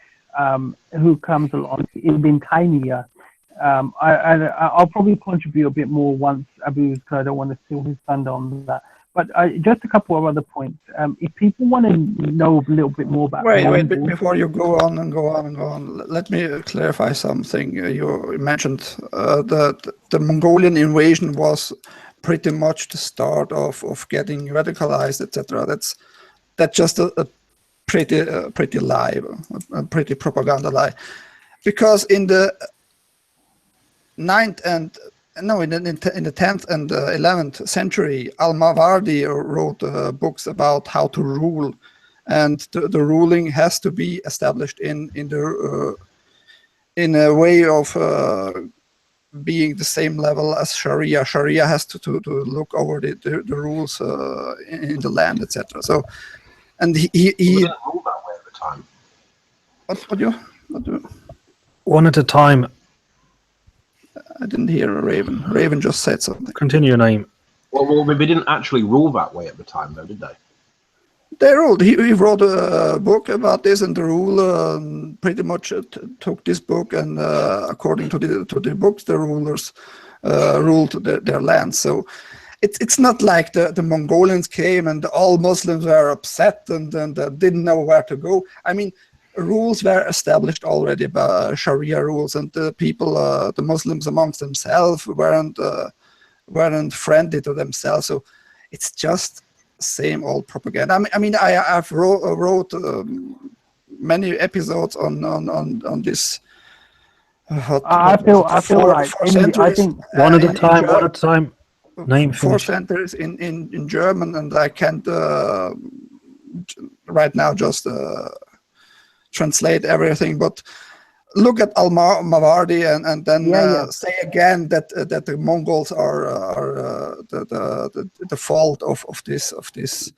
S6: who comes along, Ibn Taymiyyah. I'll probably contribute a bit more once Abu's, because I don't want to steal his thunder on that. But just a couple of other points. If people want to know a little bit more about...
S2: Wait, before you go on, let me clarify something. You mentioned that the Mongolian invasion was pretty much the start of getting radicalized, etc. That's just a pretty lie, a pretty propaganda lie, because in the 10th and 11th century, Al-Mawardi wrote books about how to rule, and the ruling has to be established in a way of being the same level as Sharia. Sharia has to look over the rules in the land, etc. So, and he
S3: didn't rule that way at the time.
S2: What
S1: One at a time.
S2: I didn't hear a Raven. Raven just said something.
S1: Continue, Naeem.
S3: Well, they didn't actually rule that way at the time, though, did they?
S2: They ruled. He wrote a book about this, and the rule pretty much took this book, and according to the books, the rulers ruled their land. So it's not like the Mongolians came and all Muslims were upset and didn't know where to go. I mean, rules were established already by Sharia rules, and the people, the Muslims amongst themselves, weren't friendly to themselves. So it's just same old propaganda. I mean, I've wrote many episodes on this.
S6: I feel like I think
S1: one at a time. Name
S2: 4 centuries in German, and I can't right now just translate everything, but look at Al-Mawardi and then say again that the Mongols are the fault of this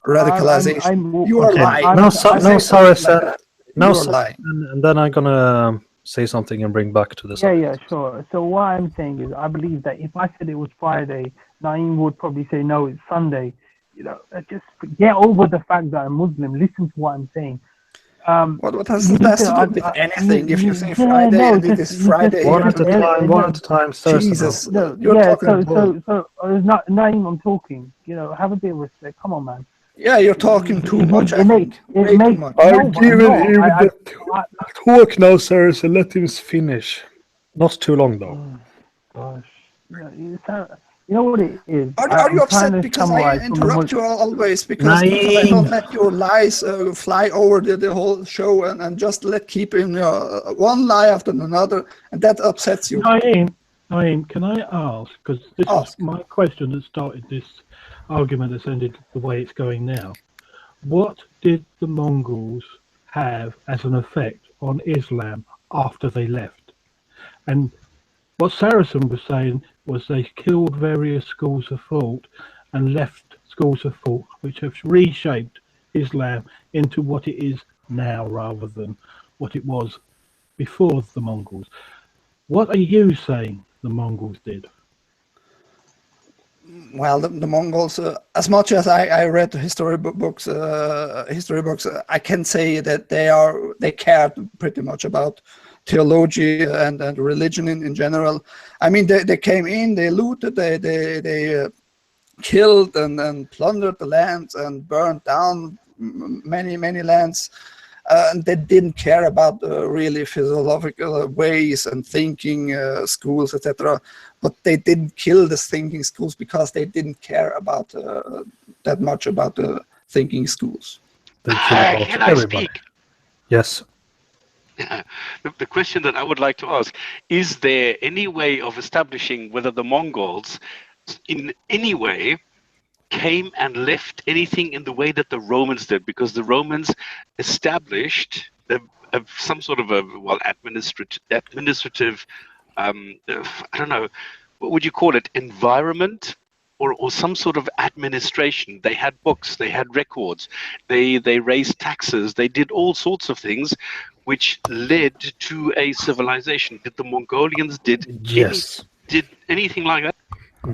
S2: radicalization. You are
S5: okay.
S2: lying.
S1: No,
S2: Say
S1: sorry,
S2: something like that.
S1: No,
S2: You are lying.
S1: and then I'm gonna say something and bring back to this.
S6: Yeah, sure. So what I'm saying is, I believe that if I said it was Friday, Naeem would probably say no, it's Sunday. You know, just get over the fact that I'm Muslim. Listen to what I'm saying.
S2: What has that to do with anything? If you say
S6: yeah,
S2: Friday
S6: no,
S2: and it is Friday,
S1: One
S2: here
S1: at a
S2: today,
S1: time, one at a time.
S2: Jesus,
S6: No,
S2: you're
S6: yeah,
S2: talking.
S6: so not Naeem, I'm talking. You know, have a bit of respect. Come on, man.
S2: Yeah, you're talking too much. I think way too much.
S1: I'm giving him the talk now, sir. So let him finish. Not too long though.
S6: Gosh, you know what it is.
S2: Are you
S6: I'm trying
S2: upset
S6: to
S2: because I
S6: summarize from the
S2: interrupt you always because I don't let your lies fly over the whole show and just keep in one lie after another, and that upsets you.
S4: Naeem, can I ask, because this
S2: Ask.
S4: is my question that started this argument that's ended the way it's going now. What did the Mongols have as an effect on Islam after they left? And what Saracen was saying was they killed various schools of thought and left schools of thought which have reshaped Islam into what it is now rather than what it was before the Mongols. What are you saying the Mongols did?
S2: Well, the Mongols, as much as I read history books, I can say that they cared pretty much about theology and religion in general. I mean, they came in, they looted, they killed and plundered the lands and burned down many lands. And they didn't care about really philosophical ways and thinking schools, etc. But they didn't kill the thinking schools because they didn't care about that much about the thinking schools.
S1: They kill out
S7: Can I
S1: everybody.
S7: speak?
S1: Yes.
S7: The question that I would like to ask, is there any way of establishing whether the Mongols in any way came and left anything in the way that the Romans did? Because the Romans established some sort of administrative I don't know, what would you call it, environment or some sort of administration. They had books, they had records, they raised taxes, they did all sorts of things which led to a civilization. Did the Mongolians did anything like that?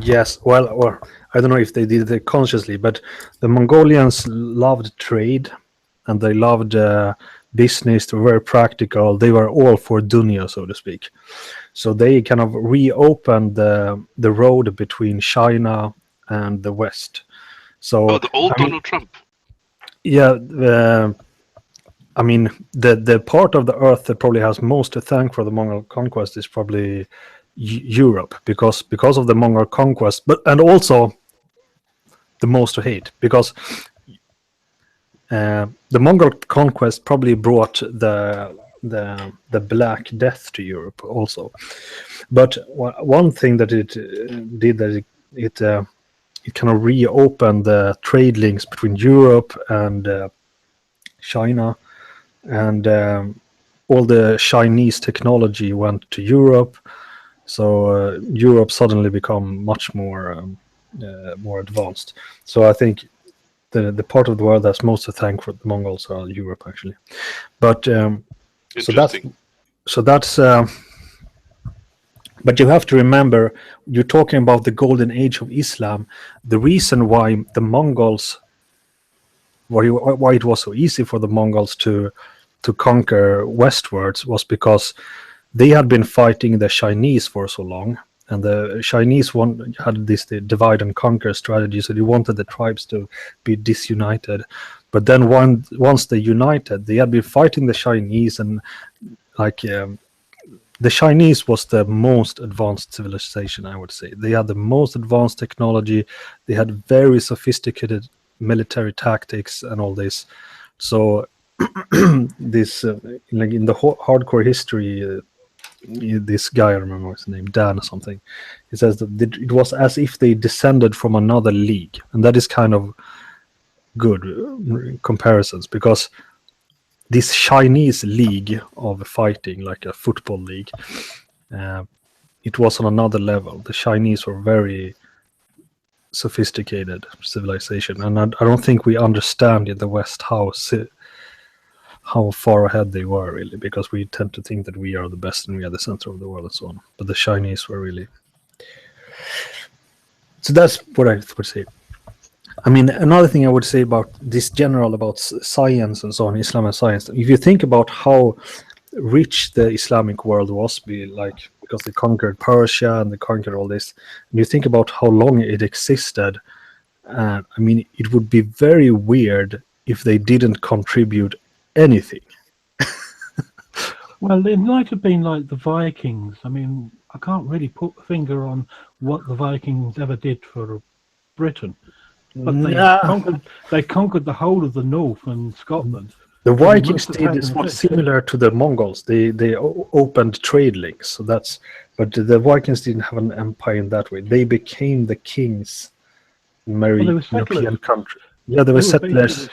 S1: Yes, well, or I don't know if they did it consciously, but the Mongolians loved trade and they loved business. They were very practical. They were all for dunya, so to speak. So they kind of reopened the road between China and the West. So
S7: the old Donald Trump.
S1: Yeah, I mean the part of the earth that probably has most to thank for the Mongol conquest is probably Europe, because of the Mongol conquest, and also the most to hate, because the Mongol conquest probably brought the Black Death to Europe also. But one thing that it did, that it kind of reopened the trade links between Europe and China, and all the Chinese technology went to Europe. So Europe suddenly become much more advanced. So I think the part of the world that's most to thank for the Mongols are Europe, actually. But so that's but you have to remember, you're talking about the golden age of Islam. The reason why the Mongols, why it was so easy for the Mongols to conquer westwards, was because they had been fighting the Chinese for so long, and the Chinese had this divide and conquer strategy, so they wanted the tribes to be disunited. But then once they united, they had been fighting the Chinese, and the Chinese was the most advanced civilization, I would say. They had the most advanced technology. They had very sophisticated military tactics and all this. So this in the hardcore history, this guy, I remember his name, Dan or something, he says that it was as if they descended from another league, and that is kind of good comparisons, because this Chinese league of fighting, like a football league, it was on another level. The Chinese were very sophisticated civilization, and I don't think we understand in the West how far ahead they were, really, because we tend to think that we are the best and we are the center of the world and so on. But the Chinese were really. So that's what I would say. I mean, another thing I would say about this general about science and so on, Islam and science. If you think about how rich the Islamic world was, because they conquered Persia and they conquered all this, and you think about how long it existed, I mean, it would be very weird if they didn't contribute anything.
S4: Well, it might have been like the Vikings. I mean, I can't really put a finger on what the Vikings ever did for Britain, but they conquered the whole of the north and Scotland.
S1: The Vikings did somewhat similar to the Mongols. They opened trade links, so but the Vikings didn't have an empire in that way. They became the kings in many European countries. Yeah, they were settlers.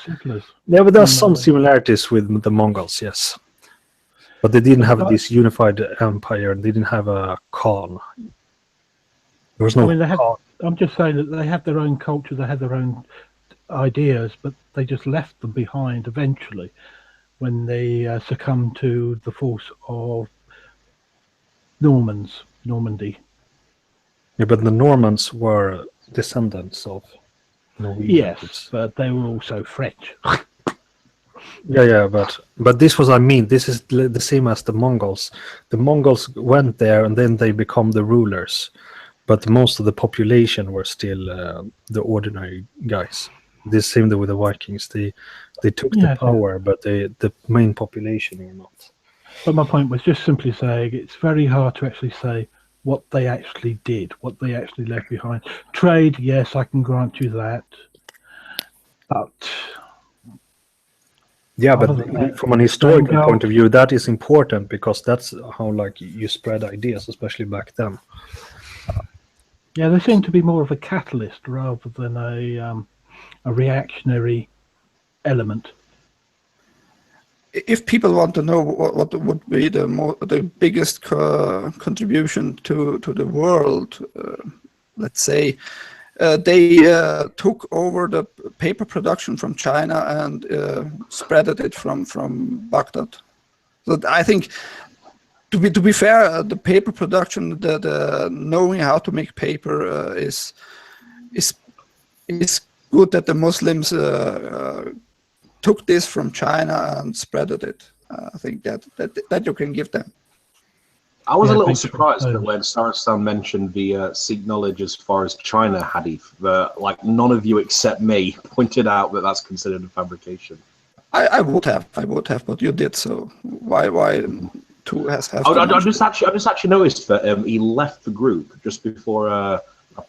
S1: Yeah, but there's some similarities with the Mongols, yes. But they didn't have this unified empire. They didn't have a Khan. There was no Khan.
S4: I'm just saying that they had their own culture, they had their own ideas, but they just left them behind eventually when they succumbed to the force of Normandy.
S1: Yeah, but the Normans were descendants of Norwegians.
S4: Yes, but they were also French.
S1: Yeah, but this was, this is the same as the Mongols. The Mongols went there and then they become the rulers, but most of the population were still the ordinary guys. The same with the Vikings. They took the power, but the main population were not.
S4: But my point was just simply saying it's very hard to actually say what they actually did, what they actually left behind. Trade, yes, I can grant you that, but.
S1: Yeah, but from an historical point of view, that is important because that's how you spread ideas, especially back then.
S4: Yeah, they seem to be more of a catalyst rather than a reactionary element.
S2: If people want to know what would be the biggest contribution to the world, let's say. They took over the paper production from China and spread it from Baghdad. So I think, to be fair, the paper production, the knowing how to make paper is good that the Muslims took this from China and spread it. I think that you can give them.
S3: I was a little surprised that when Sarastan mentioned the Sikh knowledge as far as China hadith, none of you except me pointed out that that's considered a fabrication.
S2: I would have, but you did, so why two has have?
S3: I just actually noticed that he left the group just before I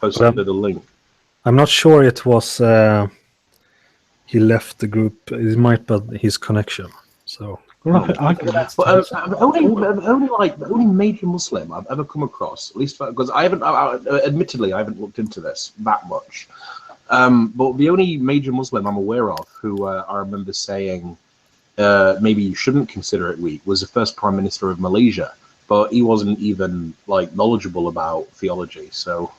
S3: posted the link.
S1: I'm not sure it was he left the group. It might be his connection. So.
S3: The only major Muslim I've ever come across, at least because admittedly I haven't looked into this that much, but the only major Muslim I'm aware of who I remember saying maybe you shouldn't consider it weak was the first Prime Minister of Malaysia, but he wasn't even knowledgeable about theology, so.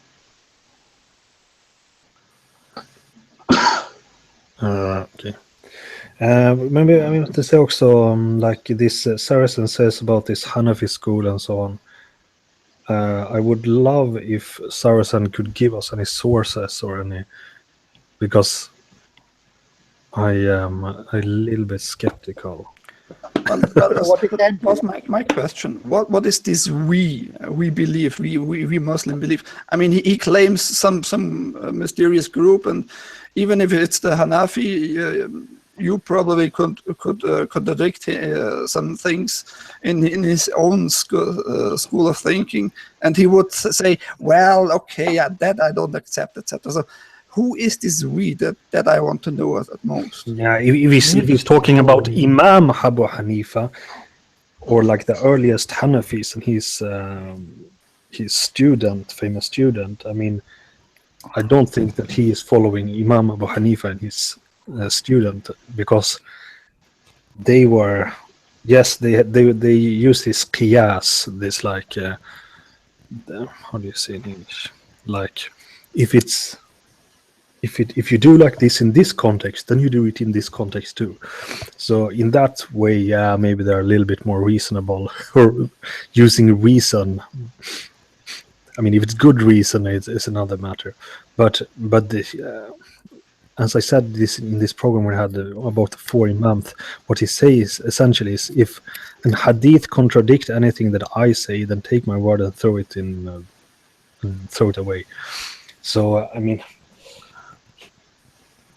S1: Okay. Maybe to say also this Saracen says about this Hanafi school and so on. I would love if Saracen could give us any sources or any, because I am a little bit skeptical.
S2: That was my question. What is this we believe, we Muslim believe? I mean, he claims some mysterious group, and even if it's the Hanafi, you probably could contradict some things in his own school of thinking, and he would say, "Well, okay, that I don't accept," etc. So, who is this we that I want to know at most?
S1: Yeah, if he's talking about Imam Abu Hanifa, or the earliest Hanafis and his student, famous student. I mean, I don't think that he is following Imam Abu Hanifa and his student, because they were, yes, they used this qiyas, this how do you say in English, if it's if you do like this in this context, then you do it in this context too. So in that way, yeah, maybe they're a little bit more reasonable or using reason. I mean, if it's good reason, it's another matter. But as I said, this in this program we had about the 4 month. What he says essentially is, if an hadith contradict anything that I say, then take my word and throw it in, and throw it away. So I mean,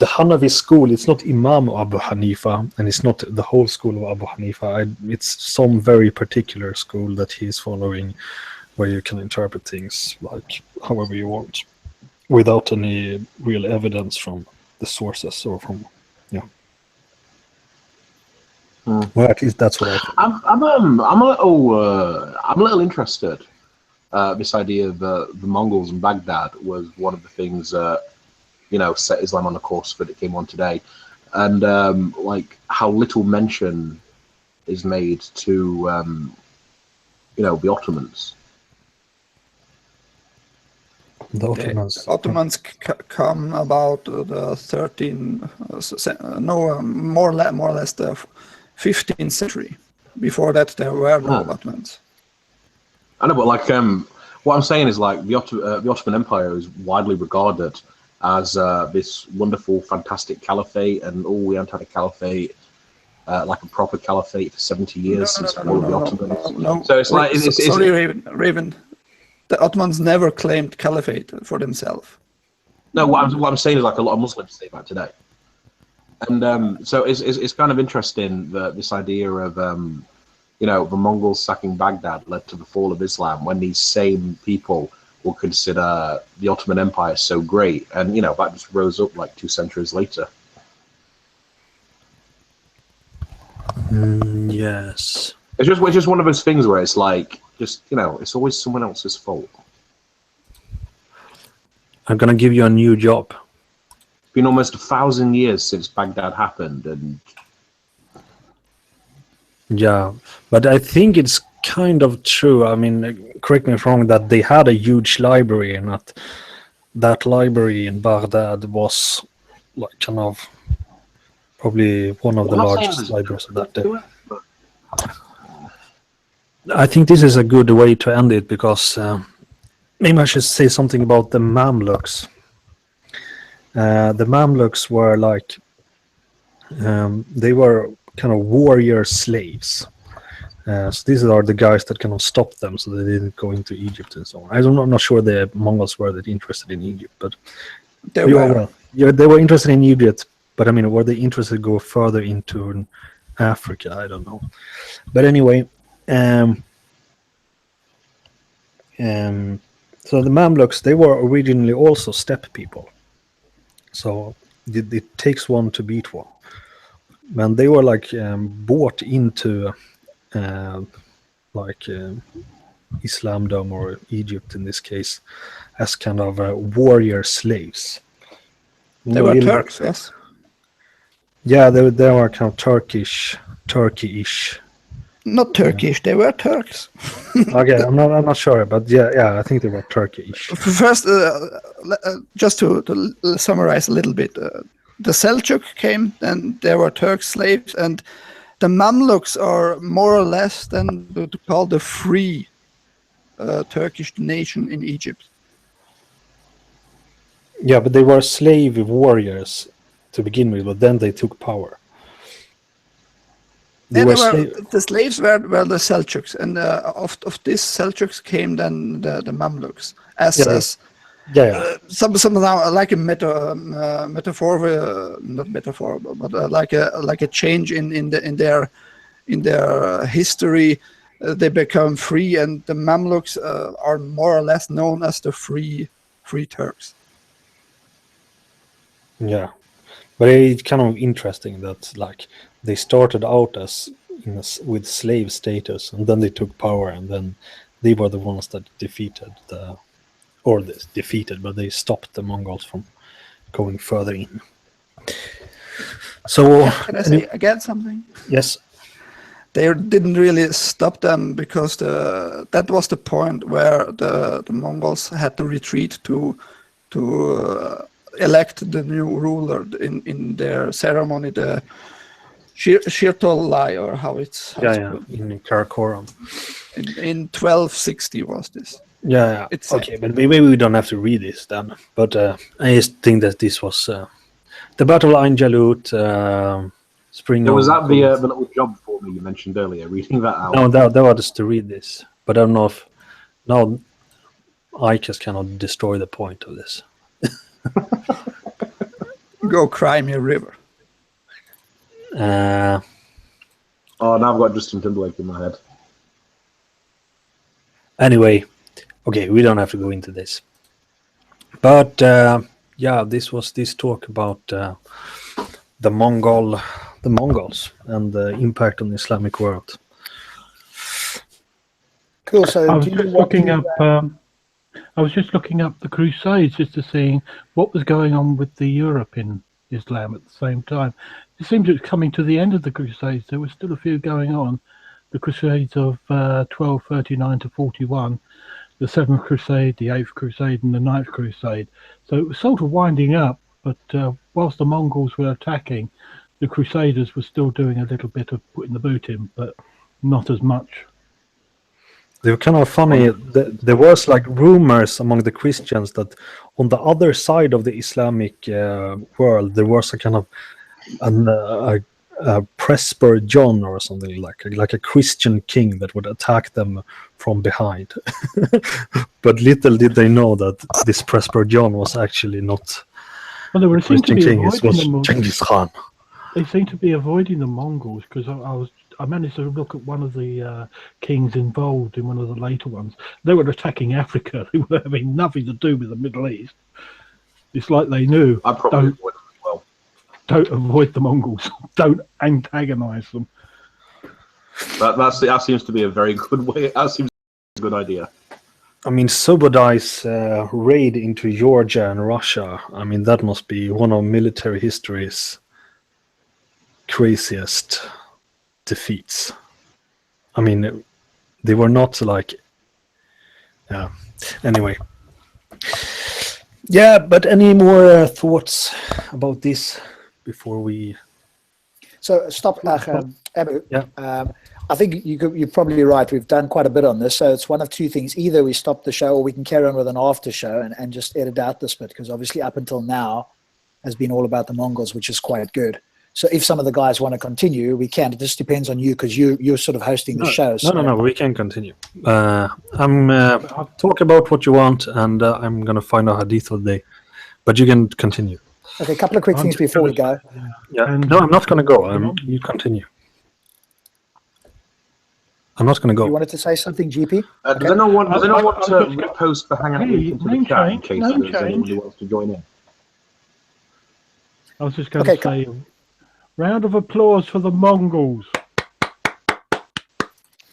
S1: the Hanafi school, it's not Imam Abu Hanifa, and it's not the whole school of Abu Hanifa. It's some very particular school that he's following, where you can interpret things like however you want, without any real evidence from the sources or from, yeah. Well, at least that's what I think.
S3: I'm a little interested. This idea of the Mongols in Baghdad was one of the things set Islam on the course that it came on today, and like how little mention is made to the Ottomans.
S1: The Ottomans.
S2: The Ottomans come about the more or less the 15th century. Before that, there were no Ottomans.
S3: I know, but like what I'm saying is, like, the Ottoman Empire is widely regarded as this wonderful, fantastic caliphate, and we haven't had a caliphate, like a proper caliphate, for 70 years since the Ottomans.
S2: No.
S3: So it's like,
S2: sorry, Raven. The Ottomans never claimed caliphate for themselves.
S3: No, what I'm saying is, like, a lot of Muslims say that today, and so it's kind of interesting that this idea of the Mongols sacking Baghdad led to the fall of Islam, when these same people will consider the Ottoman Empire so great, and that just rose up like 2 centuries later.
S1: Yes.
S3: It's just one of those things where it's like, it's always someone else's fault.
S1: I'm gonna give you a new job.
S3: It's been almost 1,000 years since Baghdad happened, and
S1: yeah, but I think it's kind of true. I mean, correct me if I'm wrong, that they had a huge library, and that library in Baghdad was like kind of probably one of the largest libraries of that day. I think this is a good way to end it, because maybe I should say something about the Mamluks. The Mamluks were like, they were kind of warrior slaves. So these are the guys that kind of stopped them so they didn't go into Egypt and so on. I'm not sure the Mongols were that interested in Egypt, but
S2: They were.
S1: Yeah, they were interested in Egypt, but I mean, were they interested to go further into Africa? I don't know. But anyway, so the Mamluks, they were originally also steppe people. So it takes one to beat one. And they were like bought into Islamdom, or Egypt in this case, as kind of warrior slaves.
S2: They were Turks, yes.
S1: Yeah, they were kind of Turkish.
S2: Not Turkish, they were Turks.
S1: Okay, I'm not sure, but yeah, I think they were Turkish.
S2: First, just to summarize a little bit, the Seljuk came, and they were Turk slaves, and the Mamluks are more or less then called the free Turkish nation in Egypt.
S1: Yeah, but they were slave warriors to begin with, but then they took power.
S2: The slaves were the Seljuks, and of these Seljuks came then the Mamluks somehow like a metaphor, not metaphor, but like a change in their history. They become free, and the Mamluks are more or less known as the free Turks.
S1: Yeah, but it's kind of interesting that like they started out as with slave status, and then they took power, and then they were the ones that but they stopped the Mongols from going further in. So
S2: can I say again something?
S1: Yes.
S2: They didn't really stop them, because that was the point where the Mongols had to retreat to elect the new ruler in their ceremony, the Shirtolai, or how it's
S1: in Karakoram.
S2: In 1260 was this.
S1: Yeah.
S2: It's
S1: Okay, but maybe we don't have to read this then. But I just think that this was the Battle of Ain Jalut, Spring.
S3: Was that the little job for me you mentioned earlier? Reading that out.
S1: No, that was to read this. But I don't know if now I just cannot destroy the point of this.
S2: Go cry me a river.
S1: Uh,
S3: Oh, now I've got Justin Timberlake in my head.
S1: Anyway, okay, we don't have to go into this. But yeah, this was this talk about the Mongols and the impact on the Islamic world.
S5: Cool. So
S4: I was just looking up. I was just looking up the Crusades just to see what was going on with the Europe in Islam at the same time. It seems it's coming to the end of the Crusades. There was still a few going on. The Crusades of 1239 to 41, the Seventh Crusade, the Eighth Crusade, and the Ninth Crusade. So it was sort of winding up, but whilst the Mongols were attacking, the Crusaders were still doing a little bit of putting the boot in, but not as much.
S1: They were kind of funny. There was like rumors among the Christians that on the other side of the Islamic world there was a kind of a Presbyter John or something like a Christian king that would attack them from behind. But little did they know that this Presbyter John was actually not
S4: Well, they were
S1: Christian king. It was Genghis Khan.
S4: They seem to be avoiding the Mongols because I managed to look at one of the kings involved in one of the later ones. They were attacking Africa. They were having nothing to do with the Middle East. It's like they knew.
S3: I probably would as well.
S4: Don't avoid the Mongols. Don't antagonize them.
S3: That seems to be a very good way. That seems a good idea.
S1: I mean, Sobodai's raid into Georgia and Russia. I mean, that must be one of military history's craziest defeats. I mean, they were not like, yeah. Anyway, yeah. But any more thoughts about this before we?
S5: So stop, Abu.
S1: Yeah.
S5: I think you're probably right. We've done quite a bit on this, so it's one of two things: either we stop the show, or we can carry on with an after show and just edit out this bit, because obviously up until now has been all about the Mongols, which is quite good. So if some of the guys want to continue, we can. It just depends on you, because you're sort of hosting the show. So.
S1: No, we can continue. I'll talk about what you want, and I'm going to find out hadith of the day. But you can continue.
S5: Okay, a couple of quick things before we go.
S1: Yeah. No, I'm not going to go. You continue. I'm not going to go.
S5: You wanted to say something, GP?
S3: Okay. Does anyone want to post the hangout link into the chat in case there's anyone who wants to join in?
S4: I was just going to say, round of applause for the Mongols.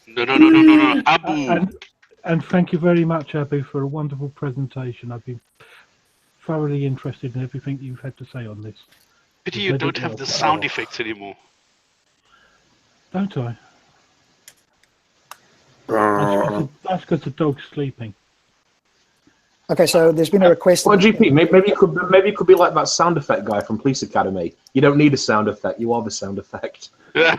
S7: No, Abu.
S4: And thank you very much, Abu, for a wonderful presentation. I've been thoroughly interested in everything you've had to say on this.
S7: Pity you don't have the sound effects anymore.
S4: Don't I? That's because the dog's sleeping.
S5: Okay, so there's been a request.
S3: Well, GP, maybe it could be like that sound effect guy from Police Academy. You don't need a sound effect; you are the sound effect.
S2: I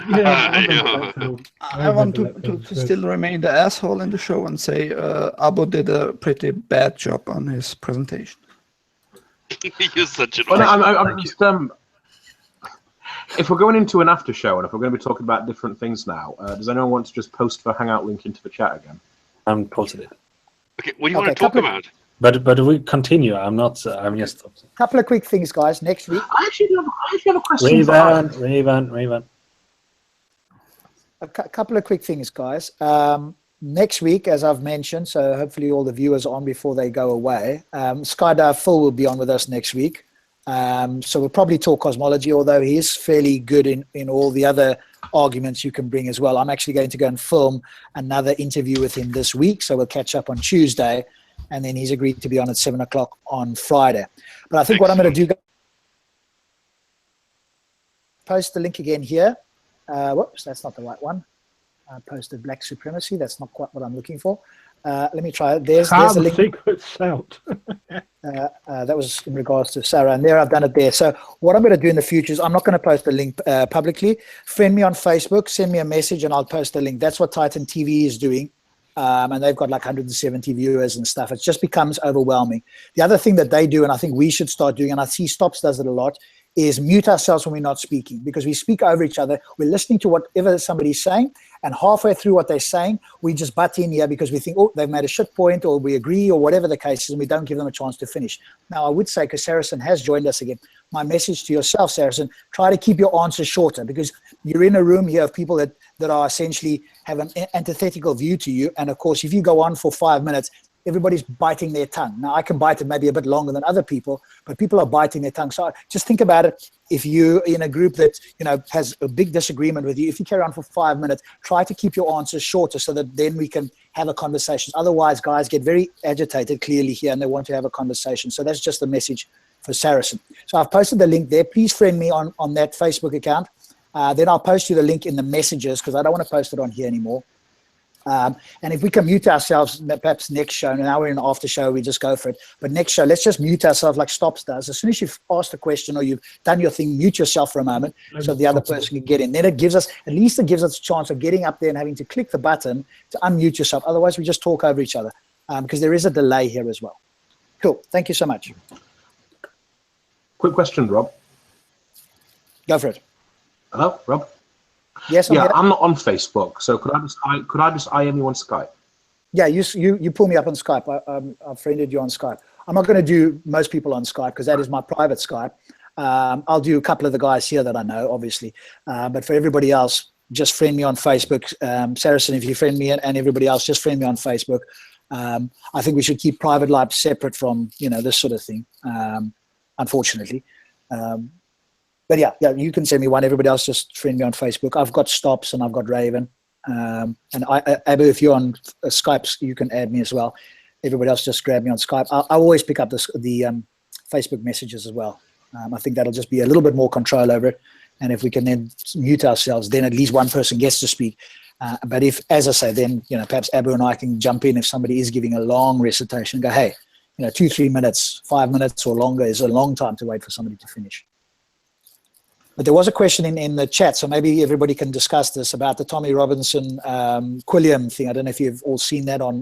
S2: want to still remain the asshole in the show and say Abu did a pretty bad job on his presentation.
S7: You're such an.
S3: I'm just if we're going into an after show and if we're going to be talking about different things now, does anyone want to just post the hangout link into the chat again?
S1: I'm posted it.
S7: Okay, what do you want to talk about?
S1: But we continue. I'm just.
S5: A couple of quick things, guys. Next week.
S3: I actually have a question.
S1: Raven.
S5: A couple of quick things, guys. Next week, as I've mentioned, so hopefully all the viewers are on before they go away. Skydive Phil will be on with us next week. So we'll probably talk cosmology, although he is fairly good in all the other arguments you can bring as well. I'm actually going to go and film another interview with him this week, so we'll catch up on Tuesday, and then he's agreed to be on at 7 o'clock on Friday. But I think what I'm going to do, post the link again here. Whoops, that's not the right one. I posted black supremacy. That's not quite what I'm looking for. Let me try it. There's a link.
S4: Secret's out.
S5: That was in regards to Sarah, and there I've done it there. So what I'm going to do in the future is I'm not going to post the link publicly. Friend me on Facebook, send me a message, and I'll post the link. That's what Titan TV is doing, and they've got like 170 viewers and stuff. It just becomes overwhelming. The other thing that they do, and I think we should start doing, and I see Stops does it a lot, is mute ourselves when we're not speaking, because we speak over each other. We're listening to whatever somebody's saying, and halfway through what they're saying, we just butt in here because we think, oh, they've made a shit point, or we agree, or whatever the case is, and we don't give them a chance to finish. Now, I would say, because Saracen has joined us again, my message to yourself, Saracen, try to keep your answers shorter, because you're in a room here of people that are essentially have an antithetical view to you. And of course, if you go on for 5 minutes, everybody's biting their tongue. Now, I can bite it maybe a bit longer than other people, but people are biting their tongue. So just think about it. If you're in a group that, you know, has a big disagreement with you, if you carry on for 5 minutes, try to keep your answers shorter so that then we can have a conversation. Otherwise, guys get very agitated clearly here and they want to have a conversation. So that's just a message for Saracen. So I've posted the link there. Please friend me on that Facebook account. Then I'll post you the link in the messages, because I don't want to post it on here anymore. And if we can mute ourselves, perhaps next show, now we're in an after show, we just go for it. But next show, let's just mute ourselves like Stops does. As soon as you've asked a question or you've done your thing, mute yourself for a moment so the other person can get in. Then it gives us, at least it gives us a chance of getting up there and having to click the button to unmute yourself. Otherwise, we just talk over each other, because there is a delay here as well. Cool. Thank you so much.
S3: Quick question, Rob.
S5: Go for it.
S3: Hello, Rob?
S5: Yes,
S3: I'm not on Facebook, so could I just IM you on Skype?
S5: Yeah, you pull me up on Skype. I've friended you on Skype. I'm not going to do most people on Skype because that is my private Skype. I'll do a couple of the guys here that I know, obviously. But for everybody else, just friend me on Facebook. Saracen, if you friend me and everybody else, just friend me on Facebook. I think we should keep private life separate from, you know, this sort of thing, unfortunately. But yeah, you can send me one. Everybody else just friend me on Facebook. I've got Stops and I've got Raven. And Abu, if you're on Skype, you can add me as well. Everybody else just grab me on Skype. I always pick up the Facebook messages as well. I think that'll just be a little bit more control over it. And if we can then mute ourselves, then at least one person gets to speak. But if, as I say, then, you know, perhaps Abu and I can jump in if somebody is giving a long recitation and go, hey, you know, 2-3 minutes, 5 minutes or longer is a long time to wait for somebody to finish. But there was a question in the chat, so maybe everybody can discuss this about the Tommy Robinson Quilliam thing. I don't know if you've all seen that on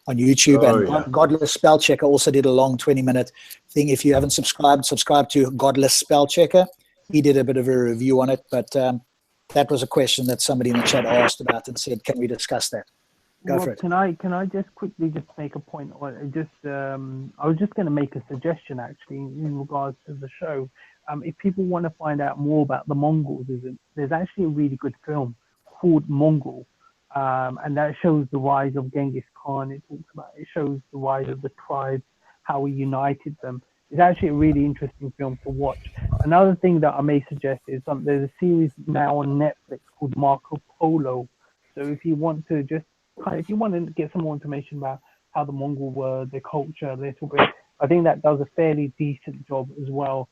S5: YouTube.
S3: Oh,
S5: and
S3: yeah.
S5: Godless Spell Checker also did a long 20-minute thing. If you haven't subscribe to Godless Spell Checker. He did a bit of a review on it, but that was a question that somebody in the chat asked about and said, can we discuss that? Go for it.
S6: Can I just quickly just make a point? I was just going to make a suggestion actually in regards to the show. If people want to find out more about the Mongols, there's actually a really good film called Mongol, and that shows the rise of Genghis Khan. It shows the rise of the tribes, how he united them. It's actually a really interesting film to watch. Another thing that I may suggest is there's a series now on Netflix called Marco Polo. So if you want to get some more information about how the Mongol were, their culture a little bit, I think that does a fairly decent job as well.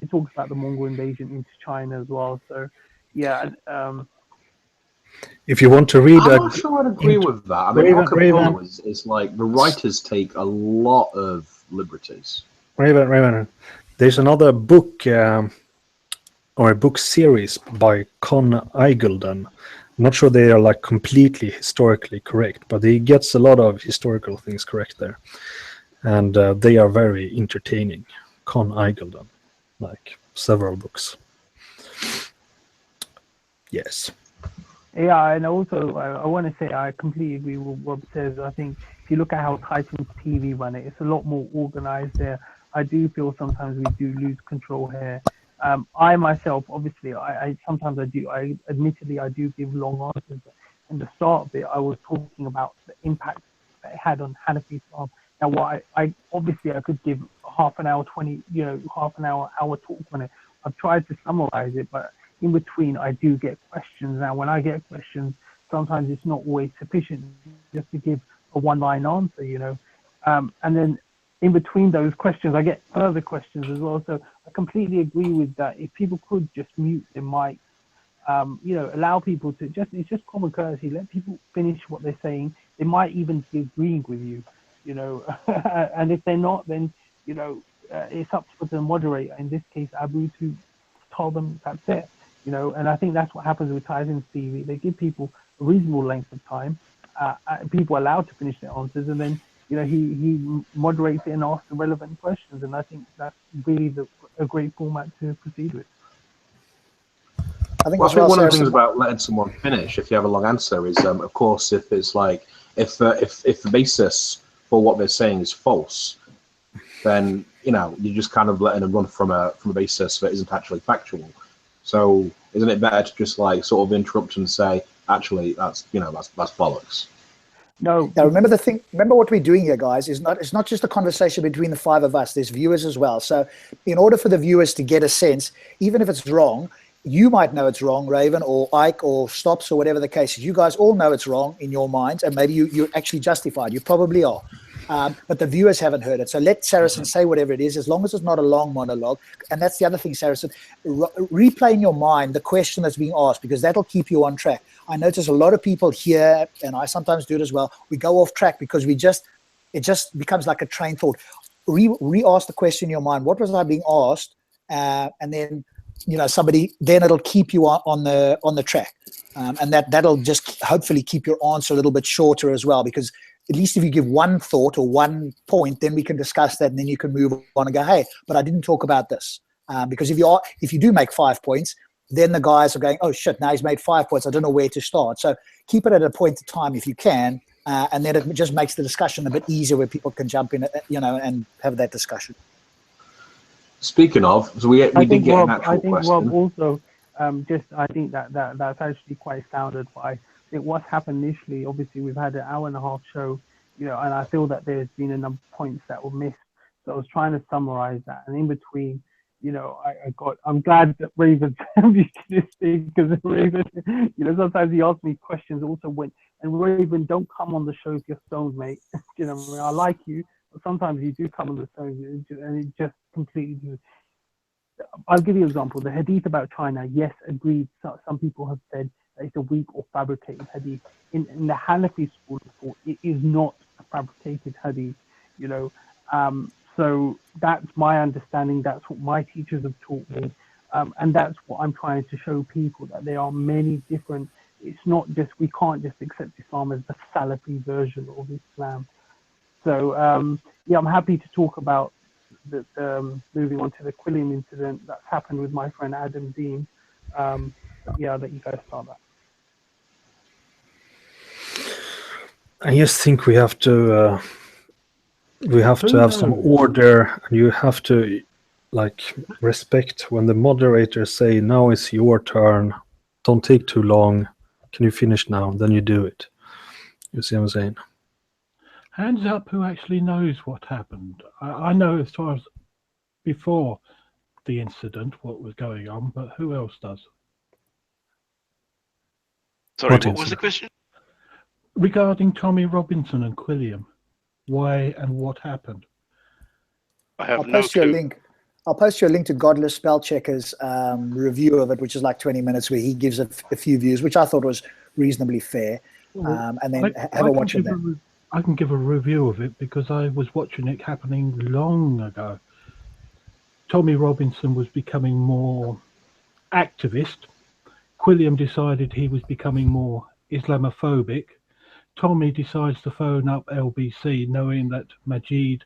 S6: It talks about the Mongol invasion into China as well. So, yeah.
S1: If you want to read,
S3: I'm not sure I'd agree with that. I mean, Marco Polo is like the writers take a lot of liberties.
S1: Raven, there's another book or a book series by Con Igelden. I'm not sure they are like completely historically correct, but he gets a lot of historical things correct there, and they are very entertaining. Con Igelden. Like several books. Yes.
S6: Yeah, and also I want to say I completely agree with what Rob says. I think if you look at how Titan TV run it, it's a lot more organized there. I do feel sometimes we do lose control here. I myself, obviously, I sometimes I do. Admittedly, I do give long answers. In the start of it, I was talking about the impact that it had on Hanafi Islam. Now, what I obviously I could give half an hour hour talk on it. I've tried to summarize it, but in between I do get questions. Now, when I get questions, sometimes it's not always sufficient just to give a one-line answer, you know. And then in between those questions, I get further questions as well. So I completely agree with that. If people could just mute their mic, you know, allow people to it's just common courtesy. Let people finish what they're saying. They might even be agreeing with you. you know. And if they're not, then, you know, it's up to the moderator, in this case Abu, to tell them that's it, you know. And I think that's what happens with Tyson's TV. They give people a reasonable length of time, people are allowed to finish their answers, and then, you know, he moderates it and asks the relevant questions, and I think that's really a great format to proceed with.
S5: I think,
S3: well, I think one of the things
S5: Saracen,
S3: about letting someone finish, if you have a long answer, is of course if it's like if the basis for what they're saying is false, then you know you're just kind of letting them run from a basis that isn't actually factual. So isn't it better to just like sort of interrupt and say, actually, that's bollocks?
S5: No. Now remember the thing. Remember what we're doing here, guys. It's not just a conversation between the five of us. There's viewers as well. So in order for the viewers to get a sense, even if it's wrong, you might know it's wrong, Raven or Ike or Stops or whatever the case is. You guys all know it's wrong in your minds, and maybe you're actually justified. You probably are. But the viewers haven't heard it. So let Saracen say whatever it is, as long as it's not a long monologue. And that's the other thing, Saracen. Replay in your mind the question that's being asked, because that'll keep you on track. I notice a lot of people here, and I sometimes do it as well, we go off track because it just becomes like a train thought. Re-ask the question in your mind. What was I being asked? And then, you know, then it'll keep you on the track. And that'll just hopefully keep your answer a little bit shorter as well, because at least if you give one thought or one point, then we can discuss that, and then you can move on and go, hey, but I didn't talk about this. Because if you do make 5 points, then the guys are going, oh shit, now he's made 5 points, I don't know where to start. So keep it at a point of time if you can, and then it just makes the discussion a bit easier where people can jump in, you know, and have that discussion.
S3: Speaking of, so we did get an actual question.
S6: Rob, also, I think that's actually quite sound advice. I think what's happened initially, obviously we've had an hour-and-a-half show, you know, and I feel that there's been a number of points that were missed. So I was trying to summarize that, and in between, you know, I'm glad that Raven sent me to this thing, because Raven, you know, sometimes he asks me questions also and Raven, don't come on the show if you're stoned, mate. You know, I mean, I like you, but sometimes you do come on the show and it just completely. I'll give you an example. The hadith about China, yes, agreed. Some people have said that it's a weak or fabricated hadith. In the Hanafi school of thought, it is not a fabricated hadith, you know. So that's my understanding. That's what my teachers have taught me. And that's what I'm trying to show people, that there are many different, it's not just, we can't just accept Islam as the Salafi version of Islam. So, yeah, I'm happy to talk about moving on to the Quilliam incident that's happened with my friend Adam Dean. Yeah, that you guys start that.
S1: I just think we have to have some order, and you have to like respect when the moderators say, now it's your turn, don't take too long, can you finish now? Then you do it. You see what I'm saying?
S4: Hands up who actually knows what happened. I know as far as before the incident what was going on, but who else does?
S7: Sorry, what was the question?
S4: Regarding Tommy Robinson and Quilliam, why and what happened?
S7: I'll post you a link.
S5: I'll post you a link to Godless Spellchecker's review of it, which is like 20 minutes, where he gives a few views, which I thought was reasonably fair. And then have a watch of that.
S4: I can give a review of it because I was watching it happening long ago. Tommy Robinson was becoming more activist. Quilliam decided he was becoming more Islamophobic. Tommy decides to phone up LBC, knowing that Majid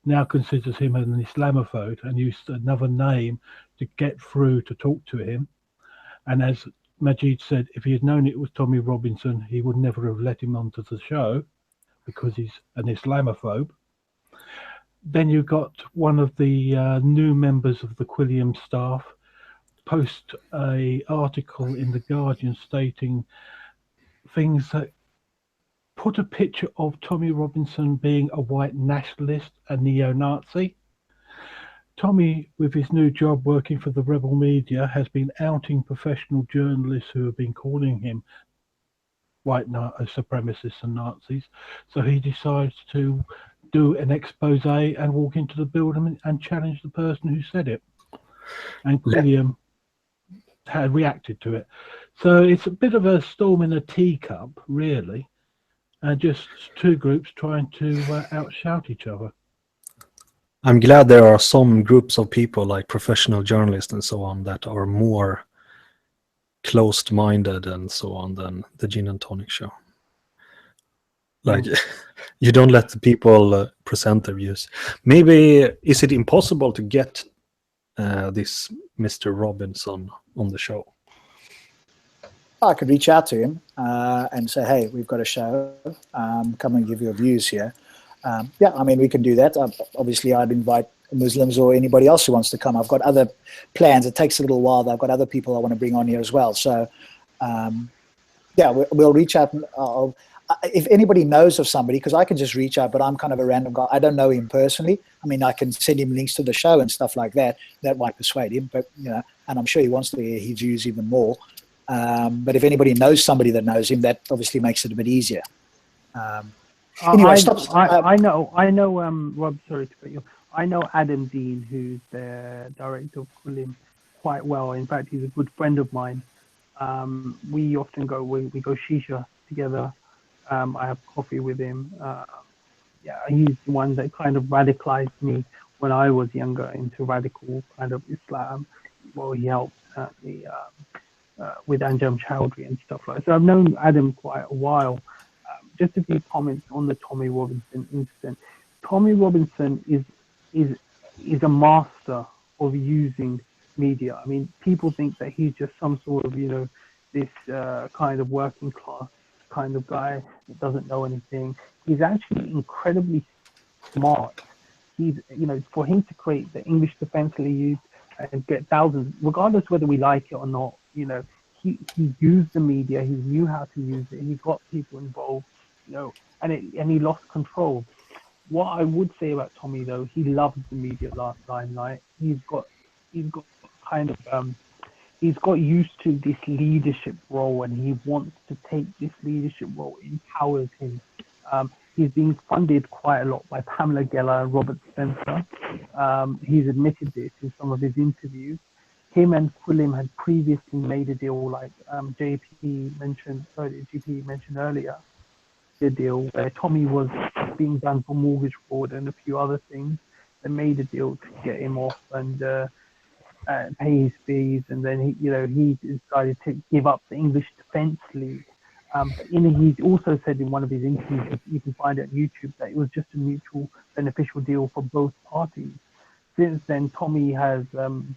S4: now considers him an Islamophobe, and used another name to get through to talk to him. And as Majid said, if he had known it was Tommy Robinson, he would never have let him onto the show because he's an Islamophobe. Then you got one of the new members of the Quilliam staff post an article in The Guardian stating things that put a picture of Tommy Robinson being a white nationalist, a neo-Nazi. Tommy, with his new job working for the rebel media, has been outing professional journalists who have been calling him white supremacists and Nazis. So he decides to do an expose and walk into the building and challenge the person who said it. And Quilliam had reacted to it. So it's a bit of a storm in a teacup, really. and just two groups trying to outshout each other.
S1: I'm glad there are some groups of people like professional journalists and so on that are more closed-minded and so on than the Jinn&Tonic show. Like, you don't let the people present their views. Maybe, is it impossible to get this Mr. Robinson on the show?
S5: I could reach out to him and say, hey, we've got a show. Come and give your views here. Yeah, I mean, we can do that. Obviously, I'd invite Muslims or anybody else who wants to come. I've got other plans. It takes a little while. I've got other people I want to bring on here as well. So, yeah, we'll reach out. And if anybody knows of somebody, because I can just reach out, but I'm kind of a random guy. I don't know him personally. I mean, I can send him links to the show and stuff like that. That might persuade him, but, you know, and I'm sure he wants to hear his views even more. But if anybody knows somebody that knows him, that obviously makes it a bit easier. Anyway,
S6: I know, Rob, sorry to cut you. I know Adam Dean, who's the director of Quillim, quite well. In fact, he's a good friend of mine. We often go shisha together. I have coffee with him. Yeah, he's the one that kind of radicalized me when I was younger into radical kind of Islam. Well, he helped me with Anjam Chowdhury and stuff like that. So I've known Adam quite a while. Just a few comments on the Tommy Robinson incident. Tommy Robinson is a master of using media. I mean, people think that he's just some sort of, you know, this kind of working class kind of guy that doesn't know anything. He's actually incredibly smart. He's, you know, for him to create the English Defence League and get thousands, regardless whether we like it or not, you know, he used the media. He knew how to use it. He got people involved, you know, and he lost control. What I would say about Tommy, though, he loves the media limelight. He's got kind of he's got used to this leadership role, and he wants to take this leadership role. It empowers him. He's being funded quite a lot by Pamela Geller and Robert Spencer. He's admitted this in some of his interviews. Him and Quillim had previously made a deal, like GP mentioned earlier, the deal where Tommy was being done for mortgage fraud and a few other things. They made a deal to get him off and pay his fees, and then he decided to give up the English Defence League. He also said in one of his interviews, you can find it on YouTube, that it was just a mutual beneficial deal for both parties. Since then, Tommy has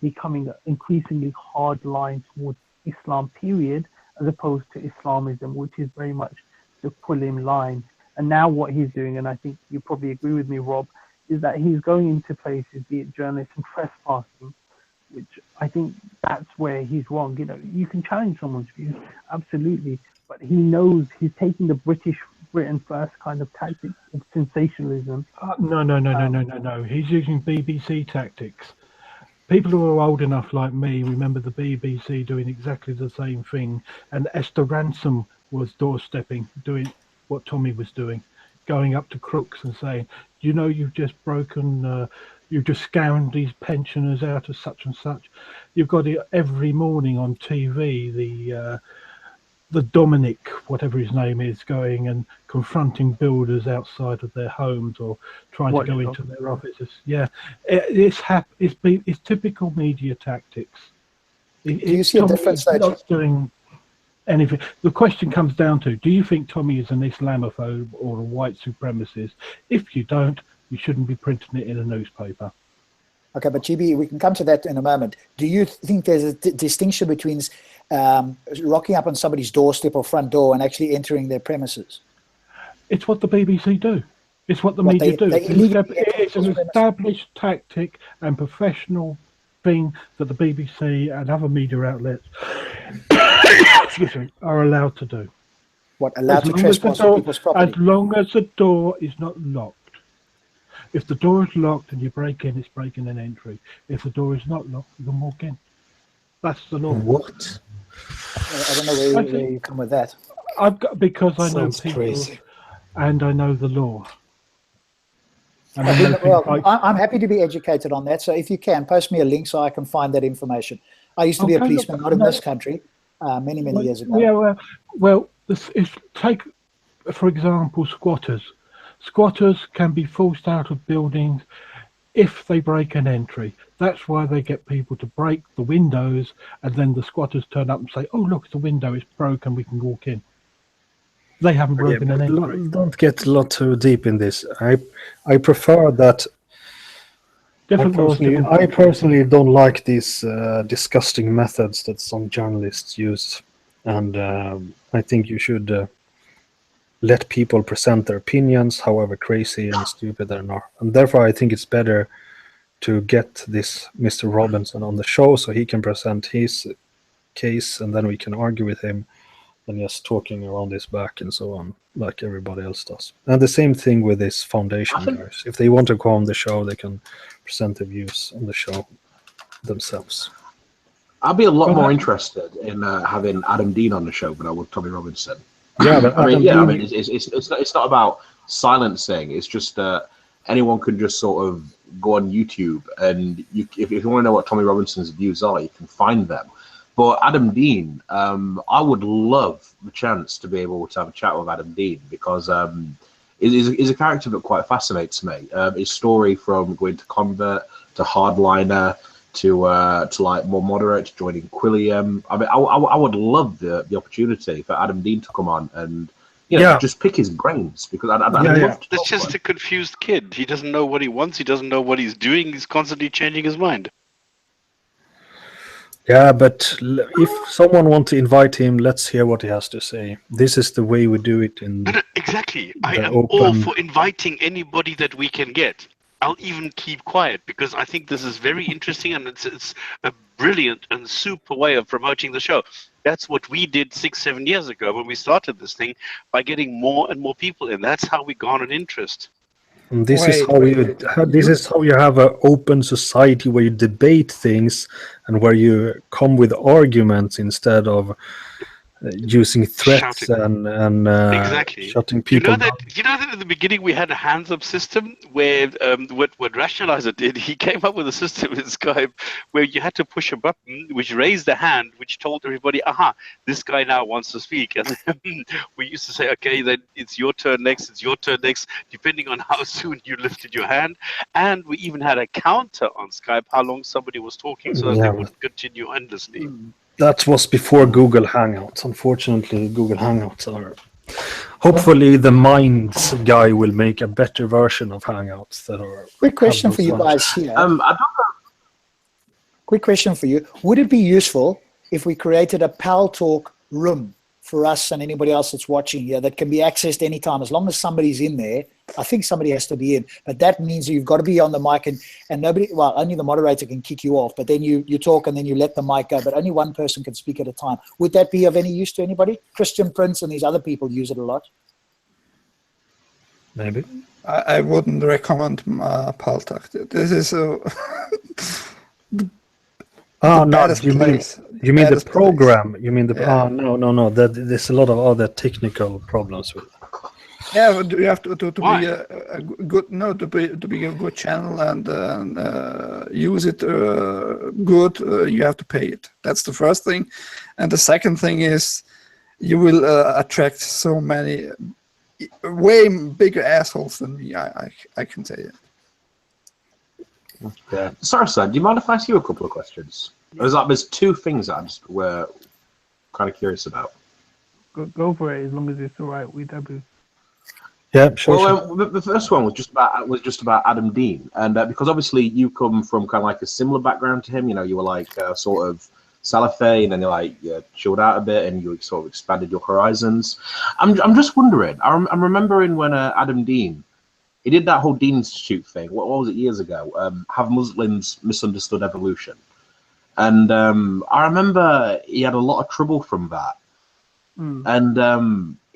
S6: becoming an increasingly hard line towards Islam, period, as opposed to Islamism, which is very much the Quillim line. And now what he's doing, and I think you probably agree with me, Rob, is that he's going into places, be it journalists and trespassing, which I think that's where he's wrong. You know, you can challenge someone's views, absolutely, but he knows he's taking the Britain first kind of tactic of sensationalism.
S4: No. He's using BBC tactics. People who are old enough like me remember the BBC doing exactly the same thing, and Esther Ransom was doorstepping, doing what Tommy was doing, going up to crooks and saying, you know, you've just broken, you've just scammed these pensioners out of such and such. You've got it every morning on TV, the Dominic, whatever his name is, going and confronting builders outside of their homes or trying to go into their offices. Yeah, it's typical media tactics.
S5: Do you see a difference?
S4: Not doing anything. The question comes down to: do you think Tommy is an Islamophobe or a white supremacist? If you don't, you shouldn't be printing it in a newspaper.
S5: Okay, but GB, we can come to that in a moment. Do you think there's a distinction between rocking up on somebody's doorstep or front door and actually entering their premises?
S4: It's what the BBC do. It's what the media do. It's an established tactic and professional thing that the BBC and other media outlets are allowed to do.
S5: What, allowed to trespass on people's property?
S4: As long as the door is not locked. If the door is locked and you break in, it's breaking an entry. If the door is not locked, you can walk in. That's the law.
S1: What?
S5: I don't know where you come with that.
S4: Because I know people
S1: crazy.
S4: And I know the law. And
S5: I'm happy to be educated on that. So if you can, post me a link so I can find that information. I used to be a policeman, not in this country, many years ago.
S4: Yeah, well, this is for example, squatters. Squatters can be forced out of buildings if they break an entry. That's why they get people to break the windows, and then the squatters turn up and say, "Oh, look, the window is broken, we can walk in." They haven't
S1: Yeah,
S4: broken an
S1: but
S4: entry.
S1: don't get a lot too deep in this. I prefer that.
S4: Different laws, different
S1: I personally don't like these disgusting methods that some journalists use, and I think you should let people present their opinions, however crazy and stupid they are. And therefore, I think it's better to get this Mr. Robinson on the show so he can present his case, and then we can argue with him, than just talking around his back and so on, like everybody else does. And the same thing with this foundation guys. If they want to come on the show, they can present their views on the show themselves.
S3: I'd be a lot more interested in having Adam Dean on the show than I would Tommy Robinson.
S1: Yeah, but
S3: it's not about silencing. It's just anyone can just sort of go on YouTube, and if you want to know what Tommy Robinson's views are, you can find them. But Adam Dean, I would love the chance to be able to have a chat with Adam Dean, because he's a character that quite fascinates me. His story from going to convert to hardliner to like more moderate, to joining Quilliam. I mean, I would love the opportunity for Adam Dean to come on and just pick his brains, because I'd love to.
S7: That's just a confused kid. He doesn't know what he wants. He doesn't know what he's doing. He's constantly changing his mind.
S1: Yeah, but if someone wants to invite him, let's hear what he has to say. This is the way we do it in
S7: exactly. I am
S1: open...
S7: all for inviting anybody that we can get. I'll even keep quiet, because I think this is very interesting, and it's a brilliant and super way of promoting the show. That's what we did 6-7 years ago when we started this thing, by getting more and more people in. That's how we garnered interest.
S1: And this is how you have an open society where you debate things and where you come with arguments instead of using threats
S7: shouting.
S1: and
S7: exactly.
S1: shutting people down.
S7: You know that at the beginning we had a hands-up system where what Rationalizer did, he came up with a system in Skype where you had to push a button which raised a hand, which told everybody, aha, this guy now wants to speak. And we used to say, okay, then it's your turn next, depending on how soon you lifted your hand. And we even had a counter on Skype, how long somebody was talking, so that they would continue endlessly.
S1: That was before Google Hangouts. Unfortunately, Google Hangouts are... Hopefully, the Minds guy will make a better version of Hangouts that are...
S5: Quick question for you guys here. Quick question for you. Would it be useful if we created a Pal Talk room for us and anybody else that's watching here that can be accessed anytime, as long as somebody's in there? I think somebody has to be in, but that means you've got to be on the mic, and nobody, well, only the moderator can kick you off, but then you talk and then you let the mic go, but only one person can speak at a time. Would that be of any use to anybody? Christian Prince and these other people use it a lot.
S1: Maybe.
S2: I wouldn't recommend Pal Talk. This is
S1: no, you mean the program? Place. You mean the no. There's a lot of other technical problems with it.
S2: Yeah, but you have to be a good to be a good channel and use it good. You have to pay it. That's the first thing, and the second thing is you will attract so many way bigger assholes than me. I can tell you.
S3: Yeah. Sorry, sir. Do you mind if I ask you a couple of questions? There's two things that I just were kind of curious about.
S6: Go for it, as long as it's all right with Abu.
S1: Yeah, sure.
S3: Well, the first one was just about Adam Dean, and because obviously you come from kind of like a similar background to him. You know, you were like sort of Salafi, and then you chilled out a bit, and you sort of expanded your horizons. I'm just wondering. I'm remembering when Adam Dean. He did that whole Dean Institute thing. What was it, years ago? Have Muslims misunderstood evolution? And I remember he had a lot of trouble from that. And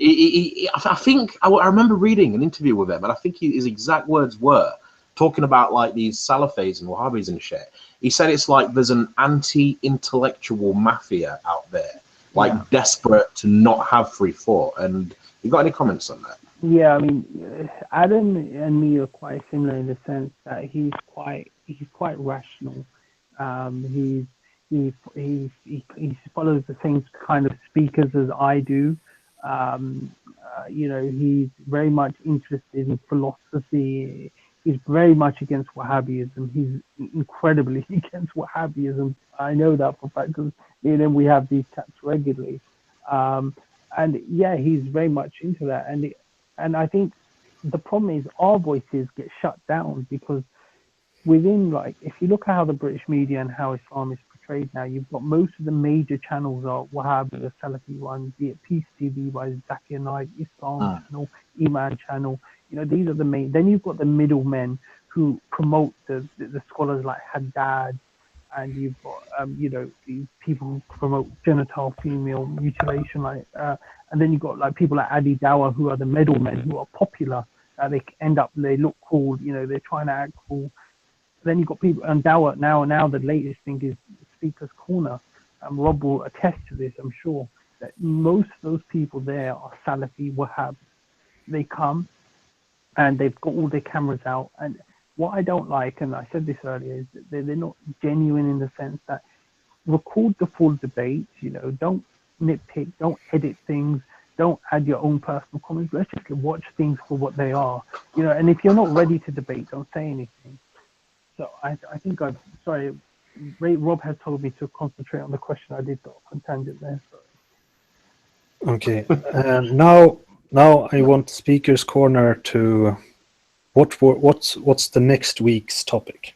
S3: I think I remember reading an interview with him, and I think his exact words were talking about like these Salafis and Wahhabis and shit. He said it's like there's an anti-intellectual mafia out there, like desperate to not have free thought. And you got any comments on that?
S6: Yeah, I mean, Adam and me are quite similar in the sense that he's quite rational. He follows the same kind of speakers as I do. He's very much interested in philosophy. He's very much against Wahhabism. He's incredibly against Wahhabism. I know that for a fact because me and him, we have these chats regularly. And yeah, he's very much into that. And I think the problem is our voices get shut down because within, like, if you look at how the British media and how Islam is portrayed now, you've got most of the major channels are Wahhabi, the Salafi ones, be it Peace TV by Zakir Naik, Islam channel, Iman channel. These are the main. Then you've got the middlemen who promote the scholars like Haddad, and you've got these people who promote genital female mutilation, and then you've got like people like Adi Dawa who are the middlemen who are popular. They look cool, they're trying to act cool. Then you've got people, and Dawa now the latest thing is Speaker's Corner. Rob will attest to this, I'm sure, that most of those people there are Salafi Wahhab. They come and they've got all their cameras out. And what I don't like, and I said this earlier, is that they're not genuine in the sense that record the full debate, don't nitpick, don't edit things, don't add your own personal comments. Let's just watch things for what they are. And if you're not ready to debate, don't say anything. So I think Rob has told me to concentrate on the question. I did go off on tangent there. So.
S1: Okay. Now I want Speaker's Corner to what's the next week's topic?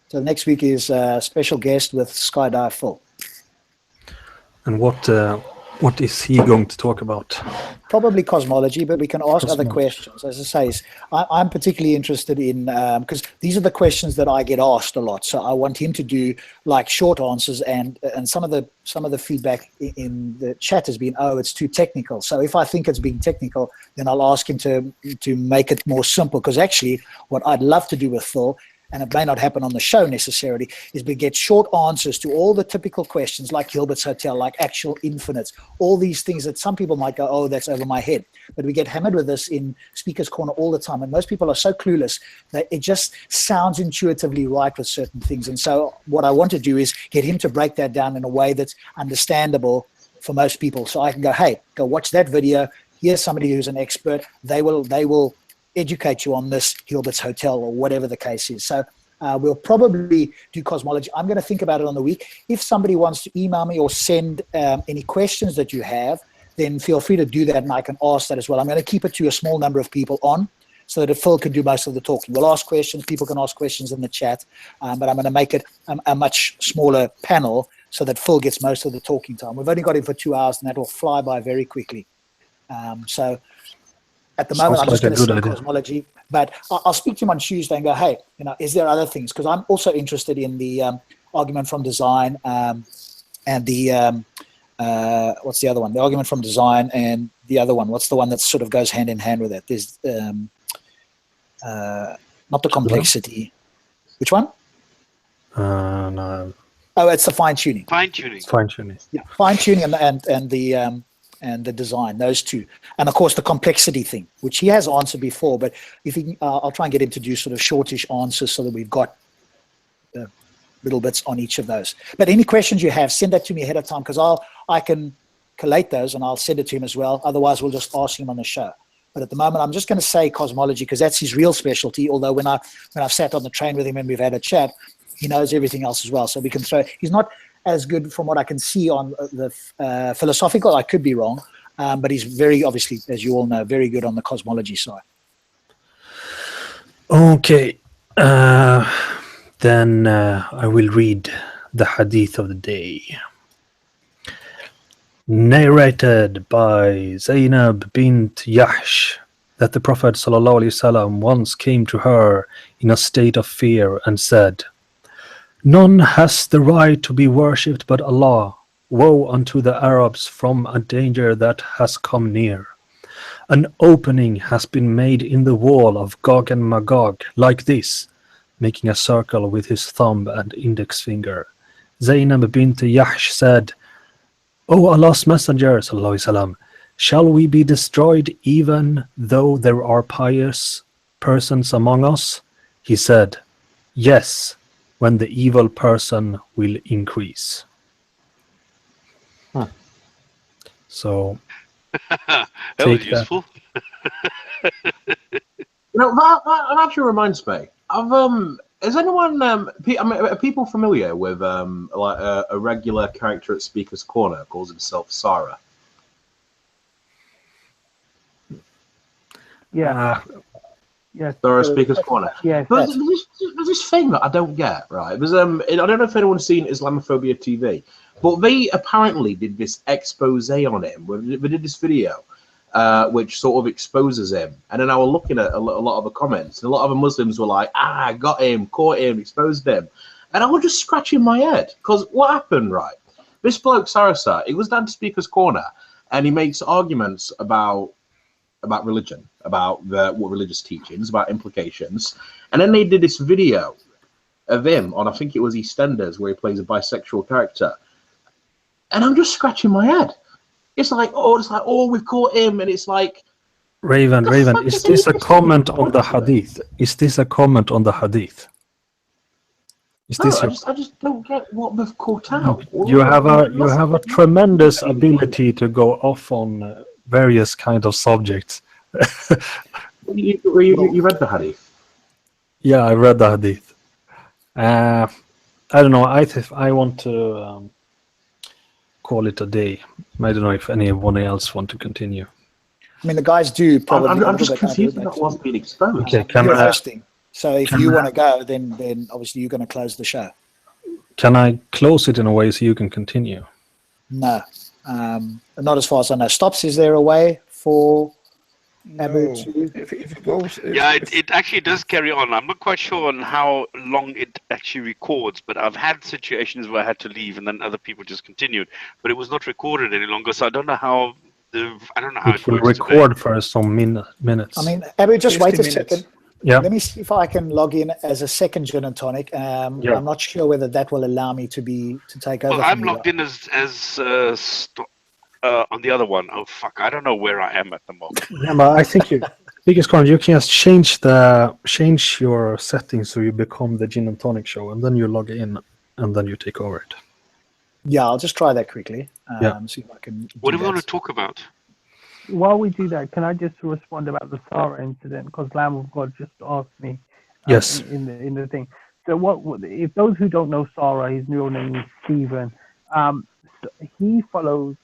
S5: So next week is a special guest with Skydive Phil.
S1: And what is he going to talk about?
S5: Probably cosmology, but we can ask other questions. As I say, I'm particularly interested in, because these are the questions that I get asked a lot. So I want him to do like short answers, and some of the feedback in the chat has been, oh, it's too technical. So if I think it's being technical, then I'll ask him to make it more simple. Because actually, what I'd love to do with Phil, and it may not happen on the show necessarily, is we get short answers to all the typical questions like Hilbert's Hotel, like actual infinites, all these things that some people might go, oh, that's over my head. But we get hammered with this in Speaker's Corner all the time. And most people are so clueless that it just sounds intuitively right with certain things. And so what I want to do is get him to break that down in a way that's understandable for most people. So I can go, hey, go watch that video. Here's somebody who's an expert. They will educate you on this Hilbert's Hotel or whatever the case is. So we'll probably do cosmology. I'm going to think about it on the week. If somebody wants to email me or send any questions that you have, then feel free to do that and I can ask that as well. I'm going to keep it to a small number of people on so that Phil can do most of the talking. We'll ask questions. People can ask questions in the chat, but I'm going to make it a much smaller panel so that Phil gets most of the talking time. We've only got him for 2 hours and that will fly by very quickly. So at the moment, I'm just going to say cosmology, but I'll speak to him on Tuesday and go, hey, is there other things? Because I'm also interested in the argument from design and the, what's the other one? The argument from design and the other one. What's the one that sort of goes hand in hand with it? There's not the complexity. Which one?
S1: No.
S5: Oh, it's the fine-tuning.
S7: Fine-tuning.
S5: Yeah, fine-tuning and the design, those two, and of course the complexity thing, which he has answered before, but if he I'll try and get him to do sort of shortish answers so that we've got little bits on each of those. But any questions you have, send that to me ahead of time, because I can collate those and I'll send it to him as well. Otherwise we'll just ask him on the show. But at the moment I'm just going to say cosmology because that's his real specialty, although when I've sat on the train with him and we've had a chat, he knows everything else as well, so we can throw. He's not as good from what I can see on the philosophical. I could be wrong, but he's very, obviously, as you all know, very good on the cosmology side.
S1: Okay, then I will read the hadith of the day. Narrated by Zainab bint Jahsh that the Prophet ﷺ once came to her in a state of fear and said, "None has the right to be worshipped but Allah. Woe unto the Arabs from a danger that has come near. An opening has been made in the wall of Gog and Magog, like this," making a circle with his thumb and index finger. Zainab bint Jahsh said, "O Allah's Messenger, sallallahu alaihi wasallam, shall we be destroyed even though there are pious persons among us?" He said, "Yes, when the evil person will increase." So
S7: That was
S1: Take that.
S7: useful.
S3: You know, that actually reminds me. Is anyone? Are people familiar with like a regular character at Speaker's Corner calls himself Sarah?
S6: Yeah. Yes.
S3: Sarah Speaker's Corner.
S6: Yes.
S3: There's this thing that I don't get, right? There's I don't know if anyone's seen Islamophobia TV, but they apparently did this expose on him. They did this video, which sort of exposes him. And then I was looking at a lot of the comments, and a lot of the Muslims were like, got him, caught him, exposed him. And I was just scratching my head, because what happened, right? This bloke, Sarasa, he was down to Speaker's Corner, and he makes arguments about religion, about what religious teachings, about implications. And then they did this video of him on, I think it was EastEnders, where he plays a bisexual character. And I'm just scratching my head. It's like, we've caught him, and it's like,
S1: Raven, is this a comment on the hadith? Is this a comment on the hadith? Is
S3: no,
S1: this
S3: I just don't get what they've caught out.
S1: you have a tremendous ability to go off on various kind of subjects.
S3: You read the hadith?
S1: Yeah, I read the hadith. I don't know. I want to call it a day. I don't know if anyone else want to continue.
S5: I mean, the guys do probably.
S3: I'm just confused that what's being exposed.
S1: Okay,
S5: You're hosting. So if you want to go, then obviously you're going to close the show.
S1: Can I close it in a way so you can continue?
S5: No, not as far as I know. Stops. Is there a way for Abu to?
S2: If it goes,
S7: It actually does carry on. I'm not quite sure on how long it actually records, but I've had situations where I had to leave and then other people just continued, but it was not recorded any longer. So I don't know how.
S1: It will record for some minutes.
S5: I mean, Abu, just wait a
S2: 60 minutes.
S5: second.
S1: Yeah.
S5: Let me see if I can log in as a second Jinn&Tonic. I'm not sure whether that will allow me to take over.
S7: Well, I'm logged in as on the other one. Oh fuck! I don't know where I am at the moment.
S1: Yeah, but I think biggest comment, you can just change your settings so you become the Jinn&Tonic show, and then you log in, and then you take over it.
S5: Yeah, I'll just try that quickly. See if I can.
S7: What do we want to talk about?
S6: While we do that, can I just respond about the Sarah incident? Because Lamb of God just asked me.
S1: Yes.
S6: In the thing. So what if those who don't know Sarah, his real name is Stephen. So he follows.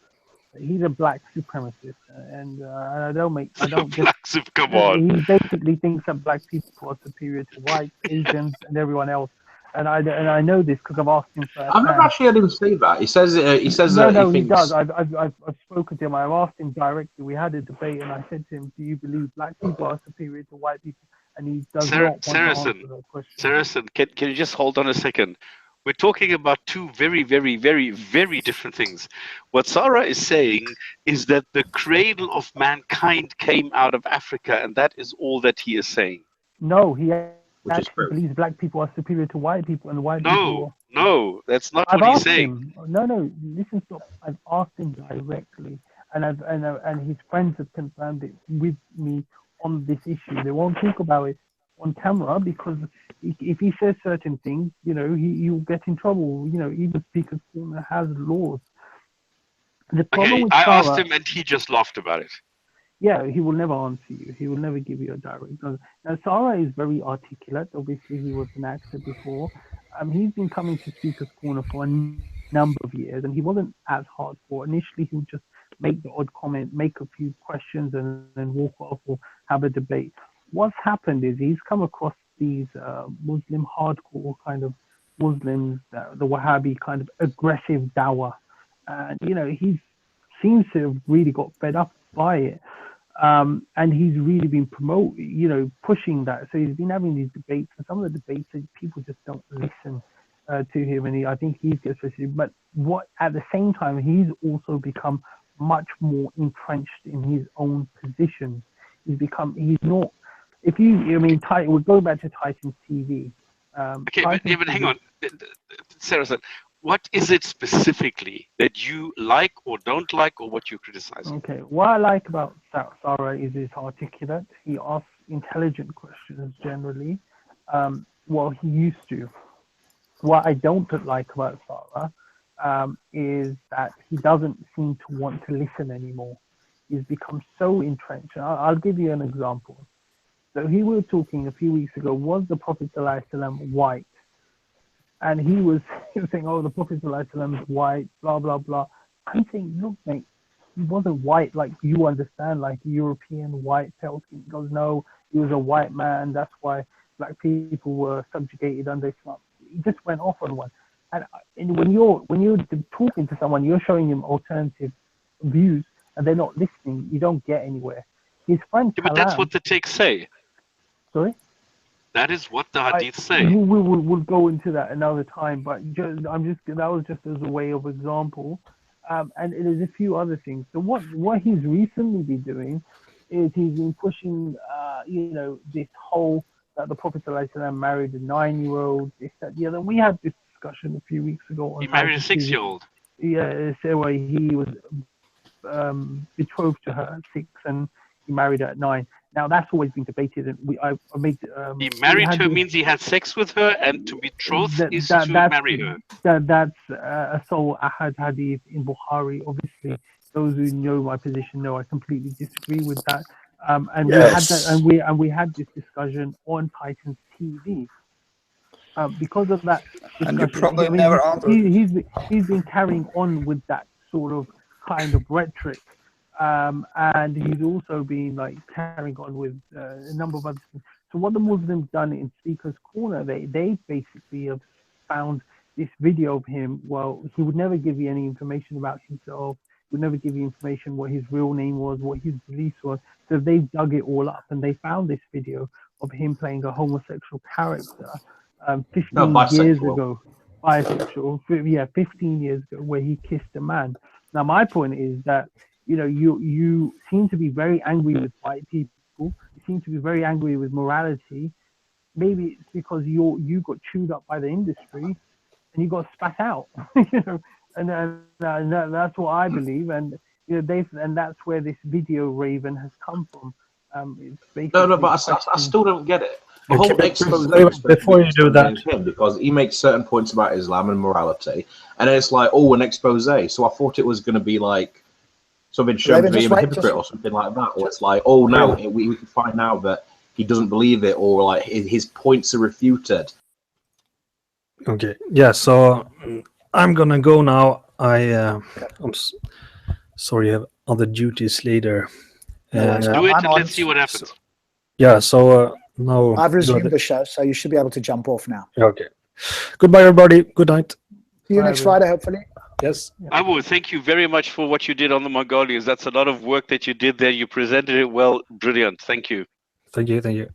S6: He's a black supremacist, and I don't just.
S7: Come on.
S6: He basically thinks that black people are superior to white, Asians, and everyone else. And I know this because I've asked him first.
S3: I've never actually heard him say that. He says
S6: no,
S3: he
S6: he does. I've spoken to him. I've asked him directly. We had a debate, and I said to him, "Do you believe black people are superior to white people?" And he does not want to answer that question.
S7: Saracen, can you just hold on a second? We're talking about two very, very, very, very different things. What Sarah is saying is that the cradle of mankind came out of Africa, and that is all that he is saying.
S6: No, he actually believes black people are superior to white people, and white people.
S7: No, that's not what he's saying.
S6: No, listen, stop. I've asked him directly, and his friends have confirmed it with me on this issue. They won't talk about it on camera because if he says certain things, he'll get in trouble. Even Speaker's Corner has laws. The problem with Sarah,
S7: asked him, and he just laughed about it.
S6: Yeah, he will never answer you. He will never give you a direct answer. Now, Sarah is very articulate. Obviously, he was an actor before. He's been coming to Speaker's Corner for a number of years, and he wasn't as hardcore. Initially, he would just make the odd comment, make a few questions, and then walk off or have a debate. What's happened is he's come across these Muslim hardcore kind of Muslims, the Wahhabi kind of aggressive dawah. And, he seems to have really got fed up by it. And he's really been pushing that. So he's been having these debates, and some of the debates, people just don't listen to him. And I think he gets frustrated. But at the same time, he's also become much more entrenched in his own position. We're going back to Titan's TV.
S7: Okay, but hang on. Sarah said, what is it specifically that you like or don't like, or what you criticize?
S6: Okay, what I like about Sarah is he's articulate. He asks intelligent questions generally. He used to. What I don't like about Sarah is that he doesn't seem to want to listen anymore. is become so entrenched. I'll give you an example. So we were talking a few weeks ago, was the Prophet ﷺ white? And he was saying, oh, the Prophet ﷺ is white, blah, blah, blah. I'm saying, look, mate, he wasn't white like you understand, like European white pale skin. He goes, no, he was a white man. That's why black people were subjugated under Islam. He just went off on one. And when you're talking to someone, you're showing them alternative views, and they're not listening. You don't get anywhere. His friend
S7: Yeah, but that's what the texts say.
S6: Sorry?
S7: That is what the hadiths say.
S6: We'll go into that another time, but that was just as a way of example. And there's a few other things. So what he's recently been doing is he's been pushing, this whole that the Prophet ﷺ married a 9-year-old, this, that, the other. We had this discussion a few weeks ago.
S7: He married a 6-year-old.
S6: Yeah, so he was betrothed to her at 6 and he married her at 9. Now that's always been debated, and I made.
S7: He married her means he had sex with her, and to betroth is to marry her.
S6: That's a sole ahad hadith in Bukhari. Obviously, those who know my position know I completely disagree with that. And we had that, and we had this discussion on Titan's TV. Because of that discussion,
S2: and you probably never answered.
S6: He's been carrying on with that sort of kind of rhetoric. And he's also been like carrying on with a number of other things. So what the Muslims done in Speaker's Corner, they basically have found this video of him. Well, he would never give you any information about himself. He would never give you information what his real name was, what his beliefs were. So they've dug it all up, and they found this video of him playing a homosexual character 15 years ago. Bisexual, 15 years ago, where he kissed a man. Now, my point is that you seem to be very angry with white people. You seem to be very angry with morality. Maybe it's because you got chewed up by the industry and you got spat out. And that's what I believe. And and that's where this video raven has come from. It's
S3: no, but I still don't get it. The whole expose
S1: before you do that,
S3: him because he makes certain points about Islam and morality, and then it's like, oh, an expose. So I thought it was going to be like something shown to be a hypocrite or something like that. Or it's like, oh, no, we can find out that he doesn't believe it, or like his points are refuted.
S1: Okay, yeah. So I'm gonna go now. I'm sorry, I have other duties later.
S7: Do it and let's see what happens.
S1: Yeah. So now
S5: I've resumed the show, so you should be able to jump off now.
S1: Okay. Goodbye, everybody. Good night.
S5: See you next Friday, hopefully.
S1: Yes.
S7: I will thank you very much for what you did on the Mongolians. That's a lot of work that you did there. You presented it well. Brilliant. Thank you.
S1: Thank you.